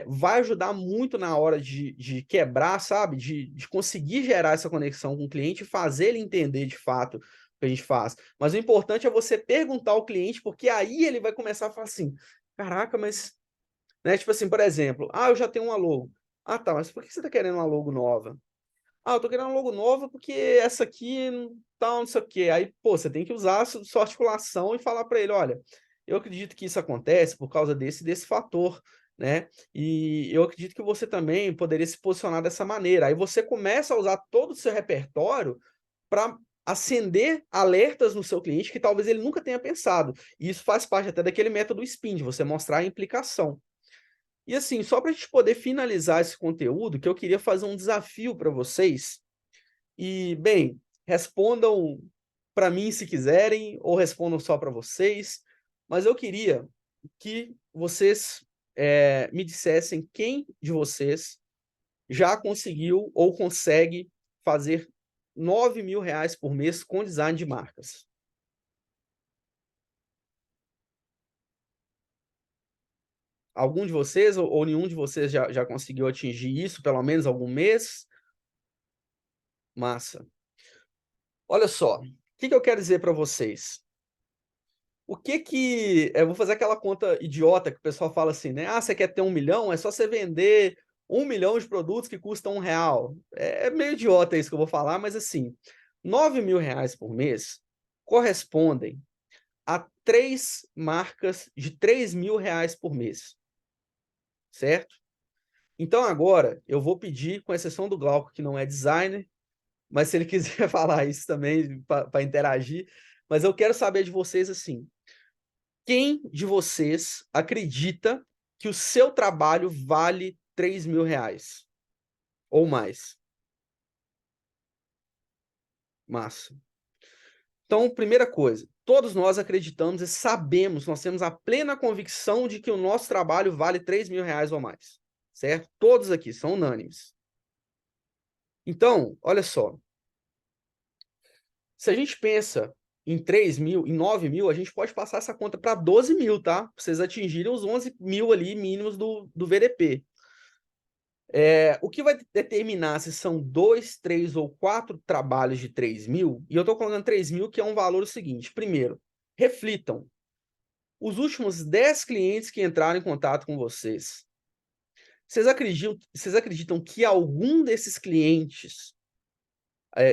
vai ajudar muito na hora de quebrar, sabe? De conseguir gerar essa conexão com o cliente e fazer ele entender de fato o que a gente faz. Mas o importante é você perguntar ao cliente, porque aí ele vai começar a falar assim, caraca, mas... Né? Tipo assim, por exemplo, eu já tenho uma logo. Ah, tá, mas por que você está querendo uma logo nova? Eu tô querendo uma logo nova porque essa aqui não sei o quê. Aí, pô, você tem que usar a sua articulação e falar para ele, olha, eu acredito que isso acontece por causa desse fator, né? E eu acredito que você também poderia se posicionar dessa maneira. Aí você começa a usar todo o seu repertório para acender alertas no seu cliente que talvez ele nunca tenha pensado. E isso faz parte até daquele método SPIN, de você mostrar a implicação. E assim, só para a gente poder finalizar esse conteúdo, que eu queria fazer um desafio para vocês. E, bem, respondam para mim se quiserem, ou respondam só para vocês. Mas eu queria que vocês me dissessem quem de vocês já conseguiu ou consegue fazer R$9.000 por mês com design de marcas. Algum de vocês ou nenhum de vocês já conseguiu atingir isso, pelo menos algum mês? Massa. Olha só, o que eu quero dizer para vocês? Eu vou fazer aquela conta idiota que o pessoal fala assim, né? Você quer ter 1 milhão? É só você vender 1 milhão de produtos que custam R$1. É meio idiota isso que eu vou falar, mas assim, R$9.000 por mês correspondem a 3 marcas de R$3.000 por mês. Certo? Então agora eu vou pedir, com exceção do Glauco, que não é designer, mas se ele quiser falar isso também para interagir, mas eu quero saber de vocês assim, quem de vocês acredita que o seu trabalho vale R$3.000 ou mais? Massa. Então, primeira coisa, todos nós acreditamos e sabemos, nós temos a plena convicção de que o nosso trabalho vale R$3.000 ou mais, certo? Todos aqui são unânimes. Então, olha só, se a gente pensa em 3.000, em 9.000, a gente pode passar essa conta para 12.000, tá? Para vocês atingirem os 11.000 ali mínimos do VDP. O que vai determinar se são 2, 3 ou 4 trabalhos de 3.000, e eu estou colocando 3.000, que é um valor seguinte. Primeiro, reflitam. Os últimos 10 clientes que entraram em contato com vocês, vocês acreditam que algum desses clientes,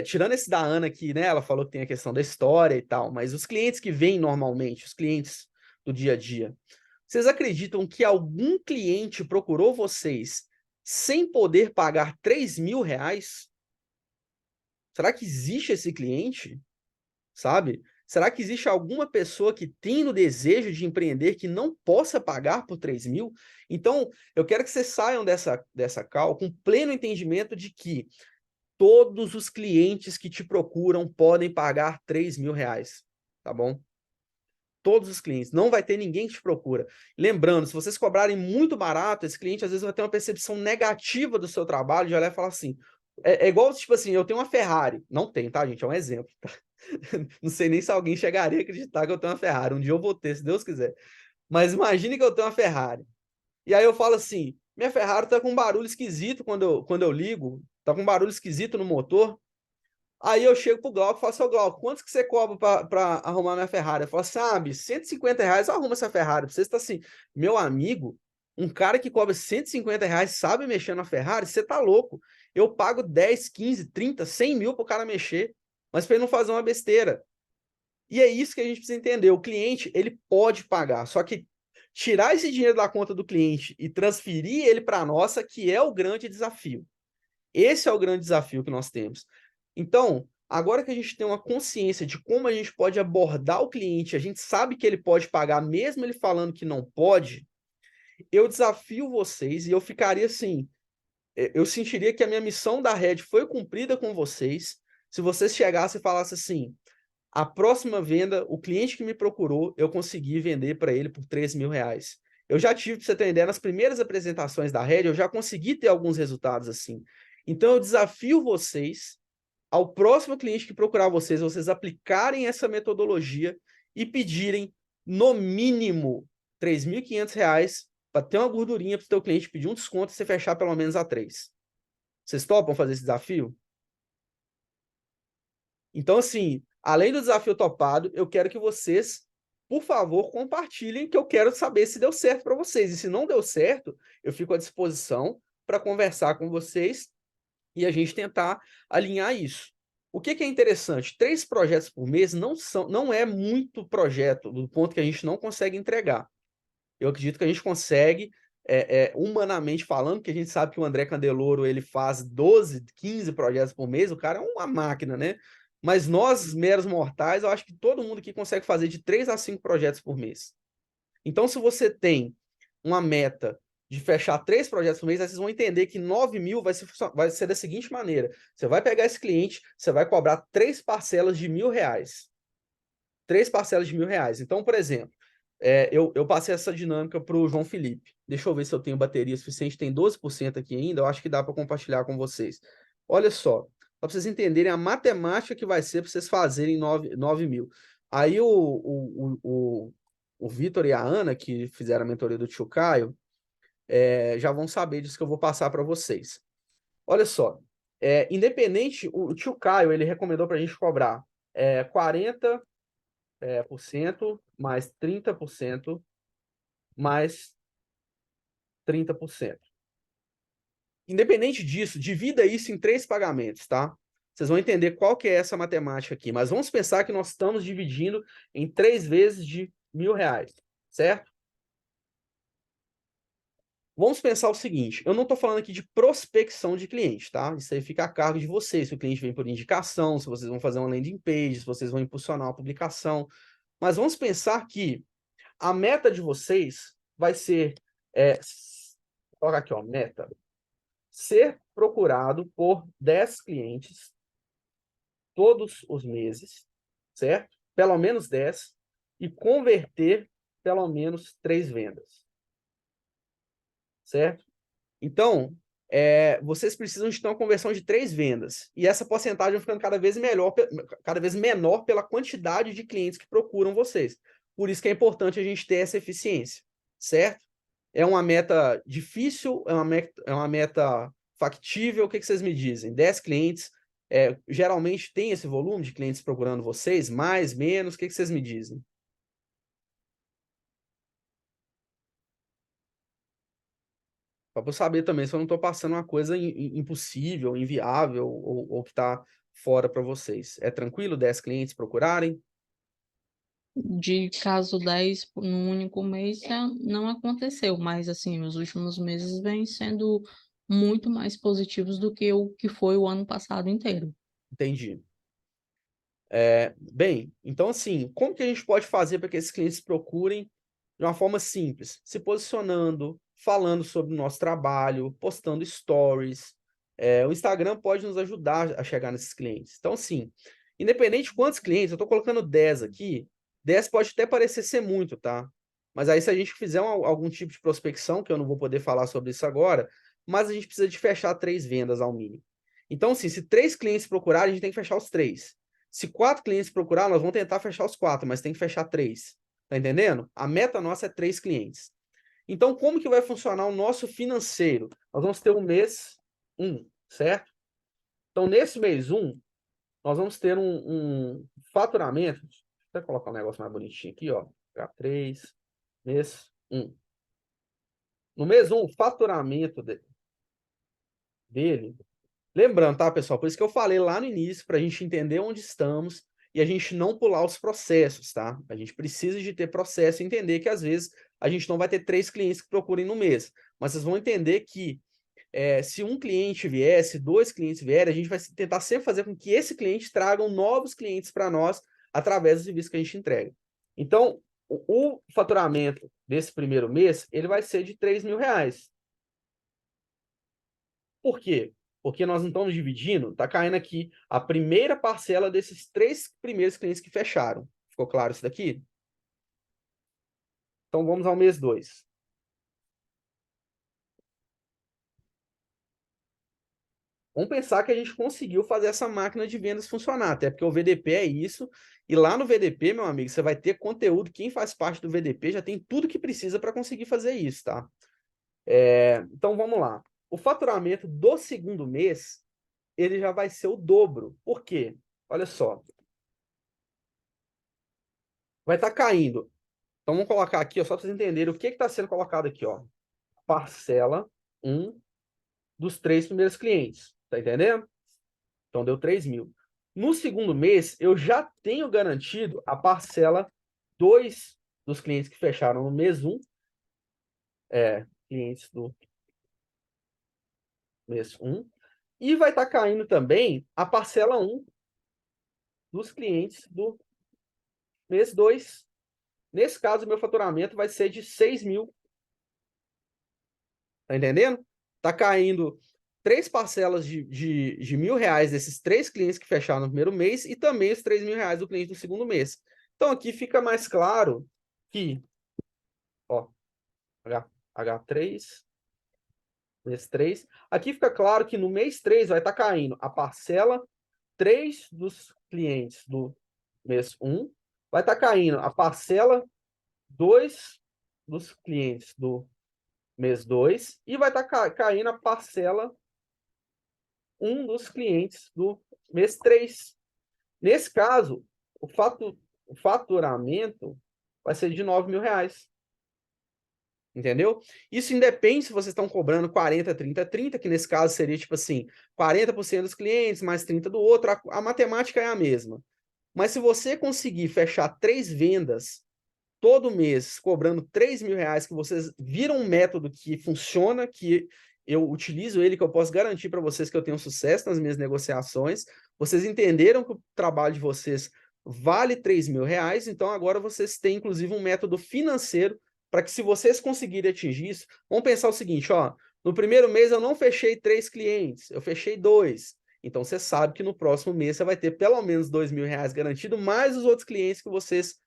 tirando esse da Ana aqui, né? Ela falou que tem a questão da história e tal, mas os clientes que vêm normalmente, os clientes do dia a dia, vocês acreditam que algum cliente procurou vocês sem poder pagar R$3.000? Será que existe esse cliente? Sabe? Será que existe alguma pessoa que tem o desejo de empreender que não possa pagar por 3.000? Então, eu quero que vocês saiam dessa call com pleno entendimento de que todos os clientes que te procuram podem pagar R$3.000, tá bom? Todos os clientes, não vai ter ninguém que te procura. Lembrando, se vocês cobrarem muito barato, esse cliente às vezes vai ter uma percepção negativa do seu trabalho, já vai falar assim, igual, tipo assim, eu tenho uma Ferrari, não tem, tá, gente, é um exemplo, tá? Não sei nem se alguém chegaria a acreditar que eu tenho uma Ferrari, um dia eu vou ter, se Deus quiser, mas imagine que eu tenho uma Ferrari, e aí eu falo assim, minha Ferrari tá com um barulho esquisito quando eu ligo, tá com um barulho esquisito no motor. Aí eu chego pro Glauco e falo assim, ô Glauco, quanto que você cobra pra arrumar minha Ferrari? Eu falo, sabe, R$150 eu arrumo essa Ferrari. Você está assim, meu amigo, um cara que cobra R$150 sabe mexer na Ferrari? Você tá louco. Eu pago 10, 15, 30, 100 mil pro cara mexer, mas pra ele não fazer uma besteira. E é isso que a gente precisa entender. O cliente, ele pode pagar, só que tirar esse dinheiro da conta do cliente e transferir ele para a nossa, que é o grande desafio. Esse é o grande desafio que nós temos. Então, Agora que a gente tem uma consciência de como a gente pode abordar o cliente, a gente sabe que ele pode pagar, mesmo ele falando que não pode, eu desafio vocês e eu ficaria assim, eu sentiria que a minha missão da Red foi cumprida com vocês, se vocês chegassem e falassem assim, a próxima venda, o cliente que me procurou, eu consegui vender para ele por R$ 3.000. Eu já tive, para você ter ideia, nas primeiras apresentações da Red, eu já consegui ter alguns resultados assim. Então, eu desafio vocês, ao próximo cliente que procurar vocês, vocês aplicarem essa metodologia e pedirem, no mínimo, R$ 3.500 para ter uma gordurinha para o seu cliente pedir um desconto e você fechar pelo menos a 3. Vocês topam fazer esse desafio? Então, assim, além do desafio topado, eu quero que vocês, por favor, compartilhem, que eu quero saber se deu certo para vocês. E se não deu certo, eu fico à disposição para conversar com vocês e a gente tentar alinhar isso. O que é interessante? 3 projetos por mês não é muito projeto, do ponto que a gente não consegue entregar. Eu acredito que a gente consegue, humanamente falando, que a gente sabe que o André Candeloro ele faz 12, 15 projetos por mês, o cara é uma máquina, né? Mas nós, meros mortais, eu acho que todo mundo aqui consegue fazer de 3 a 5 projetos por mês. Então, se você tem uma meta de fechar 3 projetos por mês, aí vocês vão entender que 9.000 vai ser da seguinte maneira. Você vai pegar esse cliente, você vai cobrar 3 parcelas de R$ 1.000. 3 parcelas de R$ 1.000. Então, por exemplo, eu passei essa dinâmica para o João Felipe. Deixa eu ver se eu tenho bateria suficiente. Tem 12% aqui ainda. Eu acho que dá para compartilhar com vocês. Olha só, para vocês entenderem a matemática que vai ser para vocês fazerem 9.000. Aí o Vitor e a Ana, que fizeram a mentoria do tio Caio, já vão saber disso que eu vou passar para vocês. Olha só, independente, o tio Caio ele recomendou para a gente cobrar 40% mais 30% mais 30%. Independente disso, divida isso em 3 pagamentos, tá? Vocês vão entender qual que é essa matemática aqui. Mas vamos pensar que nós estamos dividindo em 3 vezes de R$ 1.000, certo? Vamos pensar o seguinte, eu não estou falando aqui de prospecção de cliente, tá? Isso aí fica a cargo de vocês, se o cliente vem por indicação, se vocês vão fazer uma landing page, se vocês vão impulsionar uma publicação. Mas vamos pensar que a meta de vocês vai ser, coloca aqui, ó, meta, ser procurado por 10 clientes todos os meses, certo? Pelo menos 10, e converter pelo menos 3 vendas, certo? Então, vocês precisam de ter uma conversão de 3 vendas, e essa porcentagem vai ficando cada vez menor pela quantidade de clientes que procuram vocês. Por isso que é importante a gente ter essa eficiência, certo? É uma meta difícil, é uma meta factível, o que vocês me dizem? 10 clientes, geralmente tem esse volume de clientes procurando vocês, mais, menos, o que vocês me dizem? Para eu saber também se eu não estou passando uma coisa impossível, inviável, ou que está fora para vocês. É tranquilo 10 clientes procurarem? De caso 10 num único mês não aconteceu, mas assim, os últimos meses vêm sendo muito mais positivos do que o que foi o ano passado inteiro. Entendi. Bem, então assim, como que a gente pode fazer para que esses clientes procurem de uma forma simples? Se posicionando, falando sobre o nosso trabalho, postando stories. O Instagram pode nos ajudar a chegar nesses clientes. Então, sim, independente de quantos clientes, eu estou colocando 10 aqui, 10 pode até parecer ser muito, tá? Mas aí se a gente fizer algum tipo de prospecção, que eu não vou poder falar sobre isso agora, mas a gente precisa de fechar 3 vendas ao mínimo. Então, assim, se 3 clientes procurarem, a gente tem que fechar os 3. Se 4 clientes procurarem, nós vamos tentar fechar os 4, mas tem que fechar 3. Tá entendendo? A meta nossa é 3 clientes. Então, como que vai funcionar o nosso financeiro? Nós vamos ter o mês 1, certo? Então, nesse mês 1, nós vamos ter um faturamento. Deixa eu até colocar um negócio mais bonitinho aqui, ó. H3, mês 1. No mês 1, o faturamento dele. Lembrando, tá, pessoal? Por isso que eu falei lá no início, para a gente entender onde estamos e a gente não pular os processos, tá? A gente precisa de ter processo e entender que, às vezes, a gente não vai ter 3 clientes que procurem no mês. Mas vocês vão entender que se um cliente vier, se 2 clientes vierem, a gente vai tentar sempre fazer com que esse cliente traga novos clientes para nós através do serviço que a gente entrega. Então, o faturamento desse primeiro mês, ele vai ser de R$ 3.000. Por quê? Porque nós não estamos dividindo, está caindo aqui a primeira parcela desses 3 primeiros clientes que fecharam. Ficou claro isso daqui? Então, vamos ao mês 2. Vamos pensar que a gente conseguiu fazer essa máquina de vendas funcionar, até porque o VDP é isso, e lá no VDP, meu amigo, você vai ter conteúdo, quem faz parte do VDP já tem tudo que precisa para conseguir fazer isso, tá? Então, vamos lá. O faturamento do segundo mês, ele já vai ser o dobro. Por quê? Olha só. Vai estar caindo. Então, vamos colocar aqui, ó, só para vocês entenderem o que está sendo colocado aqui, ó. Parcela 1 dos 3 primeiros clientes. Tá entendendo? Então, deu 3.000. No segundo mês, eu já tenho garantido a parcela 2 dos clientes que fecharam no mês 1. Clientes do mês 1. E vai estar caindo também a parcela 1 dos clientes do mês 2. Nesse caso, meu faturamento vai ser de 6.000. Tá entendendo? Tá caindo 3 parcelas de R$ 1.000 desses 3 clientes que fecharam no primeiro mês e também os R$ 3.000 do cliente do segundo mês. Então, aqui fica mais claro que, ó, H3, mês 3. Aqui fica claro que no mês 3 vai estar caindo a parcela 3 dos clientes do mês 1, vai estar caindo a parcela 2 dos clientes do mês 2 e vai estar caindo a parcela 1 dos clientes do mês 3. Nesse caso, o faturamento vai ser de R$ 9.000. Entendeu? Isso independe se vocês estão cobrando 40, 30, 30, que nesse caso seria tipo assim, 40% dos clientes mais 30 do outro, a matemática é a mesma. Mas se você conseguir fechar 3 vendas todo mês, cobrando R$ 3.000, que vocês viram um método que funciona, que eu utilizo ele, que eu posso garantir para vocês que eu tenho sucesso nas minhas negociações, vocês entenderam que o trabalho de vocês vale R$ 3.000, então agora vocês têm, inclusive, um método financeiro para que, se vocês conseguirem atingir isso, vamos pensar o seguinte, ó, no primeiro mês eu não fechei 3 clientes, eu fechei 2. Então, você sabe que no próximo mês você vai ter pelo menos R$ 2.000 garantido, mais os outros clientes que vocês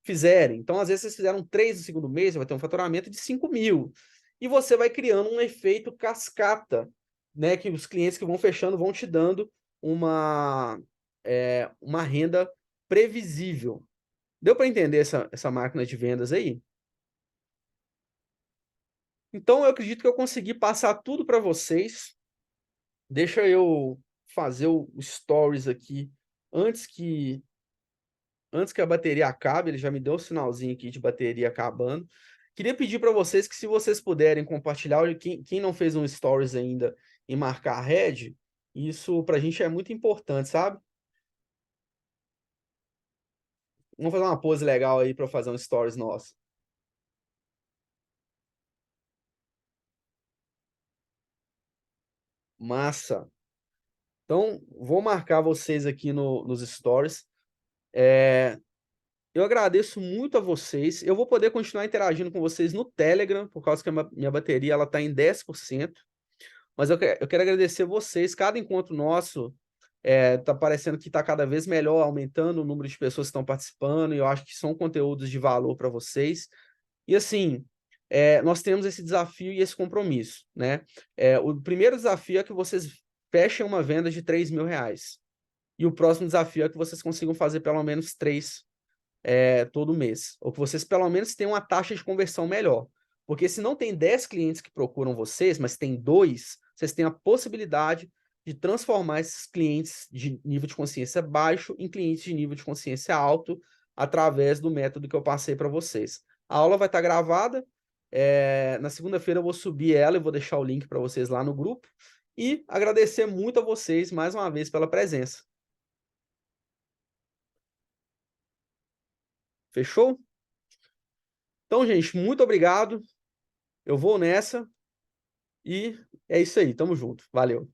fizerem. Então, às vezes, vocês fizeram 3 no segundo mês, você vai ter um faturamento de 5.000. E você vai criando um efeito cascata, né? Que os clientes que vão fechando vão te dando uma renda previsível. Deu para entender essa máquina de vendas aí? Então, eu acredito que eu consegui passar tudo para vocês. Deixa eu fazer o stories aqui antes que a bateria acabe. Ele já me deu um sinalzinho aqui de bateria acabando. Queria pedir para vocês que, se vocês puderem compartilhar, quem não fez um stories ainda e marcar a Red, isso para a gente é muito importante, sabe? Vamos fazer uma pose legal aí para fazer um stories nosso. Massa! Então, vou marcar vocês aqui nos stories. Eu agradeço muito a vocês. Eu vou poder continuar interagindo com vocês no Telegram, por causa que a minha bateria está em 10%. Mas eu quero agradecer vocês. Cada encontro nosso tá parecendo que está cada vez melhor, aumentando o número de pessoas que estão participando, e eu acho que são conteúdos de valor para vocês. E assim, nós temos esse desafio e esse compromisso, né? O primeiro desafio é que vocês fechem uma venda de R$ 3.000. E o próximo desafio é que vocês consigam fazer pelo menos 3 todo mês. Ou que vocês pelo menos tenham uma taxa de conversão melhor. Porque se não tem 10 clientes que procuram vocês, mas tem 2, vocês têm a possibilidade de transformar esses clientes de nível de consciência baixo em clientes de nível de consciência alto, através do método que eu passei para vocês. A aula vai estar gravada. Na segunda-feira eu vou subir ela e vou deixar o link para vocês lá no grupo. E agradecer muito a vocês mais uma vez pela presença. Fechou? Então, gente, muito obrigado. Eu vou nessa E é isso aí, tamo junto. Valeu.